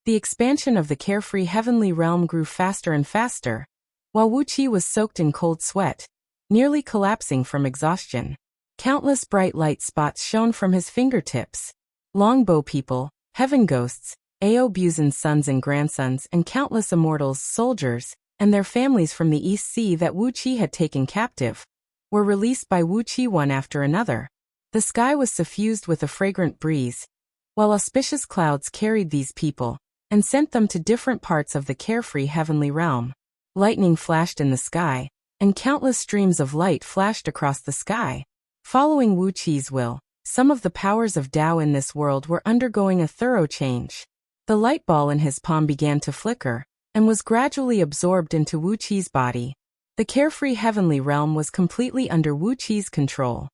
The expansion of the Carefree Heavenly Realm grew faster and faster, while Wuqi was soaked in cold sweat, nearly collapsing from exhaustion. Countless bright light spots shone from his fingertips. Longbow people, heaven ghosts, Aobuzan's sons and grandsons, and countless immortals, soldiers, and their families from the East Sea that Wuqi had taken captive, were released by Wuqi one after another. The sky was suffused with a fragrant breeze, while auspicious clouds carried these people and sent them to different parts of the Carefree Heavenly Realm. Lightning flashed in the sky, and countless streams of light flashed across the sky. Following Wuqi's will, some of the powers of Tao in this world were undergoing a thorough change. The light ball in his palm began to flicker, and was gradually absorbed into Wuqi's body. The Carefree Heavenly Realm was completely under Wuqi's control.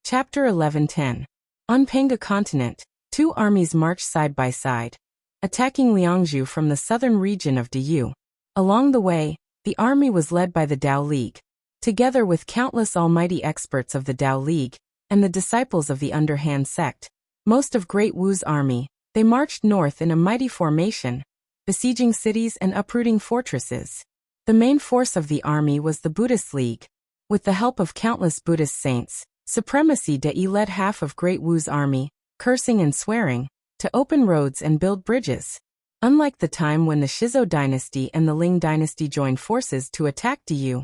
Chapter 11:10. On Panga continent, two armies marched side by side, attacking Liangzhu from the southern region of Diyu. Along the way, the army was led by the Tao League, together with countless almighty experts of the Tao League, and the disciples of the underhand sect. Most of Great Wu's army, they marched north in a mighty formation, besieging cities and uprooting fortresses. The main force of the army was the Buddhist League. With the help of countless Buddhist saints, Supremacy Dai led half of Great Wu's army, cursing and swearing, to open roads and build bridges. Unlike the time when the Shizo dynasty and the Ling dynasty joined forces to attack Diyu,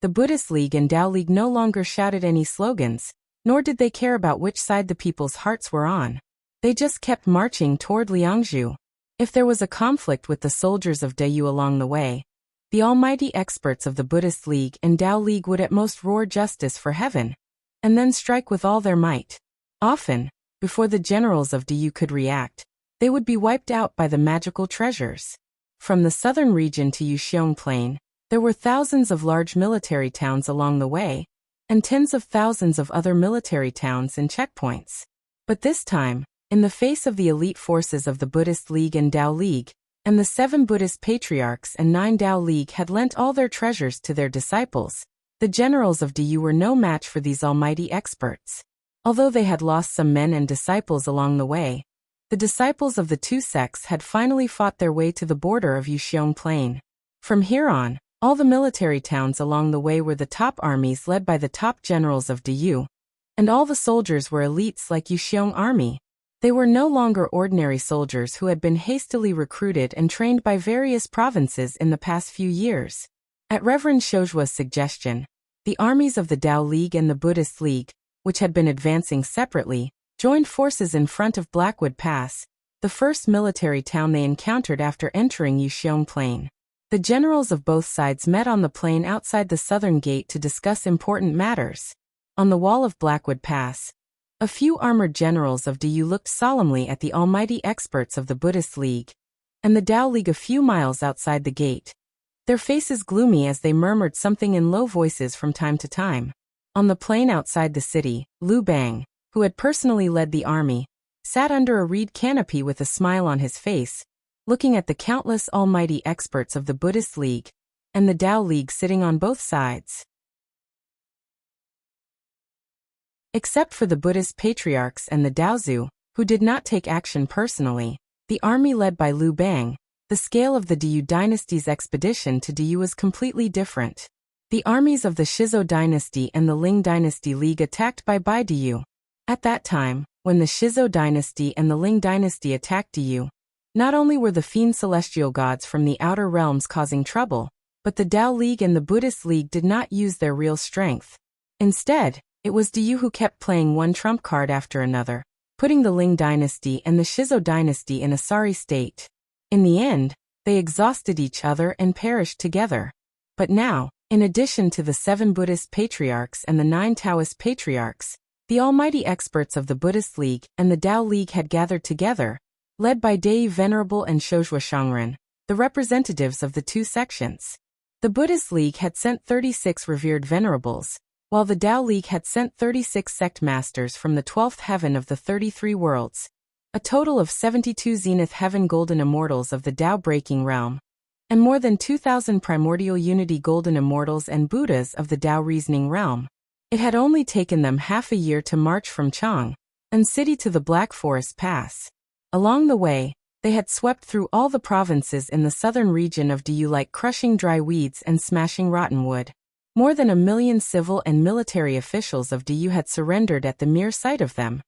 the Buddhist League and Tao League no longer shouted any slogans, nor did they care about which side the people's hearts were on. They just kept marching toward Liangzhu. If there was a conflict with the soldiers of Diyu along the way, the almighty experts of the Buddhist League and Tao League would at most roar justice for heaven, and then strike with all their might. Often, before the generals of Diyu could react, they would be wiped out by the magical treasures. From the southern region to Yuxiong Plain, there were thousands of large military towns along the way, and tens of thousands of other military towns and checkpoints. But this time, in the face of the elite forces of the Buddhist League and Tao League, and the 7 Buddhist patriarchs and 9 Tao League had lent all their treasures to their disciples, the generals of Diyu were no match for these almighty experts. Although they had lost some men and disciples along the way, the disciples of the two sects had finally fought their way to the border of Yuxiong Plain. From here on, all the military towns along the way were the top armies led by the top generals of Diyu, and all the soldiers were elites like Yuxiong Army. They were no longer ordinary soldiers who had been hastily recruited and trained by various provinces in the past few years. At Reverend Shoujua's suggestion, the armies of the Tao League and the Buddhist League, which had been advancing separately, joined forces in front of Blackwood Pass, the first military town they encountered after entering Yuxiong Plain. The generals of both sides met on the plain outside the southern gate to discuss important matters. On the wall of Blackwood Pass, a few armored generals of Diyu looked solemnly at the almighty experts of the Buddhist League and the Tao League a few miles outside the gate. their faces gloomy as they murmured something in low voices from time to time. On the plain outside the city, Liu Bang, who had personally led the army, sat under a reed canopy with a smile on his face, looking at the countless almighty experts of the Buddhist League and the Tao League sitting on both sides. Except for the Buddhist patriarchs and the Daozu, who did not take action personally, the army led by Liu Bang, the scale of the Diyu dynasty's expedition to Diyu was completely different. The armies of the Shizo dynasty and the Ling dynasty league attacked by Diyu. At that time, when the Shizo dynasty and the Ling dynasty attacked Diyu, not only were the fiend celestial gods from the outer realms causing trouble, but the Tao League and the Buddhist League did not use their real strength. Instead, it was Diyu who kept playing one trump card after another, putting the Ling dynasty and the Shizo dynasty in a sorry state. In the end, they exhausted each other and perished together. But now, in addition to the 7 Buddhist patriarchs and the 9 Taoist patriarchs, the almighty experts of the Buddhist League and the Tao League had gathered together, led by Dei Venerable and Swordsmanship, the representatives of the 2 sections. The Buddhist League had sent 36 revered venerables, while the Tao League had sent 36 sect masters from the 12th heaven of the 33 worlds, a total of 72 zenith heaven golden immortals of the Tao breaking realm, and more than 2,000 primordial unity golden immortals and Buddhas of the Tao reasoning realm. It had only taken them half a year to march from Chang'an City to the Black Forest Pass. Along the way, they had swept through all the provinces in the southern region of Diyu like crushing dry weeds and smashing rotten wood. More than 1 million civil and military officials of Diyu had surrendered at the mere sight of them.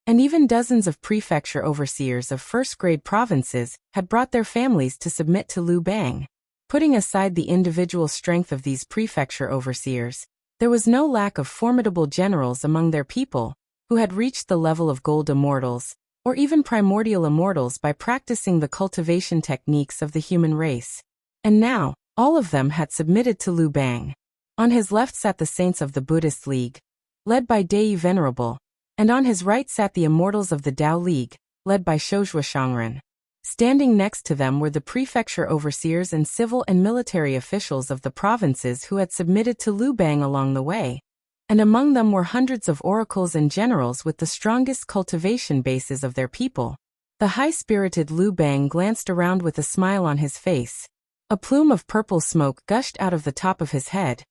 And even dozens of prefecture overseers of first-grade provinces had brought their families to submit to Liu Bang. Putting aside the individual strength of these prefecture overseers, there was no lack of formidable generals among their people, who had reached the level of gold immortals, or even primordial immortals by practicing the cultivation techniques of the human race. And now, all of them had submitted to Liu Bang. On his left sat the saints of the Buddhist League, led by Dei Venerable, and on his right sat the immortals of the Tao League, led by Swordsmanship. Standing next to them were the prefecture overseers and civil and military officials of the provinces who had submitted to Liu Bang along the way, and among them were hundreds of oracles and generals with the strongest cultivation bases of their people. The high-spirited Liu Bang glanced around with a smile on his face. A plume of purple smoke gushed out of the top of his head,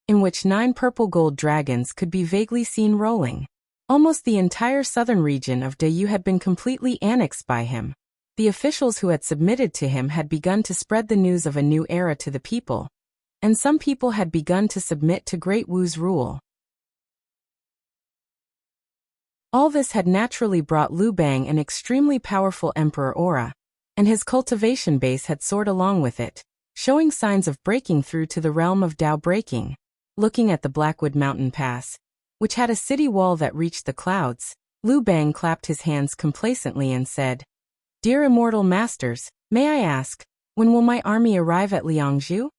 in which 9 purple gold dragons could be vaguely seen rolling. Almost the entire southern region of Diyu had been completely annexed by him. The officials who had submitted to him had begun to spread the news of a new era to the people, and some people had begun to submit to Great Wu's rule. All this had naturally brought Liu Bang an extremely powerful emperor aura, and his cultivation base had soared along with it, showing signs of breaking through to the realm of Tao breaking. Looking at the Blackwood Mountain Pass, which had a city wall that reached the clouds, Liu Bang clapped his hands complacently and said, "Dear immortal masters, may I ask, when will my army arrive at Liangzhu?"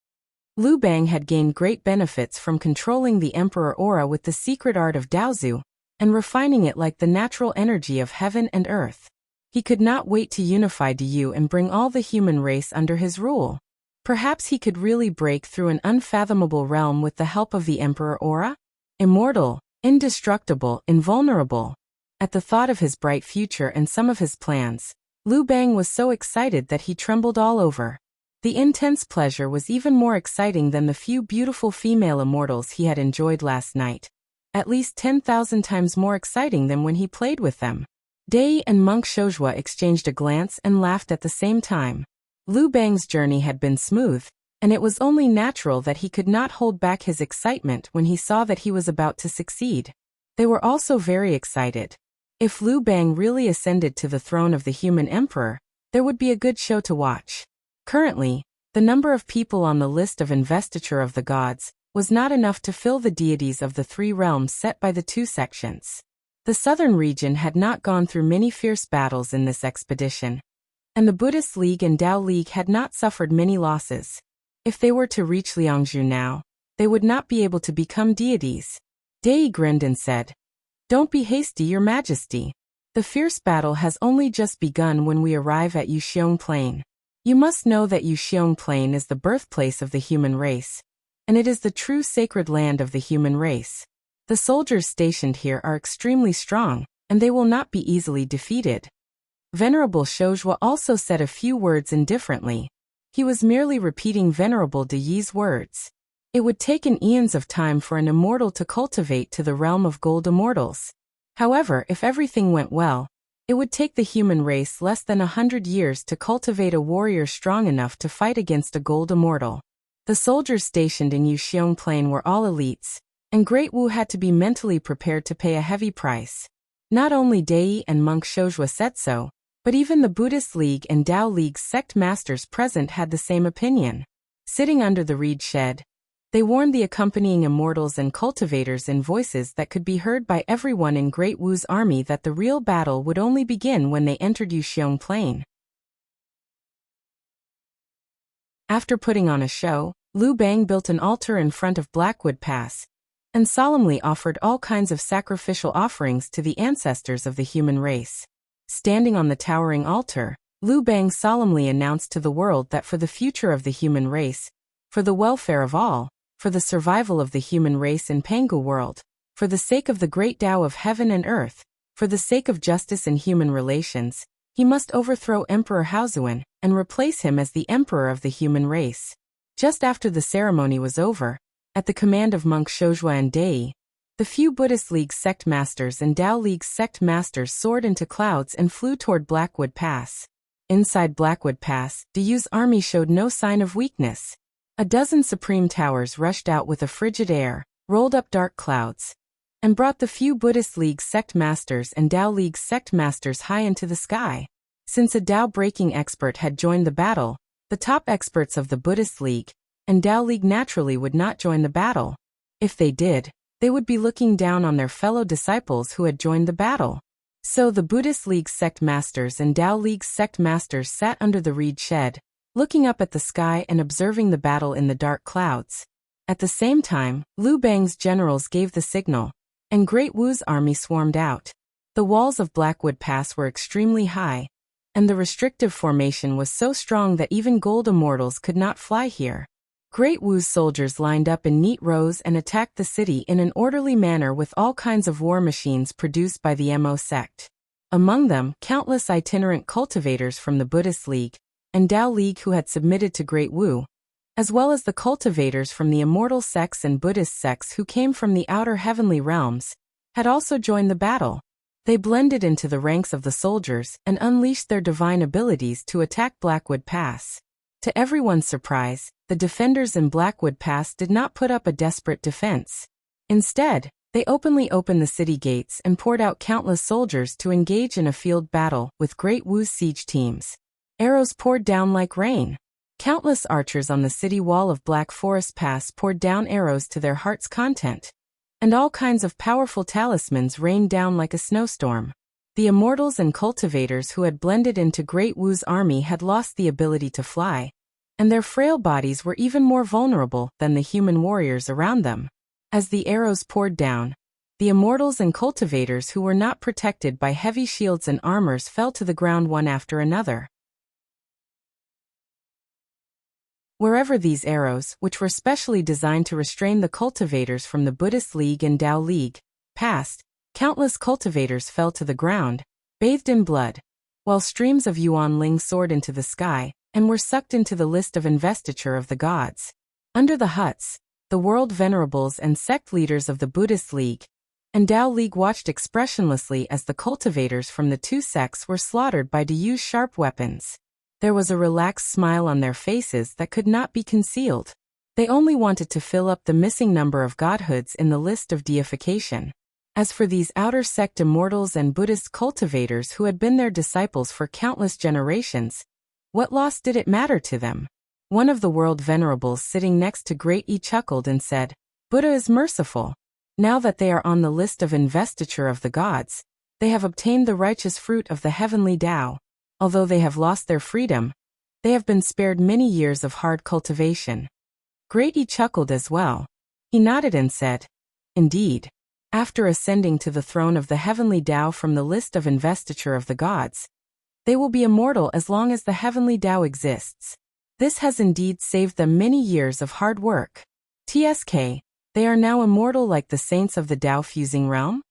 Liu Bang had gained great benefits from controlling the emperor aura with the secret art of Daozu, and refining it like the natural energy of heaven and earth. He could not wait to unify Diyu and bring all the human race under his rule. Perhaps he could really break through an unfathomable realm with the help of the Emperor Aura? Immortal, indestructible, invulnerable. At the thought of his bright future and some of his plans, Liu Bang was so excited that he trembled all over. The intense pleasure was even more exciting than the few beautiful female immortals he had enjoyed last night. At least 10,000 times more exciting than when he played with them. Dei and Monk Shojua exchanged a glance and laughed at the same time. Liu Bang's journey had been smooth, and it was only natural that he could not hold back his excitement when he saw that he was about to succeed. They were also very excited. If Liu Bang really ascended to the throne of the human emperor, there would be a good show to watch. Currently, the number of people on the list of investiture of the gods was not enough to fill the deities of the 3 realms set by the 2 sections. The southern region had not gone through many fierce battles in this expedition, and the Buddhist League and Tao League had not suffered many losses. If they were to reach Liangzhu now, they would not be able to become deities. Dei grinned and said, "Don't be hasty, Your Majesty. The fierce battle has only just begun when we arrive at Yuxiong Plain. You must know that Wuxia Plain is the birthplace of the human race, and it is the true sacred land of the human race. The soldiers stationed here are extremely strong, and they will not be easily defeated. Venerable Shuozhuo also said a few words indifferently. He was merely repeating Venerable De Yi's words. It would take an eons of time for an immortal to cultivate to the realm of gold immortals. However, if everything went well, it would take the human race less than 100 years to cultivate a warrior strong enough to fight against a gold immortal. The soldiers stationed in Wuxia Plain were all elites, and Great Wu had to be mentally prepared to pay a heavy price. Not only Dai and monk Shuozhuo said so, but even the Buddhist League and Tao League's sect masters present had the same opinion. Sitting under the reed shed, they warned the accompanying immortals and cultivators in voices that could be heard by everyone in Great Wu's army that the real battle would only begin when they entered Wuxia Plain. After putting on a show, Liu Bang built an altar in front of Blackwood Pass, and solemnly offered all kinds of sacrificial offerings to the ancestors of the human race. Standing on the towering altar, Liu Bang solemnly announced to the world that for the future of the human race, for the welfare of all, for the survival of the human race in Pangu world, for the sake of the great Tao of heaven and earth, for the sake of justice in human relations, he must overthrow Emperor Haozuan and replace him as the emperor of the human race. Just after the ceremony was over, at the command of monk Shuozhuo and Dai, the few Buddhist League sect masters and Tao League sect masters soared into clouds and flew toward Blackwood Pass. Inside Blackwood Pass, De Yu's army showed no sign of weakness. A dozen supreme towers rushed out with a frigid air, rolled up dark clouds, and brought the few Buddhist League sect masters and Tao League sect masters high into the sky. Since a Tao-breaking expert had joined the battle, the top experts of the Buddhist League and Tao League naturally would not join the battle. If they did, they would be looking down on their fellow disciples who had joined the battle. So the Buddhist League sect masters and Tao League sect masters sat under the reed shed, looking up at the sky and observing the battle in the dark clouds. At the same time, Liu Bang's generals gave the signal, and Great Wu's army swarmed out. The walls of Blackwood Pass were extremely high, and the restrictive formation was so strong that even gold immortals could not fly here. Great Wu's soldiers lined up in neat rows and attacked the city in an orderly manner with all kinds of war machines produced by the Mo sect. Among them, countless itinerant cultivators from the Buddhist League and Tao League who had submitted to Great Wu, as well as the cultivators from the immortal sects and Buddhist sects who came from the outer heavenly realms, had also joined the battle. They blended into the ranks of the soldiers and unleashed their divine abilities to attack Blackwood Pass. To everyone's surprise, the defenders in Blackwood Pass did not put up a desperate defense. Instead, they openly opened the city gates and poured out countless soldiers to engage in a field battle with Great Wu's siege teams. Arrows poured down like rain. Countless archers on the city wall of Black Forest Pass poured down arrows to their heart's content, and all kinds of powerful talismans rained down like a snowstorm. The immortals and cultivators who had blended into Great Wu's army had lost the ability to fly, and their frail bodies were even more vulnerable than the human warriors around them. As the arrows poured down, the immortals and cultivators who were not protected by heavy shields and armors fell to the ground one after another. Wherever these arrows, which were specially designed to restrain the cultivators from the Buddhist League and Tao League, passed, countless cultivators fell to the ground, bathed in blood, while streams of Yuan Ling soared into the sky and were sucked into the list of investiture of the gods. Under the huts, the world venerables and sect leaders of the Buddhist League and Tao League watched expressionlessly as the cultivators from the two sects were slaughtered by De Yu's sharp weapons. There was a relaxed smile on their faces that could not be concealed. They only wanted to fill up the missing number of godhoods in the list of deification. As for these outer sect immortals and Buddhist cultivators who had been their disciples for countless generations, what loss did it matter to them? One of the world venerables sitting next to Great Yi chuckled and said, "Buddha is merciful. Now that they are on the list of investiture of the gods, they have obtained the righteous fruit of the heavenly Tao. Although they have lost their freedom, they have been spared many years of hard cultivation." Great Yi chuckled as well. He nodded and said, "Indeed. After ascending to the throne of the heavenly Tao from the list of investiture of the gods, They will be immortal as long as the heavenly Tao exists. This has indeed saved them many years of hard work. TSK, they are now immortal like the saints of the Tao fusing realm?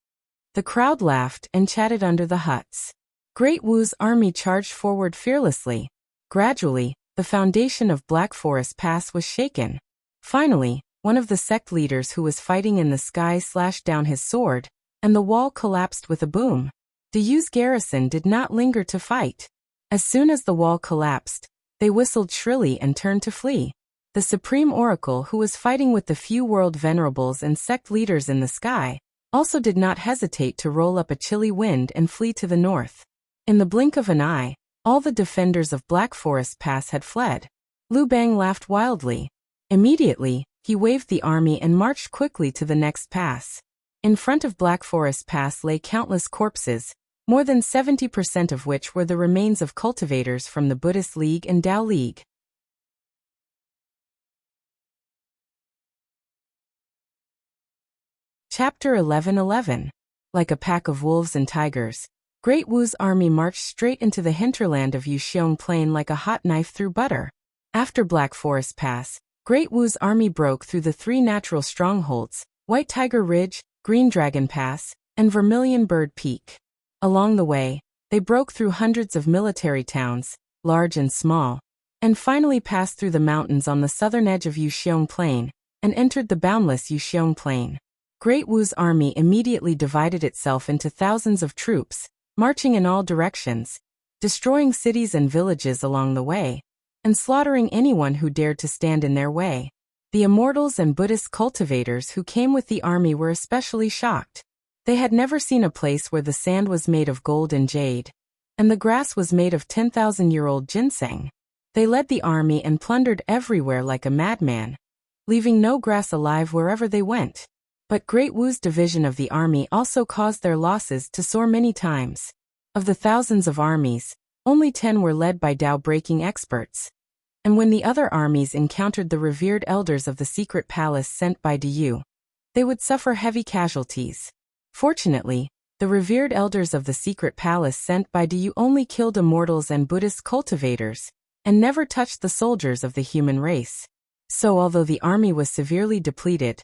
The crowd laughed and chatted under the huts. Great Wu's army charged forward fearlessly. Gradually, the foundation of Black Forest Pass was shaken. Finally, one of the sect leaders who was fighting in the sky slashed down his sword, and the wall collapsed with a boom. Dayu's garrison did not linger to fight. As soon as the wall collapsed, they whistled shrilly and turned to flee. The Supreme Oracle, who was fighting with the few world venerables and sect leaders in the sky, also did not hesitate to roll up a chilly wind and flee to the north. In the blink of an eye, all the defenders of Black Forest Pass had fled. Lu Bang laughed wildly. Immediately, he waved the army and marched quickly to the next pass. In front of Black Forest Pass lay countless corpses, more than 70% of which were the remains of cultivators from the Buddhist League and Tao League. Chapter 11:11. Like a pack of wolves and tigers, Great Wu's army marched straight into the hinterland of Yuxiong Plain like a hot knife through butter. After Black Forest Pass, Great Wu's army broke through the three natural strongholds, White Tiger Ridge, Green Dragon Pass, and Vermilion Bird Peak. Along the way, they broke through hundreds of military towns, large and small, and finally passed through the mountains on the southern edge of Yuxiong Plain, and entered the boundless Yuxiong Plain. Great Wu's army immediately divided itself into thousands of troops, marching in all directions, destroying cities and villages along the way, and slaughtering anyone who dared to stand in their way. The immortals and Buddhist cultivators who came with the army were especially shocked. They had never seen a place where the sand was made of gold and jade, and the grass was made of 10,000-year-old ginseng. They led the army and plundered everywhere like a madman, leaving no grass alive wherever they went. But Great Wu's division of the army also caused their losses to soar many times. Of the thousands of armies, only 10 were led by Tao-breaking experts. And when the other armies encountered the revered elders of the secret palace sent by Dayu, they would suffer heavy casualties. Fortunately, the revered elders of the secret palace sent by Dayu only killed immortals and Buddhist cultivators, and never touched the soldiers of the human race. So although the army was severely depleted,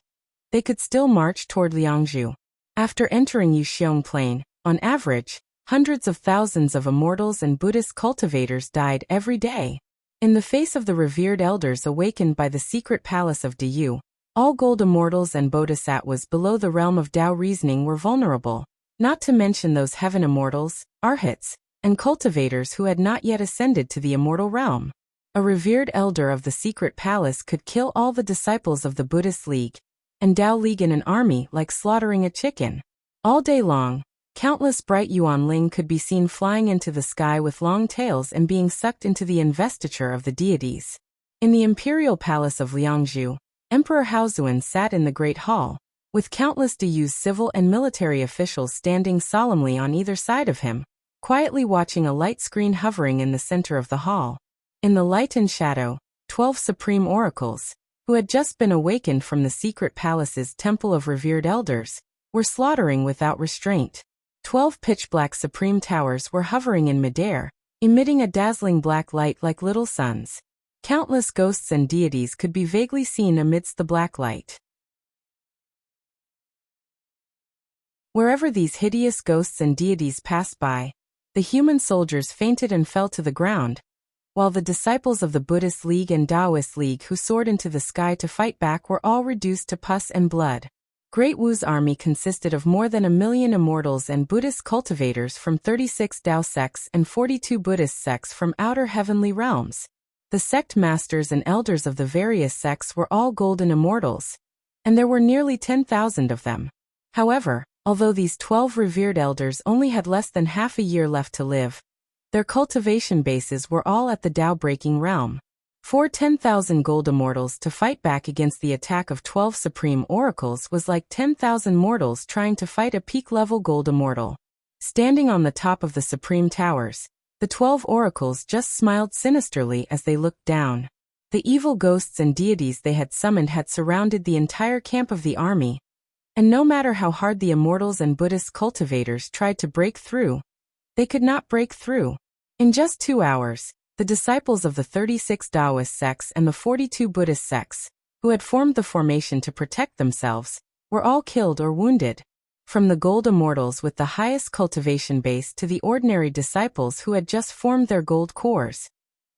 they could still march toward Liangzhu. After entering Yuxiong Plain, on average, hundreds of thousands of immortals and Buddhist cultivators died every day. In the face of the revered elders awakened by the secret palace of Dayu, all gold immortals and bodhisattvas below the realm of Tao reasoning were vulnerable, not to mention those heaven immortals, arhats, and cultivators who had not yet ascended to the immortal realm. A revered elder of the secret palace could kill all the disciples of the Buddhist League and Tao League in an army like slaughtering a chicken. All day long, countless bright yuanling could be seen flying into the sky with long tails and being sucked into the investiture of the deities. In the imperial palace of Liangzhu, Emperor Haozuan sat in the Great Hall, with countless Dayu's civil and military officials standing solemnly on either side of him, quietly watching a light screen hovering in the center of the hall. In the light and shadow, 12 supreme oracles, who had just been awakened from the secret palace's temple of revered elders, were slaughtering without restraint. 12 pitch-black supreme towers were hovering in midair, emitting a dazzling black light like little suns. Countless ghosts and deities could be vaguely seen amidst the black light. Wherever these hideous ghosts and deities passed by, the human soldiers fainted and fell to the ground, while the disciples of the Buddhist League and Taoist League who soared into the sky to fight back were all reduced to pus and blood. Great Wu's army consisted of more than 1 million immortals and Buddhist cultivators from 36 Tao sects and 42 Buddhist sects from outer heavenly realms. The sect masters and elders of the various sects were all golden immortals, and there were nearly 10,000 of them. However, although these 12 revered elders only had less than half a year left to live, their cultivation bases were all at the Tao-breaking realm. For 10,000 gold immortals to fight back against the attack of 12 supreme oracles was like 10,000 mortals trying to fight a peak-level gold immortal. Standing on the top of the supreme towers, the 12 oracles just smiled sinisterly as they looked down. The evil ghosts and deities they had summoned had surrounded the entire camp of the army, and no matter how hard the immortals and Buddhist cultivators tried to break through, they could not break through. In just 2 hours, the disciples of the 36 Taoist sects and the 42 Buddhist sects, who had formed the formation to protect themselves, were all killed or wounded. From the gold immortals with the highest cultivation base to the ordinary disciples who had just formed their gold cores,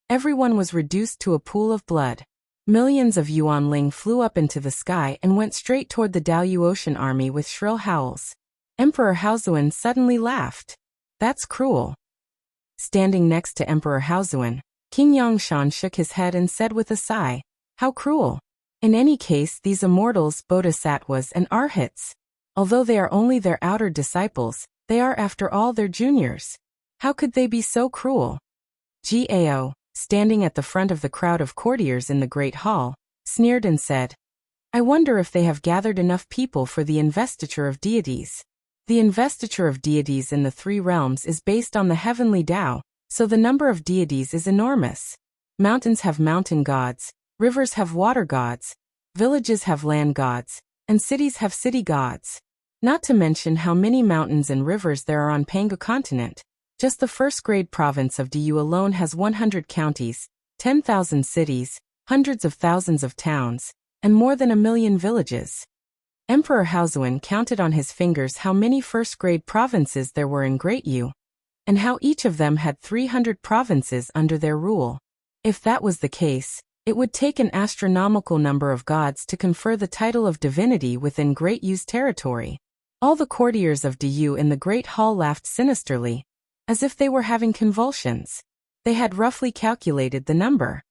everyone was reduced to a pool of blood. Millions of Yuanling flew up into the sky and went straight toward the Daoyu Ocean army with shrill howls. Emperor Haozuan suddenly laughed. That's cruel. Standing next to Emperor Haozuan, King Yangshan shook his head and said with a sigh, how cruel. In any case, these immortals, bodhisattvas and arhats, although they are only their outer disciples, they are after all their juniors. How could they be so cruel? Gao, standing at the front of the crowd of courtiers in the great hall, sneered and said, I wonder if they have gathered enough people for the investiture of deities. The investiture of deities in the 3 realms is based on the heavenly Tao, so the number of deities is enormous. Mountains have mountain gods, rivers have water gods, villages have land gods, and cities have city gods. Not to mention how many mountains and rivers there are on Pangu continent. Just the first-grade province of Diyu alone has 100 counties, 10,000 cities, hundreds of thousands of towns, and more than 1 million villages. Emperor Haozuan counted on his fingers how many first-grade provinces there were in Great Yu, and how each of them had 300 provinces under their rule. If that was the case, it would take an astronomical number of gods to confer the title of divinity within Great Yu's territory. All the courtiers of Diyu in the Great Hall laughed sinisterly, as if they were having convulsions. They had roughly calculated the number.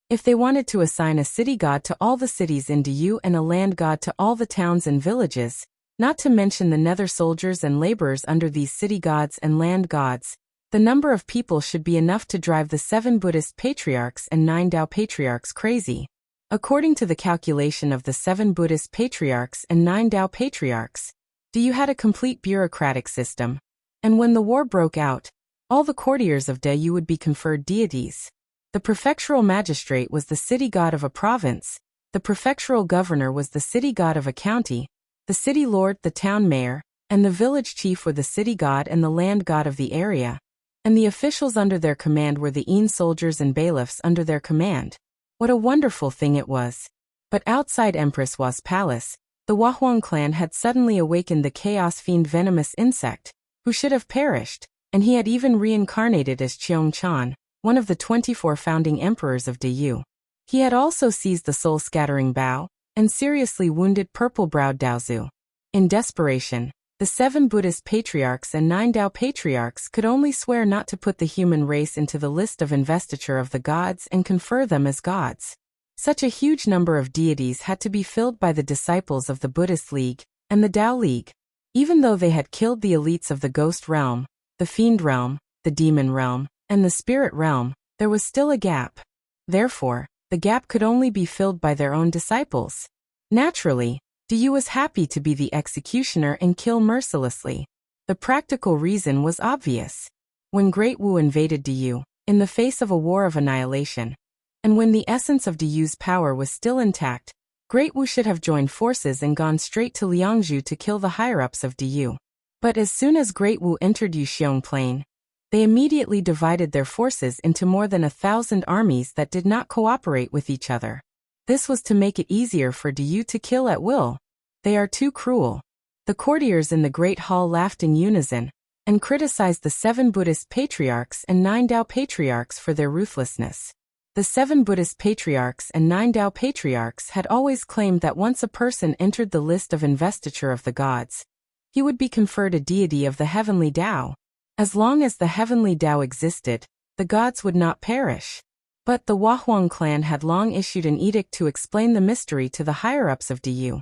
If they wanted to assign a city god to all the cities in Diyu and a land god to all the towns and villages, not to mention the nether soldiers and laborers under these city gods and land gods, the number of people should be enough to drive the 7 Buddhist patriarchs and 9 Tao patriarchs crazy. According to the calculation of the 7 Buddhist patriarchs and 9 Tao patriarchs, Diyu had a complete bureaucratic system, and when the war broke out, all the courtiers of Diyu would be conferred deities. The prefectural magistrate was the city god of a province, the prefectural governor was the city god of a county, the city lord the town mayor, and the village chief were the city god and the land god of the area, and the officials under their command were the Yin soldiers and bailiffs under their command. What a wonderful thing it was. But outside Empress Wa's palace, the Wahuang clan had suddenly awakened the chaos fiend venomous insect, who should have perished, and he had even reincarnated as Cheong Chan, one of the 24 founding emperors of Diyu. He had also seized the soul-scattering Bao, and seriously wounded purple-browed Daozu. In desperation, the 7 Buddhist patriarchs and 9 Tao patriarchs could only swear not to put the human race into the list of investiture of the gods and confer them as gods. Such a huge number of deities had to be filled by the disciples of the Buddhist League and the Tao League. Even though they had killed the elites of the ghost realm, the fiend realm, the demon realm, and the spirit realm, there was still a gap. Therefore, the gap could only be filled by their own disciples. Naturally, Diyu was happy to be the executioner and kill mercilessly. The practical reason was obvious. When Great Wu invaded Diyu, in the face of a war of annihilation, and when the essence of Diyu's power was still intact, Great Wu should have joined forces and gone straight to Liangzhu to kill the higher-ups of Diyu. But as soon as Great Wu entered Yuxiong Plain, they immediately divided their forces into more than 1,000 armies that did not cooperate with each other. This was to make it easier for Diyu to kill at will. They are too cruel. The courtiers in the Great Hall laughed in unison, and criticized the 7 Buddhist patriarchs and 9 Tao patriarchs for their ruthlessness. The 7 Buddhist patriarchs and 9 Tao patriarchs had always claimed that once a person entered the list of investiture of the gods, he would be conferred a deity of the heavenly Tao. As long as the heavenly Tao existed, the gods would not perish. But the Wahuang clan had long issued an edict to explain the mystery to the higher-ups of Diyu.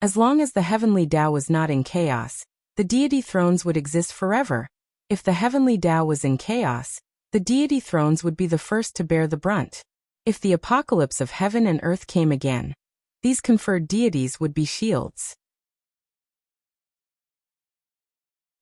As long as the heavenly Tao was not in chaos, the deity thrones would exist forever. If the heavenly Tao was in chaos, the deity thrones would be the first to bear the brunt. If the apocalypse of heaven and earth came again, these conferred deities would be shields.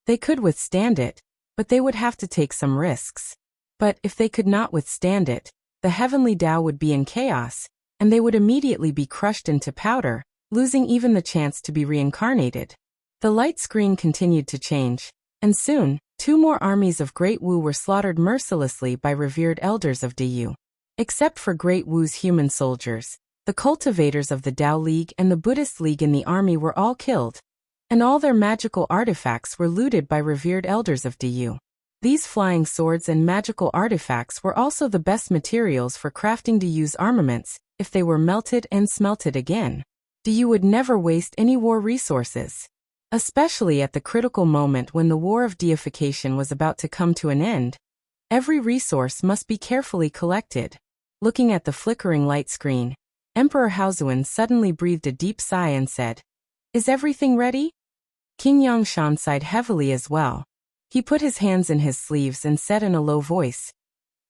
They could withstand it, but they would have to take some risks. But if they could not withstand it, the heavenly Tao would be in chaos, and they would immediately be crushed into powder, losing even the chance to be reincarnated. The light screen continued to change, And soon, 2 more armies of Great Wu were slaughtered mercilessly by revered elders of Diyu. Except for Great Wu's human soldiers, the cultivators of the Tao League and the Buddhist League in the army were all killed, and all their magical artifacts were looted by revered elders of Diyu. These flying swords and magical artifacts were also the best materials for crafting Diyu's armaments. If they were melted and smelted again, Diyu would never waste any war resources. Especially at the critical moment when the war of deification was about to come to an end, every resource must be carefully collected. Looking at the flickering light screen, Emperor Haozuan suddenly breathed a deep sigh and said, "Is everything ready?" King Yangshan sighed heavily as well. He put his hands in his sleeves and said in a low voice,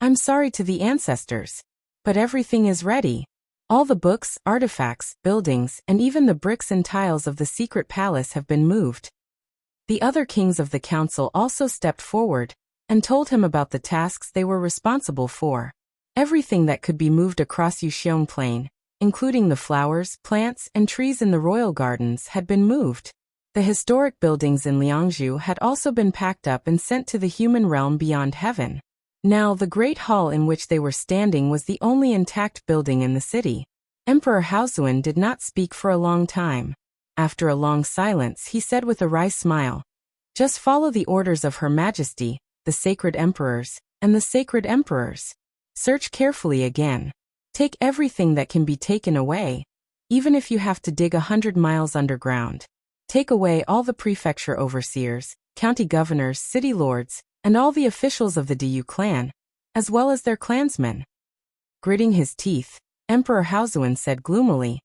"I'm sorry to the ancestors, but everything is ready. All the books, artifacts, buildings, and even the bricks and tiles of the secret palace have been moved." The other kings of the council also stepped forward and told him about the tasks they were responsible for. Everything that could be moved across Yuxiong Plain, including the flowers, plants, and trees in the royal gardens, had been moved. The historic buildings in Liangzhu had also been packed up and sent to the human realm beyond heaven. Now, the great hall in which they were standing was the only intact building in the city. Emperor Haozuan did not speak for a long time. After a long silence, he said with a wry smile, "Just follow the orders of Her Majesty, the sacred emperors, and the sacred emperors. Search carefully again. Take everything that can be taken away, even if you have to dig 100 miles underground. Take away all the prefecture overseers, county governors, city lords, and all the officials of the Diyu clan, as well as their clansmen." Gritting his teeth, Emperor Haozuan said gloomily,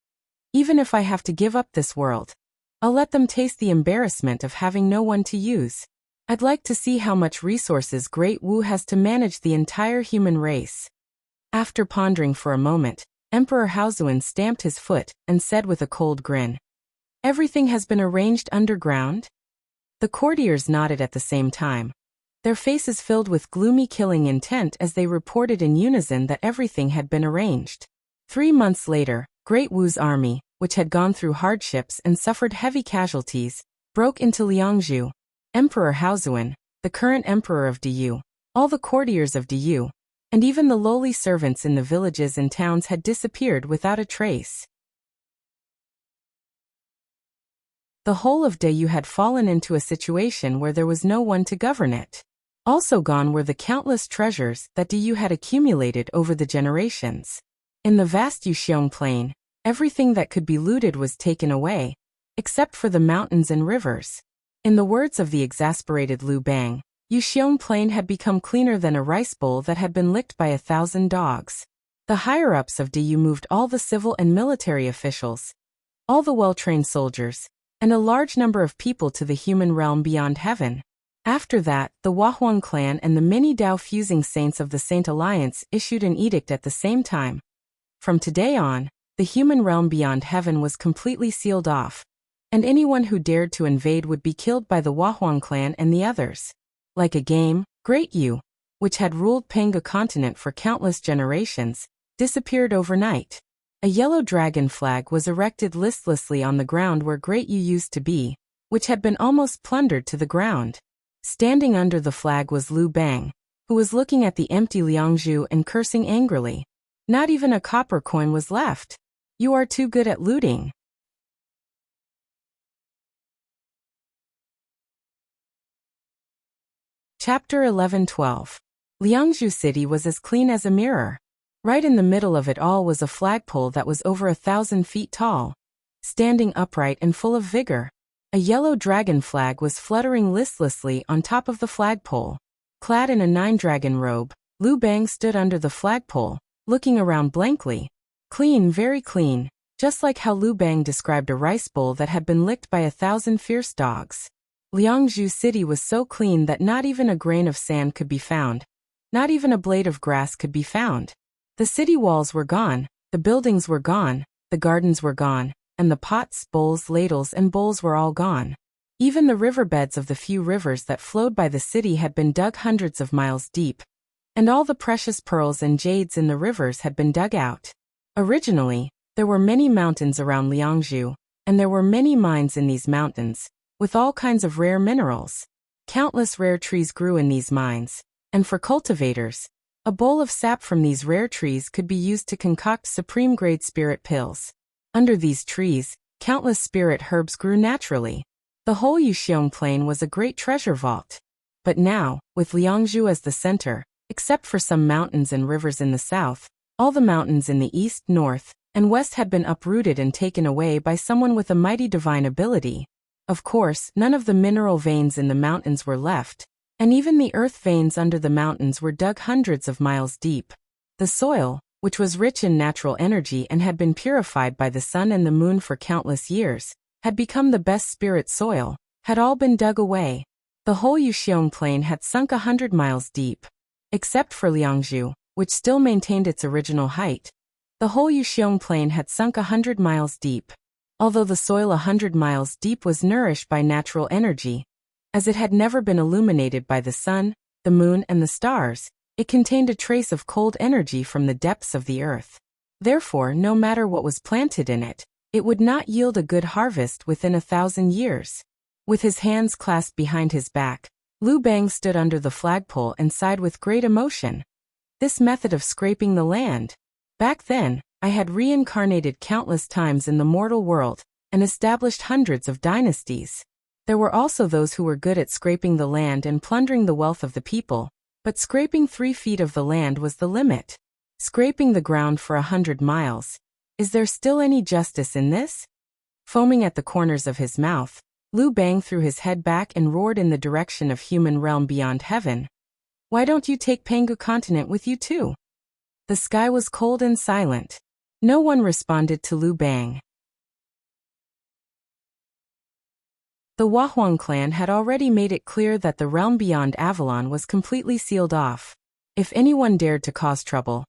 "Even if I have to give up this world, I'll let them taste the embarrassment of having no one to use. I'd like to see how much resources Great Wu has to manage the entire human race." After pondering for a moment, Emperor Haozuan stamped his foot and said with a cold grin, "Everything has been arranged underground?" The courtiers nodded at the same time, their faces filled with gloomy killing intent as they reported in unison that everything had been arranged. 3 months later, Great Wu's army, which had gone through hardships and suffered heavy casualties, broke into Liangzhu. Emperor Haozuan, the current emperor of Diyu, all the courtiers of Diyu, and even the lowly servants in the villages and towns had disappeared without a trace. The whole of Diyu had fallen into a situation where there was no one to govern it. Also gone were the countless treasures that Diyu had accumulated over the generations. In the vast Yuxiong Plain, everything that could be looted was taken away, except for the mountains and rivers. In the words of the exasperated Liu Bang, Yuxiong Plain had become cleaner than a rice bowl that had been licked by 1,000 dogs. The higher-ups of Diyu moved all the civil and military officials, all the well-trained soldiers, and a large number of people to the human realm beyond heaven. After that, the Wahuang clan and the many Dao-fusing saints of the Saint Alliance issued an edict at the same time. From today on, the human realm beyond heaven was completely sealed off, and anyone who dared to invade would be killed by the Wahuang clan and the others. Like a game, Great Yu, which had ruled Panga continent for countless generations, disappeared overnight. A yellow dragon flag was erected listlessly on the ground where Great Yu used to be, which had been almost plundered to the ground. Standing under the flag was Liu Bang, who was looking at the empty Liangzhu and cursing angrily. Not even a copper coin was left. "You are too good at looting." Chapter 11-12. Liangzhu City was as clean as a mirror. Right in the middle of it all was a flagpole that was over 1,000 feet tall, standing upright and full of vigor. A yellow dragon flag was fluttering listlessly on top of the flagpole. Clad in a 9-dragon robe, Liu Bang stood under the flagpole, looking around blankly. Clean, very clean, just like how Liu Bang described a rice bowl that had been licked by 1,000 fierce dogs. Liangzhu City was so clean that not even a grain of sand could be found. Not even a blade of grass could be found. The city walls were gone, the buildings were gone, the gardens were gone, and the pots, bowls, ladles, and bowls were all gone. Even the riverbeds of the few rivers that flowed by the city had been dug hundreds of miles deep, and all the precious pearls and jades in the rivers had been dug out. Originally, there were many mountains around Liangzhu, and there were many mines in these mountains, with all kinds of rare minerals. Countless rare trees grew in these mines, and for cultivators, a bowl of sap from these rare trees could be used to concoct supreme-grade spirit pills. Under these trees, countless spirit herbs grew naturally. The whole Yuxiong Plain was a great treasure vault. But now, with Liangzhu as the center, except for some mountains and rivers in the south, all the mountains in the east, north, and west had been uprooted and taken away by someone with a mighty divine ability. Of course, none of the mineral veins in the mountains were left, and even the earth veins under the mountains were dug hundreds of miles deep. The soil, which was rich in natural energy and had been purified by the sun and the moon for countless years, had become the best spirit soil, had all been dug away. The whole Yuxiong Plain had sunk 100 miles deep. Except for Liangzhu, which still maintained its original height. The whole Yuxiong Plain had sunk 100 miles deep. Although the soil 100 miles deep was nourished by natural energy, as it had never been illuminated by the sun, the moon and the stars, it contained a trace of cold energy from the depths of the earth. Therefore, no matter what was planted in it, it would not yield a good harvest within 1,000 years. With his hands clasped behind his back, Lu Bang stood under the flagpole and sighed with great emotion. This method of scraping the land. Back then, I had reincarnated countless times in the mortal world and established hundreds of dynasties. There were also those who were good at scraping the land and plundering the wealth of the people, but scraping 3 feet of the land was the limit. Scraping the ground for 100 miles. Is there still any justice in this? Foaming at the corners of his mouth, Lu Bang threw his head back and roared in the direction of human realm beyond heaven. Why don't you take Pangu continent with you too? The sky was cold and silent. No one responded to Lu Bang. The Wahuang clan had already made it clear that the realm beyond Avalon was completely sealed off. If anyone dared to cause trouble,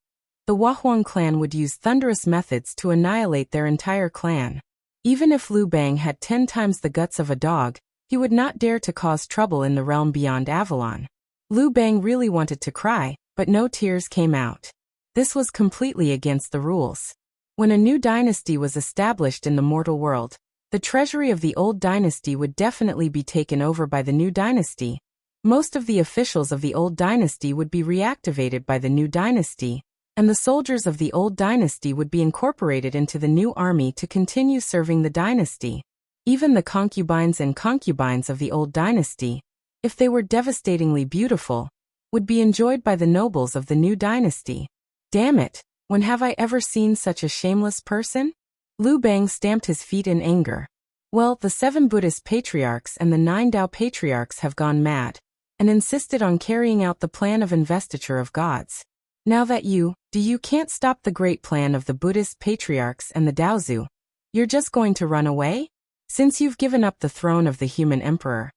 the Wahuang clan would use thunderous methods to annihilate their entire clan. Even if Lu Bang had 10 times the guts of a dog, he would not dare to cause trouble in the realm beyond Avalon. Lu Bang really wanted to cry, but no tears came out. This was completely against the rules. When a new dynasty was established in the mortal world, the treasury of the old dynasty would definitely be taken over by the new dynasty. Most of the officials of the old dynasty would be reactivated by the new dynasty, and the soldiers of the old dynasty would be incorporated into the new army to continue serving the dynasty. Even the concubines and concubines of the old dynasty, if they were devastatingly beautiful, would be enjoyed by the nobles of the new dynasty. Damn it, when have I ever seen such a shameless person? Lu Bang stamped his feet in anger. Well, the 7 Buddhist patriarchs and the 9 Tao patriarchs have gone mad, and insisted on carrying out the plan of investiture of gods. Now that you can't stop the great plan of the Buddhist patriarchs and the Daozu, you're just going to run away? Since you've given up the throne of the human emperor,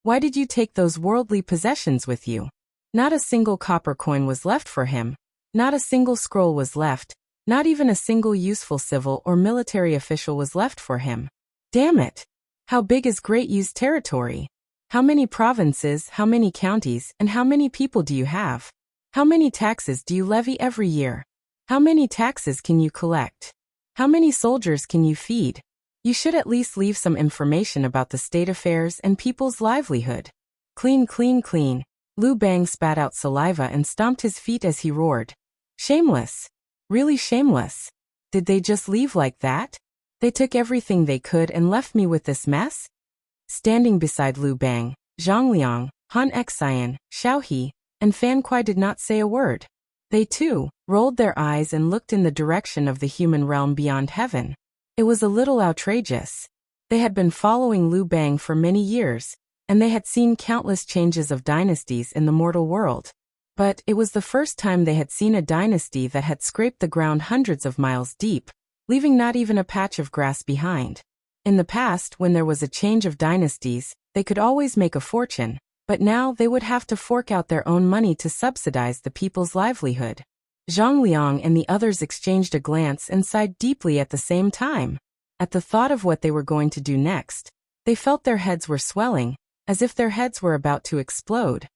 why did you take those worldly possessions with you? Not a single copper coin was left for him. Not a single scroll was left, not even a single useful civil or military official was left for him. Damn it! How big is Great Yu's territory? How many provinces, how many counties, and how many people do you have? How many taxes do you levy every year? How many taxes can you collect? How many soldiers can you feed? You should at least leave some information about the state affairs and people's livelihood. Clean, clean, clean. Lu Bang spat out saliva and stomped his feet as he roared. Shameless. Really shameless. Did they just leave like that? They took everything they could and left me with this mess? Standing beside Lu Bang, Zhang Liang, Han Xian, Xiao He, and Fan Kuai did not say a word. They too rolled their eyes and looked in the direction of the human realm beyond heaven. It was a little outrageous. They had been following Lu Bang for many years, and they had seen countless changes of dynasties in the mortal world. But it was the first time they had seen a dynasty that had scraped the ground hundreds of miles deep, leaving not even a patch of grass behind. In the past, when there was a change of dynasties, they could always make a fortune, but now they would have to fork out their own money to subsidize the people's livelihood. Zhang Liang and the others exchanged a glance and sighed deeply at the same time. At the thought of what they were going to do next, they felt their heads were swelling, as if their heads were about to explode.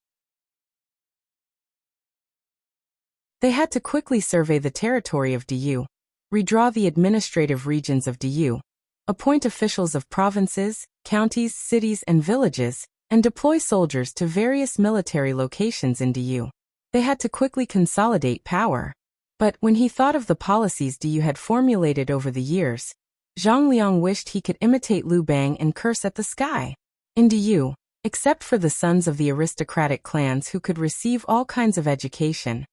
They had to quickly survey the territory of Diyu, redraw the administrative regions of Diyu, appoint officials of provinces, counties, cities, and villages, and deploy soldiers to various military locations in Diyu. They had to quickly consolidate power. But when he thought of the policies Diyu had formulated over the years, Zhang Liang wished he could imitate Liu Bang and curse at the sky. In Diyu, except for the sons of the aristocratic clans who could receive all kinds of education,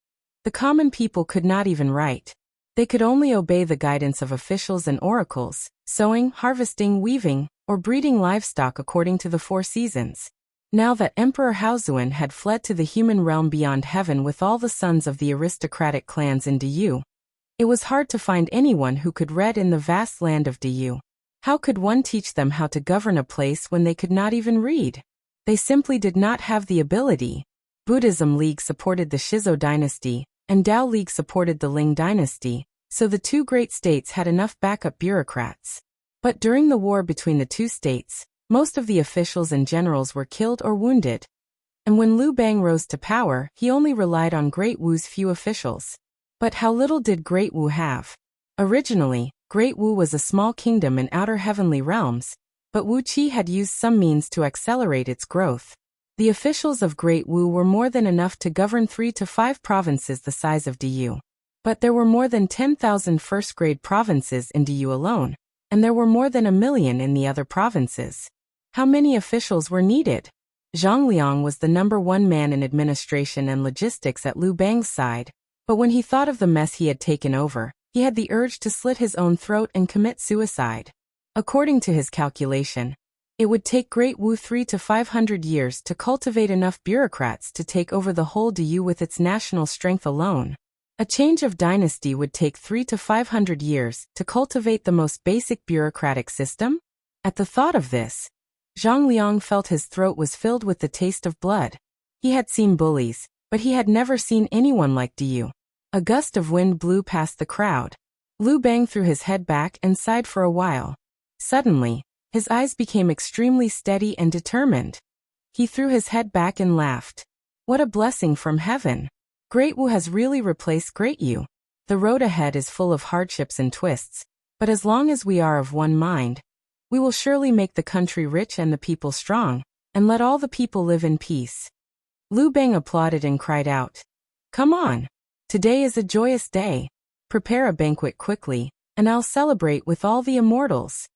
the common people could not even write. They could only obey the guidance of officials and oracles, sowing, harvesting, weaving, or breeding livestock according to the 4 seasons. Now that Emperor Haozuan had fled to the human realm beyond heaven with all the sons of the aristocratic clans in Diyu, it was hard to find anyone who could read in the vast land of Diyu. How could one teach them how to govern a place when they could not even read? They simply did not have the ability. Buddhism League supported the Shizo dynasty, and Dao League supported the Ling dynasty, so the 2 great states had enough backup bureaucrats. But during the war between the 2 states, most of the officials and generals were killed or wounded. And when Liu Bang rose to power, he only relied on Great Wu's few officials. But how little did Great Wu have? Originally, Great Wu was a small kingdom in outer heavenly realms, but Wu Qi had used some means to accelerate its growth. The officials of Great Wu were more than enough to govern 3 to 5 provinces the size of Diyu. But there were more than 10,000 first-grade provinces in Diyu alone, and there were more than 1 million in the other provinces. How many officials were needed? Zhang Liang was the #1 man in administration and logistics at Liu Bang's side, but when he thought of the mess he had taken over, he had the urge to slit his own throat and commit suicide. According to his calculation, it would take Great Wu 300 to 500 years to cultivate enough bureaucrats to take over the whole Diyu with its national strength alone. A change of dynasty would take 300 to 500 years to cultivate the most basic bureaucratic system? At the thought of this, Zhang Liang felt his throat was filled with the taste of blood. He had seen bullies, but he had never seen anyone like Diyu. A gust of wind blew past the crowd. Liu Bang threw his head back and sighed for a while. Suddenly, his eyes became extremely steady and determined. He threw his head back and laughed. What a blessing from heaven! Great Wu has really replaced Great Yu. The road ahead is full of hardships and twists, but as long as we are of one mind, we will surely make the country rich and the people strong, and let all the people live in peace. Liu Bang applauded and cried out, "Come on! Today is a joyous day. Prepare a banquet quickly, and I'll celebrate with all the immortals."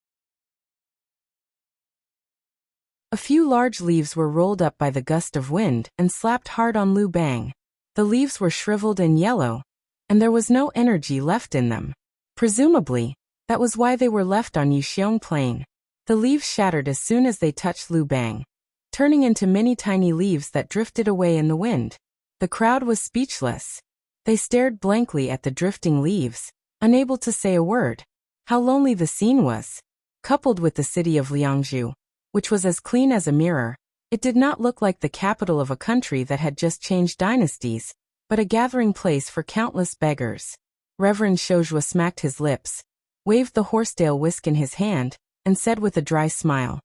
A few large leaves were rolled up by the gust of wind and slapped hard on Liu Bang. The leaves were shriveled and yellow, and there was no energy left in them. Presumably, that was why they were left on Yuxiong Plain. The leaves shattered as soon as they touched Liu Bang, turning into many tiny leaves that drifted away in the wind. The crowd was speechless. They stared blankly at the drifting leaves, unable to say a word. How lonely the scene was. Coupled with the city of Liangzhu, which was as clean as a mirror, it did not look like the capital of a country that had just changed dynasties, but a gathering place for countless beggars. Reverend Shouzhua smacked his lips, waved the horsetail whisk in his hand, and said with a dry smile,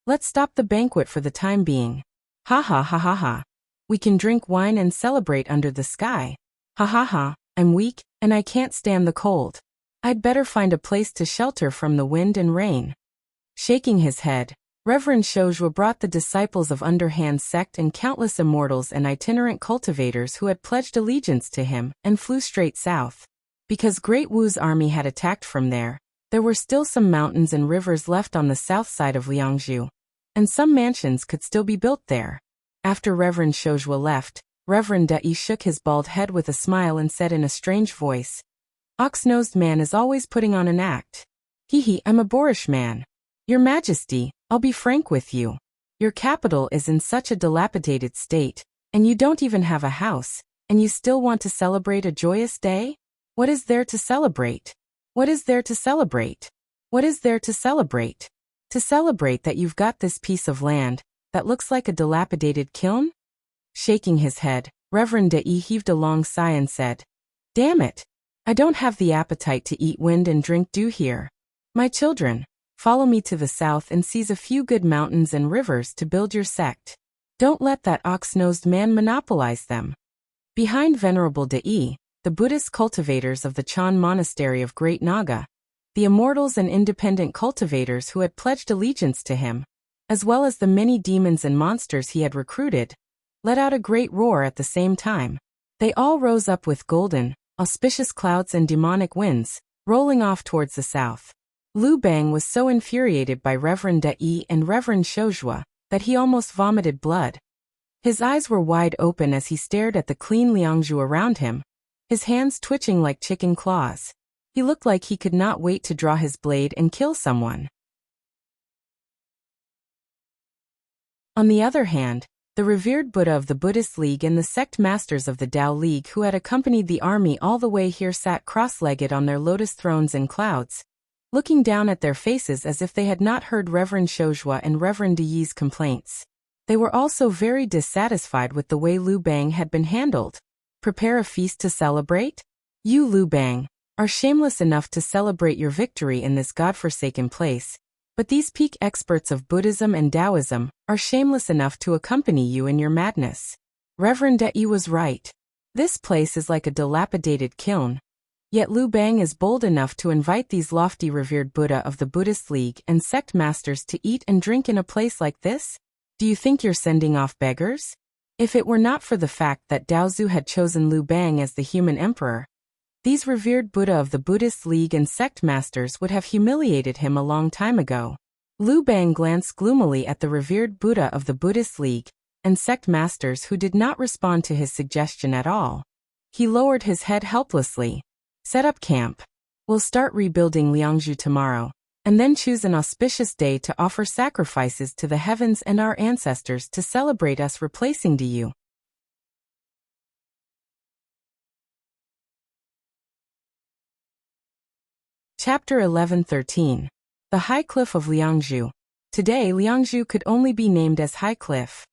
"Let's stop the banquet for the time being. Ha ha ha ha ha. We can drink wine and celebrate under the sky. Ha ha ha, I'm weak, and I can't stand the cold. I'd better find a place to shelter from the wind and rain." Shaking his head, Reverend Shouzhua brought the disciples of Underhand sect and countless immortals and itinerant cultivators who had pledged allegiance to him and flew straight south. Because Great Wu's army had attacked from there were still some mountains and rivers left on the south side of Liangzhu, and some mansions could still be built there. After Reverend Shouzhua left, Reverend Dai shook his bald head with a smile and said in a strange voice, "Ox-nosed man is always putting on an act. Hee, I'm a boorish man. Your Majesty, I'll be frank with you. Your capital is in such a dilapidated state, and you don't even have a house, and you still want to celebrate a joyous day? What is there to celebrate? What is there to celebrate? What is there to celebrate? To celebrate that you've got this piece of land that looks like a dilapidated kiln?" Shaking his head, Reverend Dai heaved a long sigh and said, "Damn it! I don't have the appetite to eat wind and drink dew here. My children, follow me to the south and seize a few good mountains and rivers to build your sect. Don't let that ox-nosed man monopolize them." Behind Venerable Dai, the Buddhist cultivators of the Chan Monastery of Great Naga, the immortals and independent cultivators who had pledged allegiance to him, as well as the many demons and monsters he had recruited, let out a great roar at the same time. They all rose up with golden, auspicious clouds and demonic winds, rolling off towards the south. Liu Bang was so infuriated by Reverend De and Reverend Shoujua that he almost vomited blood. His eyes were wide open as he stared at the clean Liangzhu around him, his hands twitching like chicken claws. He looked like he could not wait to draw his blade and kill someone. On the other hand, the revered Buddha of the Buddhist League and the sect masters of the Tao League who had accompanied the army all the way here sat cross-legged on their lotus thrones in clouds, looking down at their faces as if they had not heard Reverend Shoujua and Reverend Deyi's complaints. They were also very dissatisfied with the way Liu Bang had been handled. Prepare a feast to celebrate? You, Liu Bang, are shameless enough to celebrate your victory in this godforsaken place, but these peak experts of Buddhism and Taoism are shameless enough to accompany you in your madness. Reverend De was right. This place is like a dilapidated kiln. Yet Liu Bang is bold enough to invite these lofty revered Buddha of the Buddhist League and sect masters to eat and drink in a place like this? Do you think you're sending off beggars? If it were not for the fact that Daozu had chosen Liu Bang as the human emperor, these revered Buddha of the Buddhist League and sect masters would have humiliated him a long time ago. Liu Bang glanced gloomily at the revered Buddha of the Buddhist League and sect masters who did not respond to his suggestion at all. He lowered his head helplessly. Set up camp. We'll start rebuilding Liangzhu tomorrow, and then choose an auspicious day to offer sacrifices to the heavens and our ancestors to celebrate us replacing Diyu. Chapter 11:13. The High Cliff of Liangzhu. Today Liangzhu could only be named as High Cliff.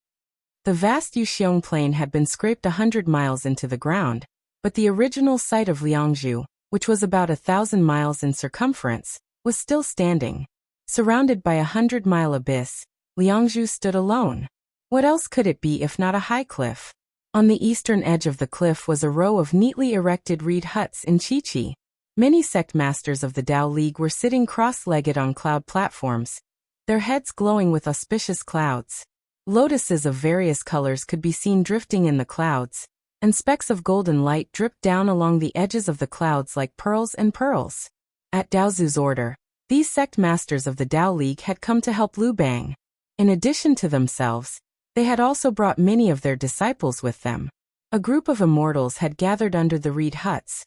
The vast Yuxiong Plain had been scraped 100 miles into the ground, but the original site of Liangzhu, which was about 1,000 miles in circumference, was still standing. Surrounded by a 100-mile abyss, Liangzhu stood alone. What else could it be if not a high cliff? On the eastern edge of the cliff was a row of neatly erected reed huts in Chichi. Many sect masters of the Tao League were sitting cross-legged on cloud platforms, their heads glowing with auspicious clouds. Lotuses of various colors could be seen drifting in the clouds, and specks of golden light dripped down along the edges of the clouds like pearls and pearls. At Daozu's order, these sect masters of the Tao League had come to help Liu Bang. In addition to themselves, they had also brought many of their disciples with them. A group of immortals had gathered under the reed huts,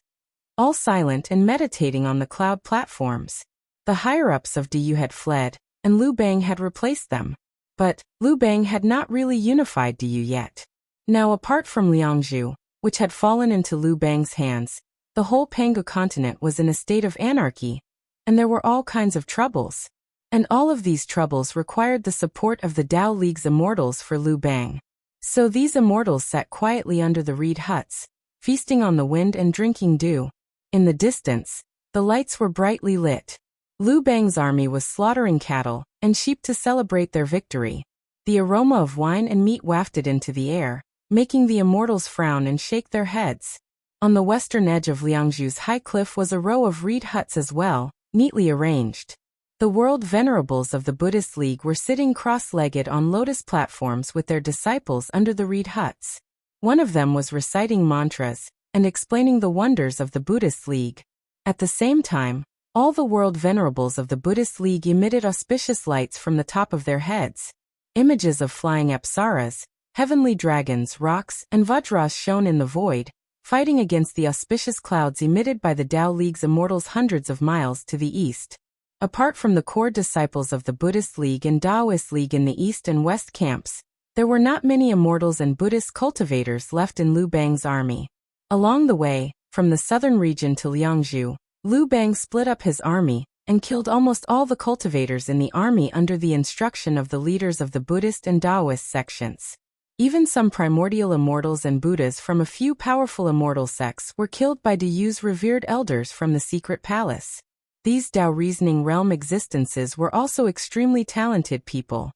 all silent and meditating on the cloud platforms. The higher-ups of Diyu had fled, and Liu Bang had replaced them. But Liu Bang had not really unified Diyu yet. Now apart from Liangzhu, which had fallen into Liu Bang's hands, the whole Pangu continent was in a state of anarchy, and there were all kinds of troubles. And all of these troubles required the support of the Tao League's immortals for Liu Bang. So these immortals sat quietly under the reed huts, feasting on the wind and drinking dew. In the distance, the lights were brightly lit. Liu Bang's army was slaughtering cattle and sheep to celebrate their victory. The aroma of wine and meat wafted into the air, making the immortals frown and shake their heads. On the western edge of Liangzhu's high cliff was a row of reed huts as well, neatly arranged. The world venerables of the Buddhist League were sitting cross-legged on lotus platforms with their disciples under the reed huts. One of them was reciting mantras and explaining the wonders of the Buddhist League. At the same time, all the world venerables of the Buddhist League emitted auspicious lights from the top of their heads. Images of flying apsaras, heavenly dragons, rocks, and vajras shone in the void, fighting against the auspicious clouds emitted by the Tao League's immortals hundreds of miles to the east. Apart from the core disciples of the Buddhist League and Taoist League in the east and west camps, there were not many immortals and Buddhist cultivators left in Liu Bang's army. Along the way, from the southern region to Liangzhu, Liu Bang split up his army and killed almost all the cultivators in the army under the instruction of the leaders of the Buddhist and Taoist sections. Even some primordial immortals and Buddhas from a few powerful immortal sects were killed by Diyu's revered elders from the secret palace. These Tao reasoning realm existences were also extremely talented people.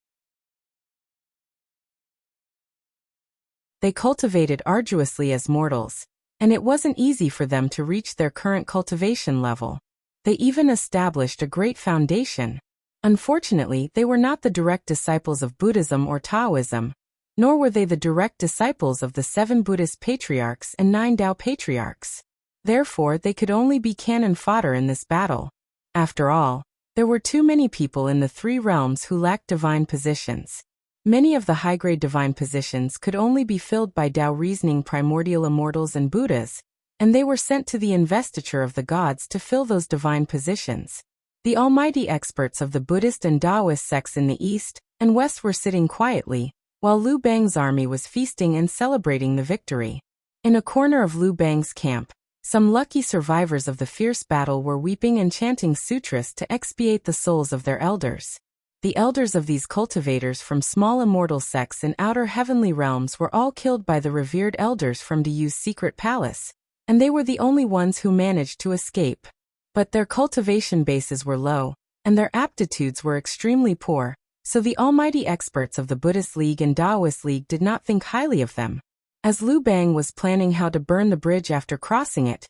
They cultivated arduously as mortals, and it wasn't easy for them to reach their current cultivation level. They even established a great foundation. Unfortunately, they were not the direct disciples of Buddhism or Taoism, nor were they the direct disciples of the 7 Buddhist patriarchs and 9 Tao patriarchs. Therefore, they could only be cannon fodder in this battle. After all, there were too many people in the 3 realms who lacked divine positions. Many of the high-grade divine positions could only be filled by Tao reasoning primordial immortals and Buddhas, and they were sent to the investiture of the gods to fill those divine positions. The almighty experts of the Buddhist and Taoist sects in the east and west were sitting quietly, while Liu Bang's army was feasting and celebrating the victory. In a corner of Liu Bang's camp, some lucky survivors of the fierce battle were weeping and chanting sutras to expiate the souls of their elders. The elders of these cultivators from small immortal sects in outer heavenly realms were all killed by the revered elders from Dayu's secret palace, and they were the only ones who managed to escape. But their cultivation bases were low, and their aptitudes were extremely poor, so the almighty experts of the Buddhist League and Taoist League did not think highly of them. As Liu Bang was planning how to burn the bridge after crossing it,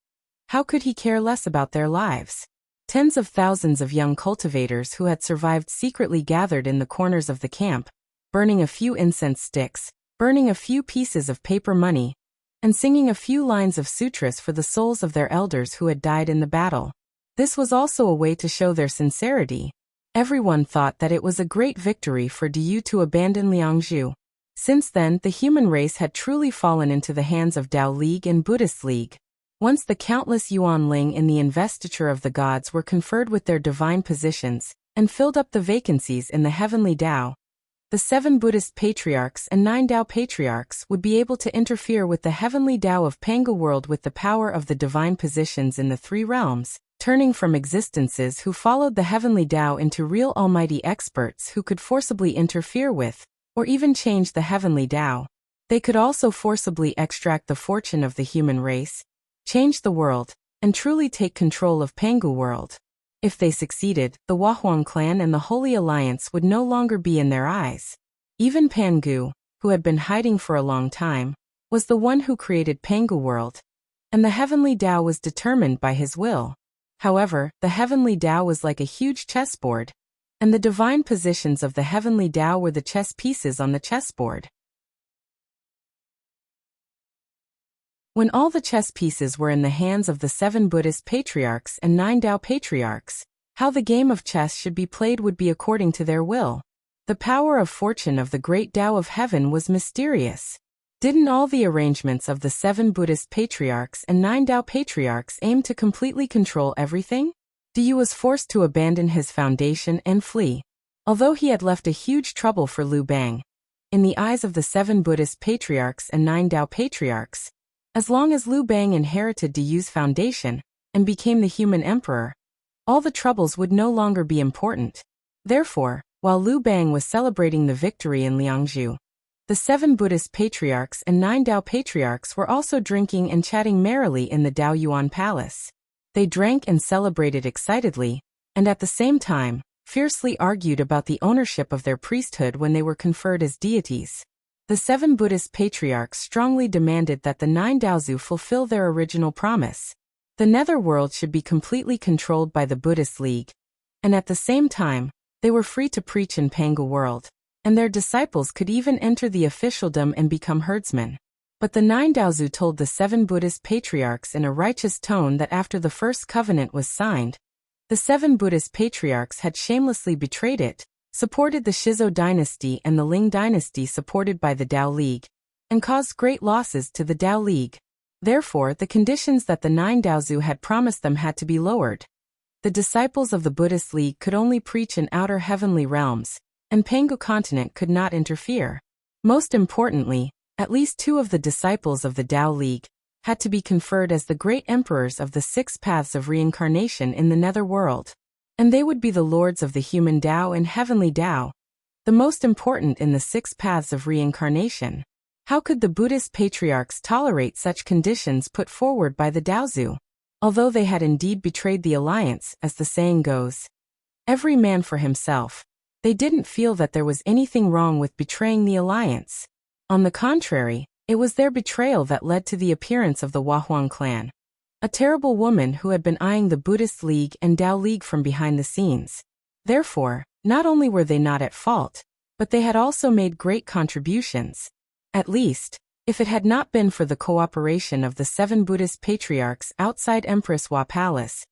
how could he care less about their lives? Tens of thousands of young cultivators who had survived secretly gathered in the corners of the camp, burning a few incense sticks, burning a few pieces of paper money, and singing a few lines of sutras for the souls of their elders who had died in the battle. This was also a way to show their sincerity. Everyone thought that it was a great victory for Dayu to abandon Liangzhu. Since then, the human race had truly fallen into the hands of Tao League and Buddhist League. Once the countless Yuanling in the investiture of the gods were conferred with their divine positions and filled up the vacancies in the heavenly Tao, the 7 Buddhist patriarchs and 9 Tao patriarchs would be able to interfere with the heavenly Tao of Pangu world with the power of the divine positions in the 3 realms, turning from existences who followed the heavenly Tao into real almighty experts who could forcibly interfere with, or even change the heavenly Tao. They could also forcibly extract the fortune of the human race, change the world, and truly take control of Pangu world. If they succeeded, the Wahuang clan and the Holy Alliance would no longer be in their eyes. Even Pangu, who had been hiding for a long time, was the one who created Pangu world, and the heavenly Tao was determined by his will. However, the heavenly Tao was like a huge chessboard, and the divine positions of the heavenly Tao were the chess pieces on the chessboard. When all the chess pieces were in the hands of the 7 Buddhist patriarchs and 9 Tao patriarchs, how the game of chess should be played would be according to their will. The power of fortune of the great Tao of heaven was mysterious. Didn't all the arrangements of the 7 Buddhist patriarchs and 9 Tao patriarchs aim to completely control everything? Dayu was forced to abandon his foundation and flee. Although he had left a huge trouble for Liu Bang, in the eyes of the 7 Buddhist patriarchs and 9 Tao patriarchs, as long as Liu Bang inherited Dayu's foundation and became the human emperor, all the troubles would no longer be important. Therefore, while Liu Bang was celebrating the victory in Liangzhu, the 7 Buddhist patriarchs and 9 Tao patriarchs were also drinking and chatting merrily in the Tao Yuan Palace. They drank and celebrated excitedly, and at the same time, fiercely argued about the ownership of their priesthood when they were conferred as deities. The 7 Buddhist patriarchs strongly demanded that the 9 Daozu fulfill their original promise. The netherworld should be completely controlled by the Buddhist League, and at the same time, they were free to preach in Pangu world, and their disciples could even enter the officialdom and become herdsmen. But the 9 Daozu told the 7 Buddhist patriarchs in a righteous tone that after the first covenant was signed, the 7 Buddhist patriarchs had shamelessly betrayed it, supported the Shizo dynasty and the Ling dynasty supported by the Tao League, and caused great losses to the Tao League. Therefore, the conditions that the 9 Daozu had promised them had to be lowered. The disciples of the Buddhist League could only preach in outer heavenly realms, and Pangu continent could not interfere. Most importantly, at least 2 of the disciples of the Tao League had to be conferred as the great emperors of the 6 paths of reincarnation in the netherworld, and they would be the lords of the human Tao and heavenly Tao, the most important in the 6 paths of reincarnation. How could the Buddhist patriarchs tolerate such conditions put forward by the Daozu? Although they had indeed betrayed the alliance, as the saying goes, every man for himself, they didn't feel that there was anything wrong with betraying the alliance. On the contrary, it was their betrayal that led to the appearance of the Wahuang clan, a terrible woman who had been eyeing the Buddhist League and Tao League from behind the scenes. Therefore, Not only were they not at fault, but they had also made great contributions. At least, if it had not been for the cooperation of the 7 Buddhist patriarchs outside Empress Hua Palace,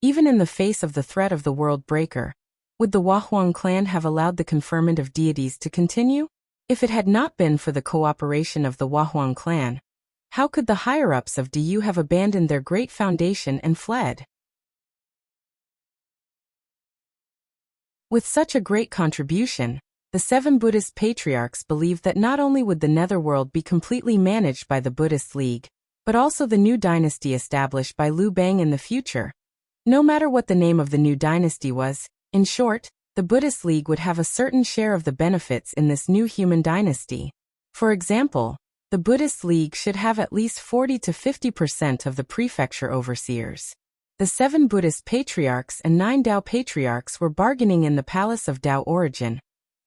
even in the face of the threat of the world breaker, would the Huahuang clan have allowed the conferment of deities to continue? If it had not been for the cooperation of the Huahuang clan, how could the higher-ups of Du have abandoned their great foundation and fled? With such a great contribution, the 7 Buddhist patriarchs believed that not only would the netherworld be completely managed by the Buddhist League, but also the new dynasty established by Liu Bang in the future. No matter what the name of the new dynasty was, in short, the Buddhist League would have a certain share of the benefits in this new human dynasty. For example, the Buddhist League should have at least 40 to 50% of the prefecture overseers. The 7 Buddhist patriarchs and 9 Tao patriarchs were bargaining in the palace of Tao origin,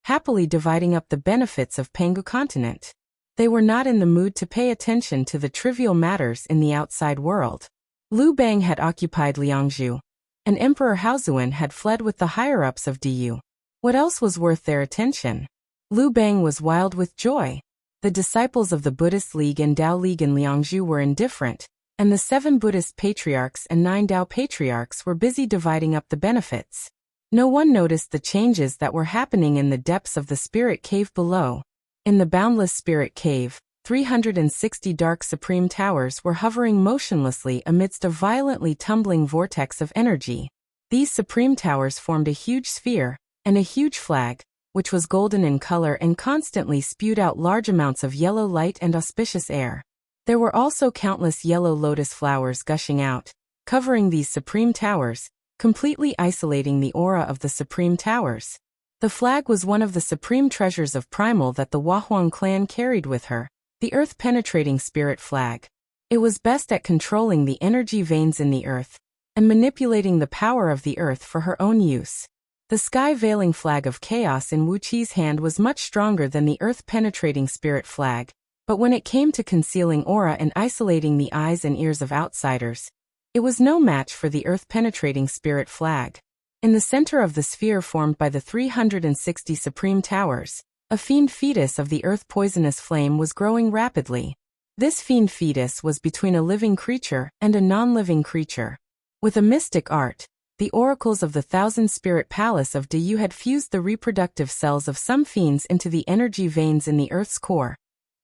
happily dividing up the benefits of Pangu continent. They were not in the mood to pay attention to the trivial matters in the outside world. Liu Bang had occupied Liangzhu, and Emperor Haozuan had fled with the higher-ups of Du. What else was worth their attention? Liu Bang was wild with joy. The disciples of the Buddhist League and Tao League in Liangzhu were indifferent, and the 7 Buddhist patriarchs and 9 Tao patriarchs were busy dividing up the benefits. No one noticed the changes that were happening in the depths of the spirit cave below. In the boundless spirit cave, 360 dark supreme towers were hovering motionlessly amidst a violently tumbling vortex of energy. These supreme towers formed a huge sphere, and a huge flag, which was golden in color and constantly spewed out large amounts of yellow light and auspicious air. There were also countless yellow lotus flowers gushing out, covering these supreme towers, completely isolating the aura of the supreme towers. The flag was one of the supreme treasures of primal that the Huahuang clan carried with her, the earth-penetrating spirit flag. It was best at controlling the energy veins in the earth, and manipulating the power of the earth for her own use. The sky-veiling flag of chaos in Wuxi's hand was much stronger than the earth-penetrating spirit flag, but when it came to concealing aura and isolating the eyes and ears of outsiders, it was no match for the earth-penetrating spirit flag. In the center of the sphere formed by the 360 supreme towers, a fiend fetus of the earth-poisonous flame was growing rapidly. This fiend fetus was between a living creature and a non-living creature. With a mystic art, the oracles of the Thousand Spirit Palace of Du had fused the reproductive cells of some fiends into the energy veins in the earth's core,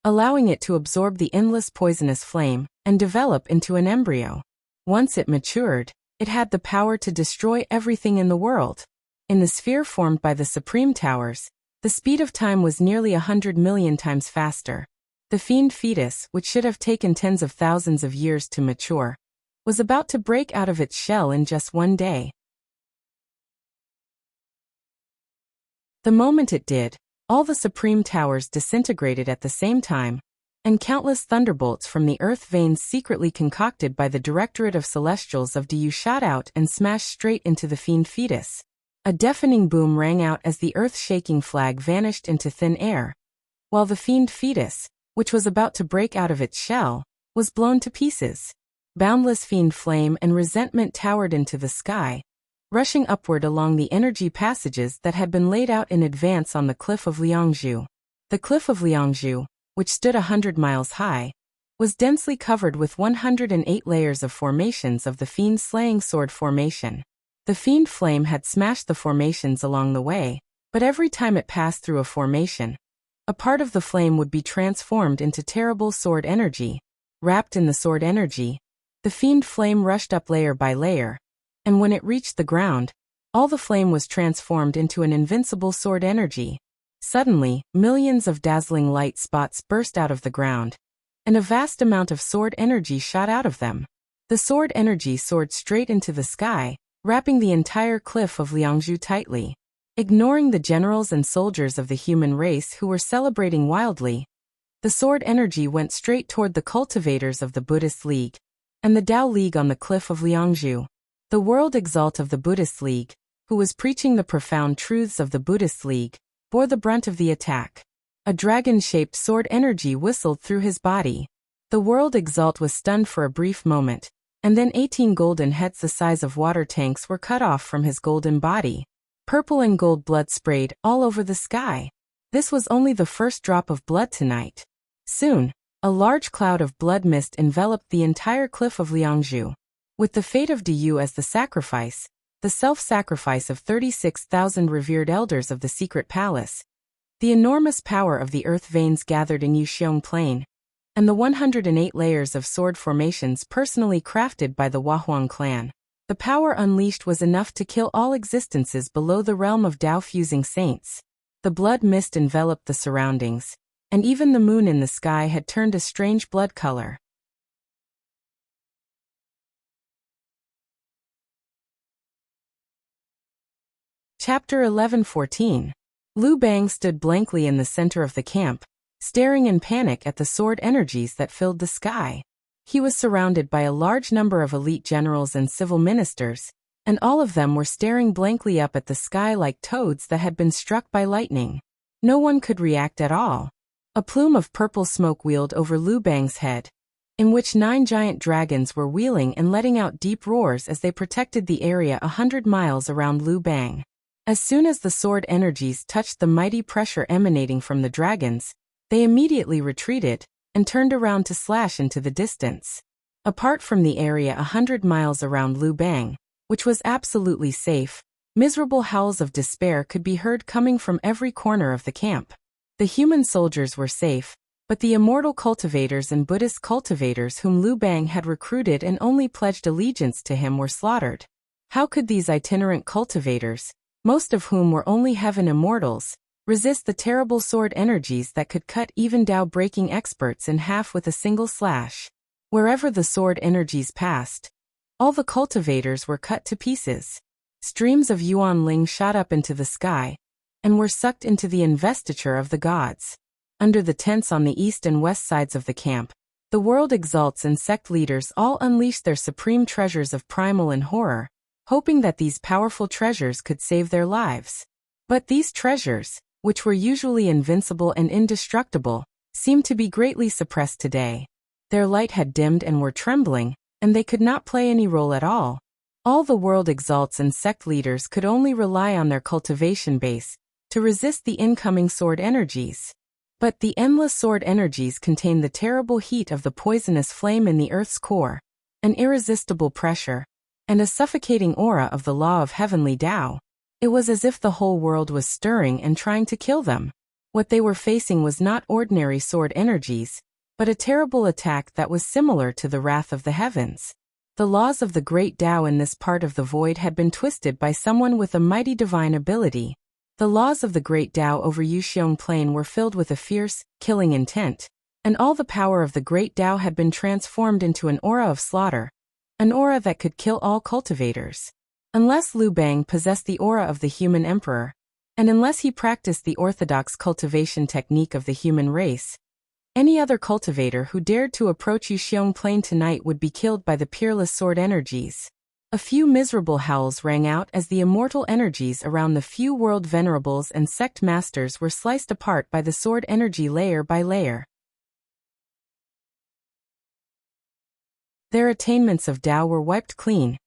allowing it to absorb the endless poisonous flame and develop into an embryo. Once it matured, it had the power to destroy everything in the world. In the sphere formed by the supreme towers, the speed of time was nearly 100 million times faster. The fiend fetus, which should have taken tens of thousands of years to mature, was about to break out of its shell in just one day. The moment it did, all the supreme towers disintegrated at the same time, and countless thunderbolts from the earth veins secretly concocted by the Directorate of Celestials of Du shot out and smashed straight into the fiend fetus. A deafening boom rang out as the earth-shaking flag vanished into thin air, while the fiend fetus, which was about to break out of its shell, was blown to pieces. Boundless fiend flame and resentment towered into the sky, rushing upward along the energy passages that had been laid out in advance on the cliff of Liangzhu. The cliff of Liangzhu, which stood 100 miles high, was densely covered with 108 layers of formations of the fiend-slaying sword formation. The fiend flame had smashed the formations along the way, but every time it passed through a formation, a part of the flame would be transformed into terrible sword energy. Wrapped in the sword energy, the fiend flame rushed up layer by layer, and when it reached the ground, all the flame was transformed into an invincible sword energy. Suddenly, millions of dazzling light spots burst out of the ground, and a vast amount of sword energy shot out of them. The sword energy soared straight into the sky, wrapping the entire cliff of Liangzhu tightly. Ignoring the generals and soldiers of the human race who were celebrating wildly, the sword energy went straight toward the cultivators of the Buddhist League and the Tao League on the cliff of Liangzhu. The world exalt of the Buddhist League, who was preaching the profound truths of the Buddhist League, bore the brunt of the attack. A dragon-shaped sword energy whistled through his body. The world exalt was stunned for a brief moment, and then 18 golden heads the size of water tanks were cut off from his golden body. Purple and gold blood sprayed all over the sky. This was only the first drop of blood tonight. Soon, a large cloud of blood mist enveloped the entire cliff of Liangzhu. With the fate of Du as the sacrifice, the self-sacrifice of 36,000 revered elders of the secret palace, the enormous power of the earth veins gathered in Yuxiong Plain, and the 108 layers of sword formations personally crafted by the Huahuang clan. The power unleashed was enough to kill all existences below the realm of Tao-fusing saints. The blood mist enveloped the surroundings, and even the moon in the sky had turned a strange blood color. Chapter 11:14. Lu Bang stood blankly in the center of the camp, staring in panic at the sword energies that filled the sky. He was surrounded by a large number of elite generals and civil ministers, and all of them were staring blankly up at the sky like toads that had been struck by lightning. No one could react at all. A plume of purple smoke wheeled over Lu Bang's head, in which 9 giant dragons were wheeling and letting out deep roars as they protected the area 100 miles around Lu Bang. As soon as the sword energies touched the mighty pressure emanating from the dragons, they immediately retreated and turned around to slash into the distance. Apart from the area 100 miles around Lu Bang, which was absolutely safe, miserable howls of despair could be heard coming from every corner of the camp. The human soldiers were safe, but the immortal cultivators and Buddhist cultivators whom Lu Bang had recruited and only pledged allegiance to him were slaughtered. How could these itinerant cultivators, most of whom were only heaven immortals, resist the terrible sword energies that could cut even Tao-breaking experts in half with a single slash? Wherever the sword energies passed, all the cultivators were cut to pieces. Streams of Yuan Ling shot up into the sky, and were sucked into the investiture of the gods. Under the tents on the east and west sides of the camp, the world exalts and sect leaders all unleashed their supreme treasures of primal and horror, hoping that these powerful treasures could save their lives. But these treasures, which were usually invincible and indestructible, seemed to be greatly suppressed today. Their light had dimmed and were trembling, and they could not play any role at all. All the world exalts and sect leaders could only rely on their cultivation base to resist the incoming sword energies. But the endless sword energies contained the terrible heat of the poisonous flame in the earth's core, an irresistible pressure, and a suffocating aura of the law of heavenly Tao. It was as if the whole world was stirring and trying to kill them. What they were facing was not ordinary sword energies, but a terrible attack that was similar to the wrath of the heavens. The laws of the great Tao in this part of the void had been twisted by someone with a mighty divine ability. The laws of the great Tao over Yuxiong Plain were filled with a fierce, killing intent, and all the power of the great Tao had been transformed into an aura of slaughter, an aura that could kill all cultivators. Unless Lu Bang possessed the aura of the human emperor, and unless he practiced the orthodox cultivation technique of the human race, any other cultivator who dared to approach Yuxiong Plain tonight would be killed by the peerless sword energies. A few miserable howls rang out as the immortal energies around the few world venerables and sect masters were sliced apart by the sword energy layer by layer. Their attainments of Tao were wiped clean,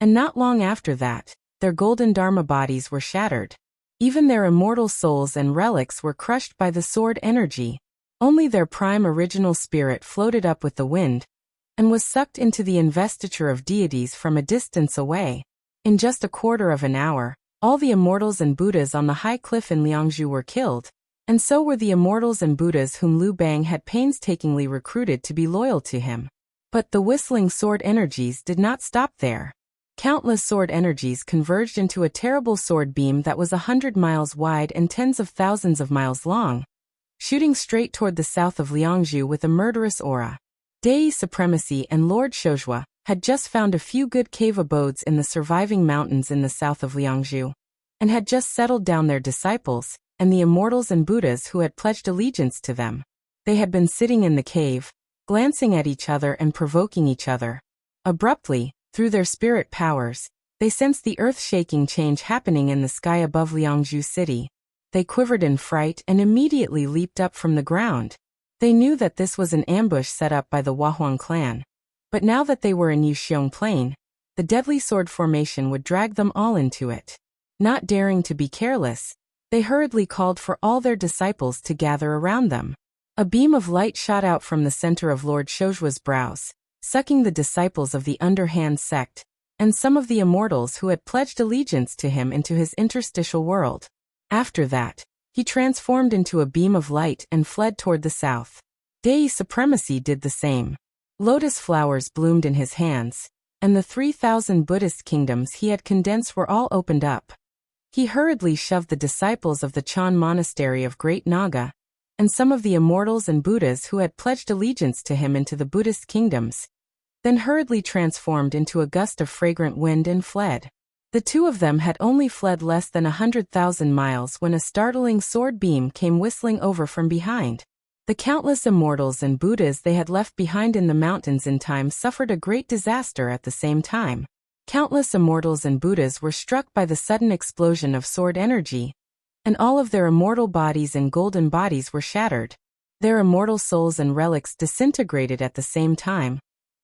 and not long after that, their golden Dharma bodies were shattered. Even their immortal souls and relics were crushed by the sword energy. Only their prime original spirit floated up with the wind, and was sucked into the investiture of deities from a distance away. In just a quarter of an hour, all the immortals and Buddhas on the high cliff in Liangzhu were killed, and so were the immortals and Buddhas whom Lu Bang had painstakingly recruited to be loyal to him. But the whistling sword energies did not stop there. Countless sword energies converged into a terrible sword beam that was 100 miles wide and tens of thousands of miles long, shooting straight toward the south of Liangzhu with a murderous aura. Dei Supremacy and Lord Shozhua had just found a few good cave abodes in the surviving mountains in the south of Liangzhu, and had just settled down their disciples, and the immortals and Buddhas who had pledged allegiance to them. They had been sitting in the cave, glancing at each other and provoking each other. Abruptly, through their spirit powers, they sensed the earth-shaking change happening in the sky above Liangzhu city. They quivered in fright and immediately leaped up from the ground. They knew that this was an ambush set up by the Huahuang clan. But now that they were in Yuxiong Plain, the deadly sword formation would drag them all into it. Not daring to be careless, they hurriedly called for all their disciples to gather around them. A beam of light shot out from the center of Lord Shojua's brows, sucking the disciples of the underhand sect, and some of the immortals who had pledged allegiance to him into his interstitial world. After that, he transformed into a beam of light and fled toward the south. Dei Supremacy did the same. Lotus flowers bloomed in his hands, and the 3,000 Buddhist kingdoms he had condensed were all opened up. He hurriedly shoved the disciples of the Chan monastery of Great Naga, and some of the immortals and Buddhas who had pledged allegiance to him into the Buddhist kingdoms, then hurriedly transformed into a gust of fragrant wind and fled. The two of them had only fled less than 100,000 miles when a startling sword beam came whistling over from behind. The countless immortals and Buddhas they had left behind in the mountains in time suffered a great disaster at the same time. Countless immortals and Buddhas were struck by the sudden explosion of sword energy, and all of their immortal bodies and golden bodies were shattered. Their immortal souls and relics disintegrated at the same time,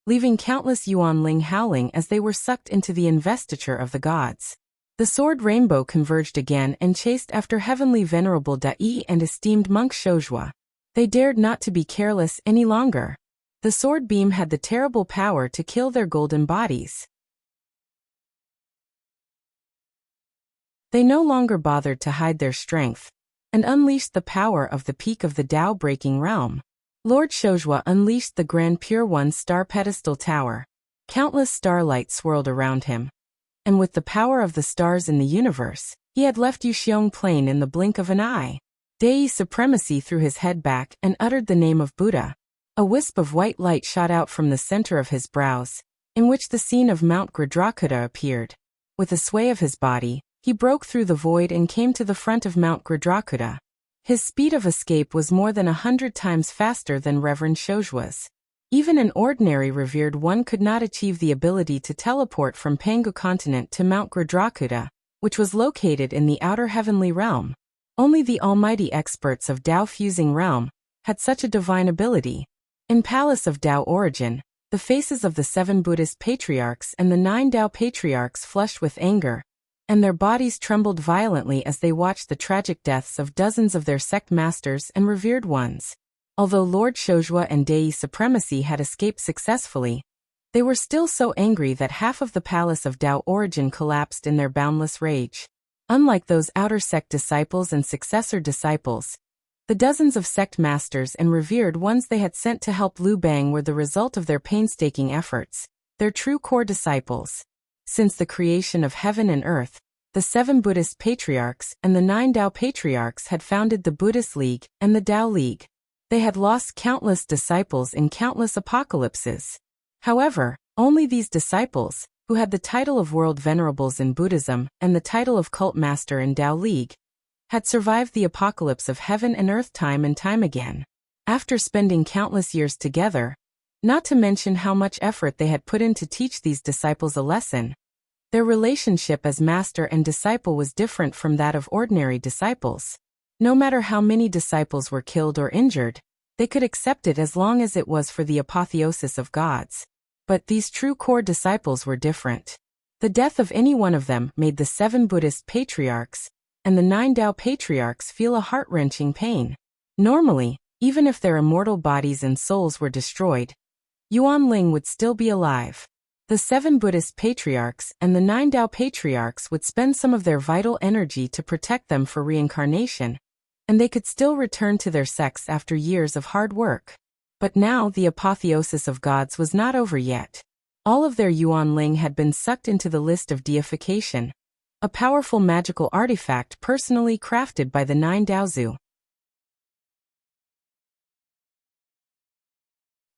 leaving countless Yuanling howling as they were sucked into the investiture of the gods. The sword rainbow converged again and chased after heavenly venerable Dai and esteemed monk Shojua. They dared not to be careless any longer. The sword beam had the terrible power to kill their golden bodies. They no longer bothered to hide their strength, and unleashed the power of the peak of the Tao-breaking realm. Lord Shojua unleashed the Grand Pure One's star pedestal tower. Countless starlight swirled around him, and with the power of the stars in the universe, he had left Yuxiong Plain in the blink of an eye. Dei Supremacy threw his head back and uttered the name of Buddha. A wisp of white light shot out from the center of his brows, in which the scene of Mount Gradrakuta appeared. With a sway of his body, he broke through the void and came to the front of Mount Gradrakuta. His speed of escape was more than 100 times faster than Reverend Shojua's. Even an ordinary revered one could not achieve the ability to teleport from Pangu continent to Mount Gradrakuta, which was located in the outer heavenly realm. Only the almighty experts of Tao-fusing realm had such a divine ability. In Palace of Tao Origin, the faces of the 7 Buddhist patriarchs and the 9 Tao patriarchs flushed with anger, and their bodies trembled violently as they watched the tragic deaths of dozens of their sect masters and revered ones. Although Lord Shojua and Dei Supremacy had escaped successfully, they were still so angry that half of the Palace of Tao Origin collapsed in their boundless rage. Unlike those outer sect disciples and successor disciples, the dozens of sect masters and revered ones they had sent to help Liu Bang were the result of their painstaking efforts, their true core disciples. Since the creation of heaven and earth, the 7 Buddhist patriarchs and the 9 Tao patriarchs had founded the Buddhist League and the Tao League. They had lost countless disciples in countless apocalypses. However, only these disciples, who had the title of World Venerables in Buddhism and the title of Cult Master in Tao League, had survived the apocalypse of heaven and earth time and time again. After spending countless years together, not to mention how much effort they had put in to teach these disciples a lesson, their relationship as master and disciple was different from that of ordinary disciples. No matter how many disciples were killed or injured, they could accept it as long as it was for the apotheosis of gods. But these true core disciples were different. The death of any one of them made the 7 Buddhist patriarchs and the 9 Tao patriarchs feel a heart-wrenching pain. Normally, even if their immortal bodies and souls were destroyed, Yuanling would still be alive. The 7 Buddhist patriarchs and the 9 Tao patriarchs would spend some of their vital energy to protect them for reincarnation, and they could still return to their sects after years of hard work. But now the apotheosis of gods was not over yet. All of their Yuanling had been sucked into the list of deification, a powerful magical artifact personally crafted by the 9 Daozu.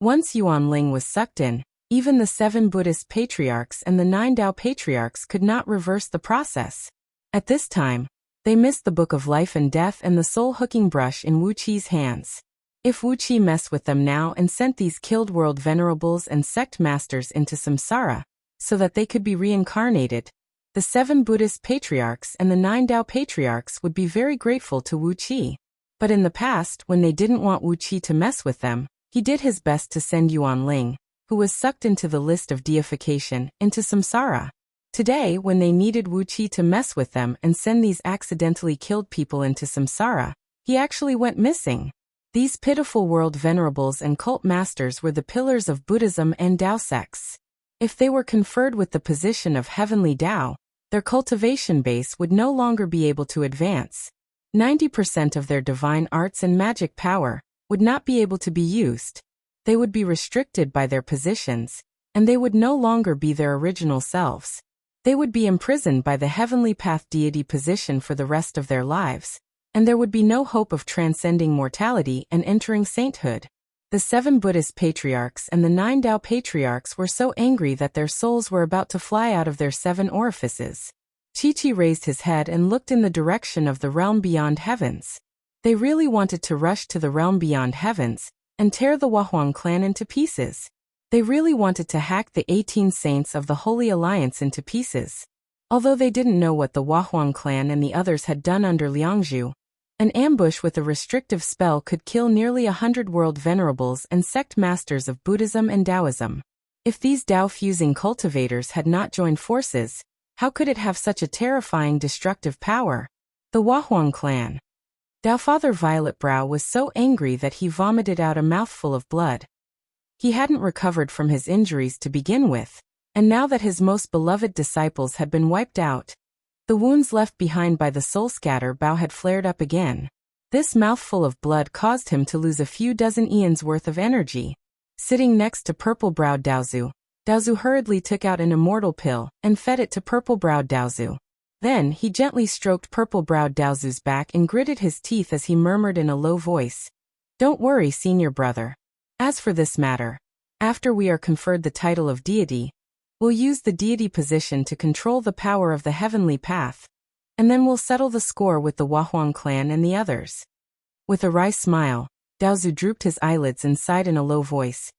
Once Yuanling was sucked in, even the 7 Buddhist patriarchs and the 9 Tao patriarchs could not reverse the process. At this time, they missed the Book of Life and Death and the soul-hooking brush in Wuqi's hands. If Wuqi messed with them now and sent these killed world venerables and sect masters into samsara, so that they could be reincarnated, the 7 Buddhist patriarchs and the 9 Tao patriarchs would be very grateful to Wuqi. But in the past, when they didn't want Wuqi to mess with them, he did his best to send Yuanling, who was sucked into the list of deification, into samsara. Today, when they needed Wuxia to mess with them and send these accidentally killed people into samsara, he actually went missing. These pitiful world venerables and cult masters were the pillars of Buddhism and Tao sects. If they were conferred with the position of heavenly Tao, their cultivation base would no longer be able to advance. 90% of their divine arts and magic power would not be able to be used. They would be restricted by their positions, and they would no longer be their original selves. They would be imprisoned by the heavenly path deity position for the rest of their lives, and there would be no hope of transcending mortality and entering sainthood. The 7 Buddhist patriarchs and the 9 Tao patriarchs were so angry that their souls were about to fly out of their 7 orifices. Chi-Chi raised his head and looked in the direction of the realm beyond heavens. They really wanted to rush to the realm beyond heavens and tear the Wahuang clan into pieces. They really wanted to hack the 18 saints of the Holy Alliance into pieces. Although they didn't know what the Wahuang clan and the others had done under Liangzhu, an ambush with a restrictive spell could kill nearly 100 world venerables and sect masters of Buddhism and Taoism. If these Tao-fusing cultivators had not joined forces, how could it have such a terrifying destructive power? The Wahuang clan. Tao Father Violet Brow was so angry that he vomited out a mouthful of blood. He hadn't recovered from his injuries to begin with, and now that his most beloved disciples had been wiped out, the wounds left behind by the soul scatter bow had flared up again. This mouthful of blood caused him to lose a few dozen eons worth of energy. Sitting next to purple-browed Daozu, Daozu hurriedly took out an immortal pill and fed it to purple-browed Daozu. Then he gently stroked purple-browed Daozu's back and gritted his teeth as he murmured in a low voice, "Don't worry, senior brother. As for this matter, after we are conferred the title of deity, we'll use the deity position to control the power of the heavenly path, and then we'll settle the score with the Wahuang clan and the others." With a wry smile, Daozu drooped his eyelids and sighed in a low voice.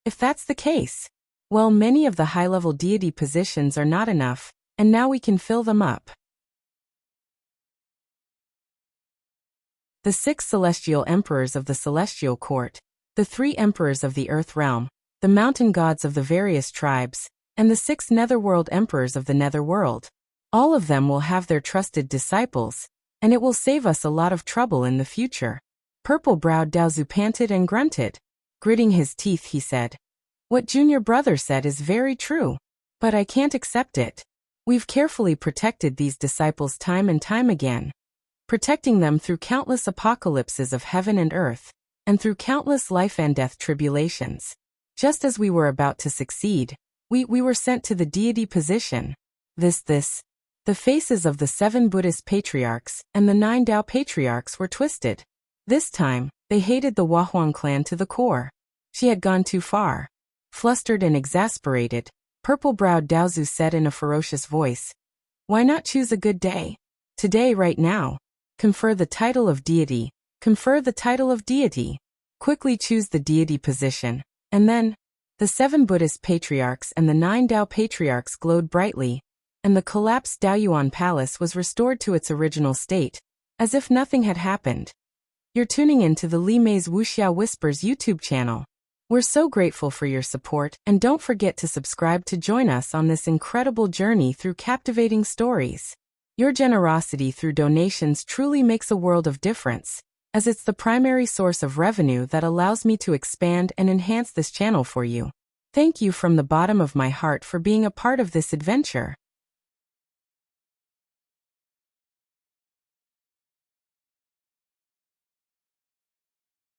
If that's the case, well, many of the high-level deity positions are not enough, and now we can fill them up. The 6 celestial emperors of the celestial court, the 3 emperors of the earth realm, the mountain gods of the various tribes, and the 6 netherworld emperors of the netherworld. All of them will have their trusted disciples, and it will save us a lot of trouble in the future. Purple-browed Daozu panted and grunted. Gritting his teeth, he said, "What junior brother said is very true, but I can't accept it. We've carefully protected these disciples time and time again, protecting them through countless apocalypses of heaven and earth, and through countless life and death tribulations. Just as we were about to succeed, we were sent to the deity position. The faces of the 7 Buddhist patriarchs and the 9 Tao patriarchs were twisted. This time, they hated the Wahuang clan to the core. She had gone too far. Flustered and exasperated, purple-browed Daozu said in a ferocious voice, "Why not choose a good day? Today, right now. Confer the title of deity. Confer the title of deity. Quickly choose the deity position, and then..." The 7 Buddhist patriarchs and the 9 Tao patriarchs glowed brightly, and the collapsed Daoyuan palace was restored to its original state, as if nothing had happened. You're tuning in to the Li Mei's Wuxia Whispers YouTube channel. We're so grateful for your support, and don't forget to subscribe to join us on this incredible journey through captivating stories. Your generosity through donations truly makes a world of difference, as it's the primary source of revenue that allows me to expand and enhance this channel for you. Thank you from the bottom of my heart for being a part of this adventure.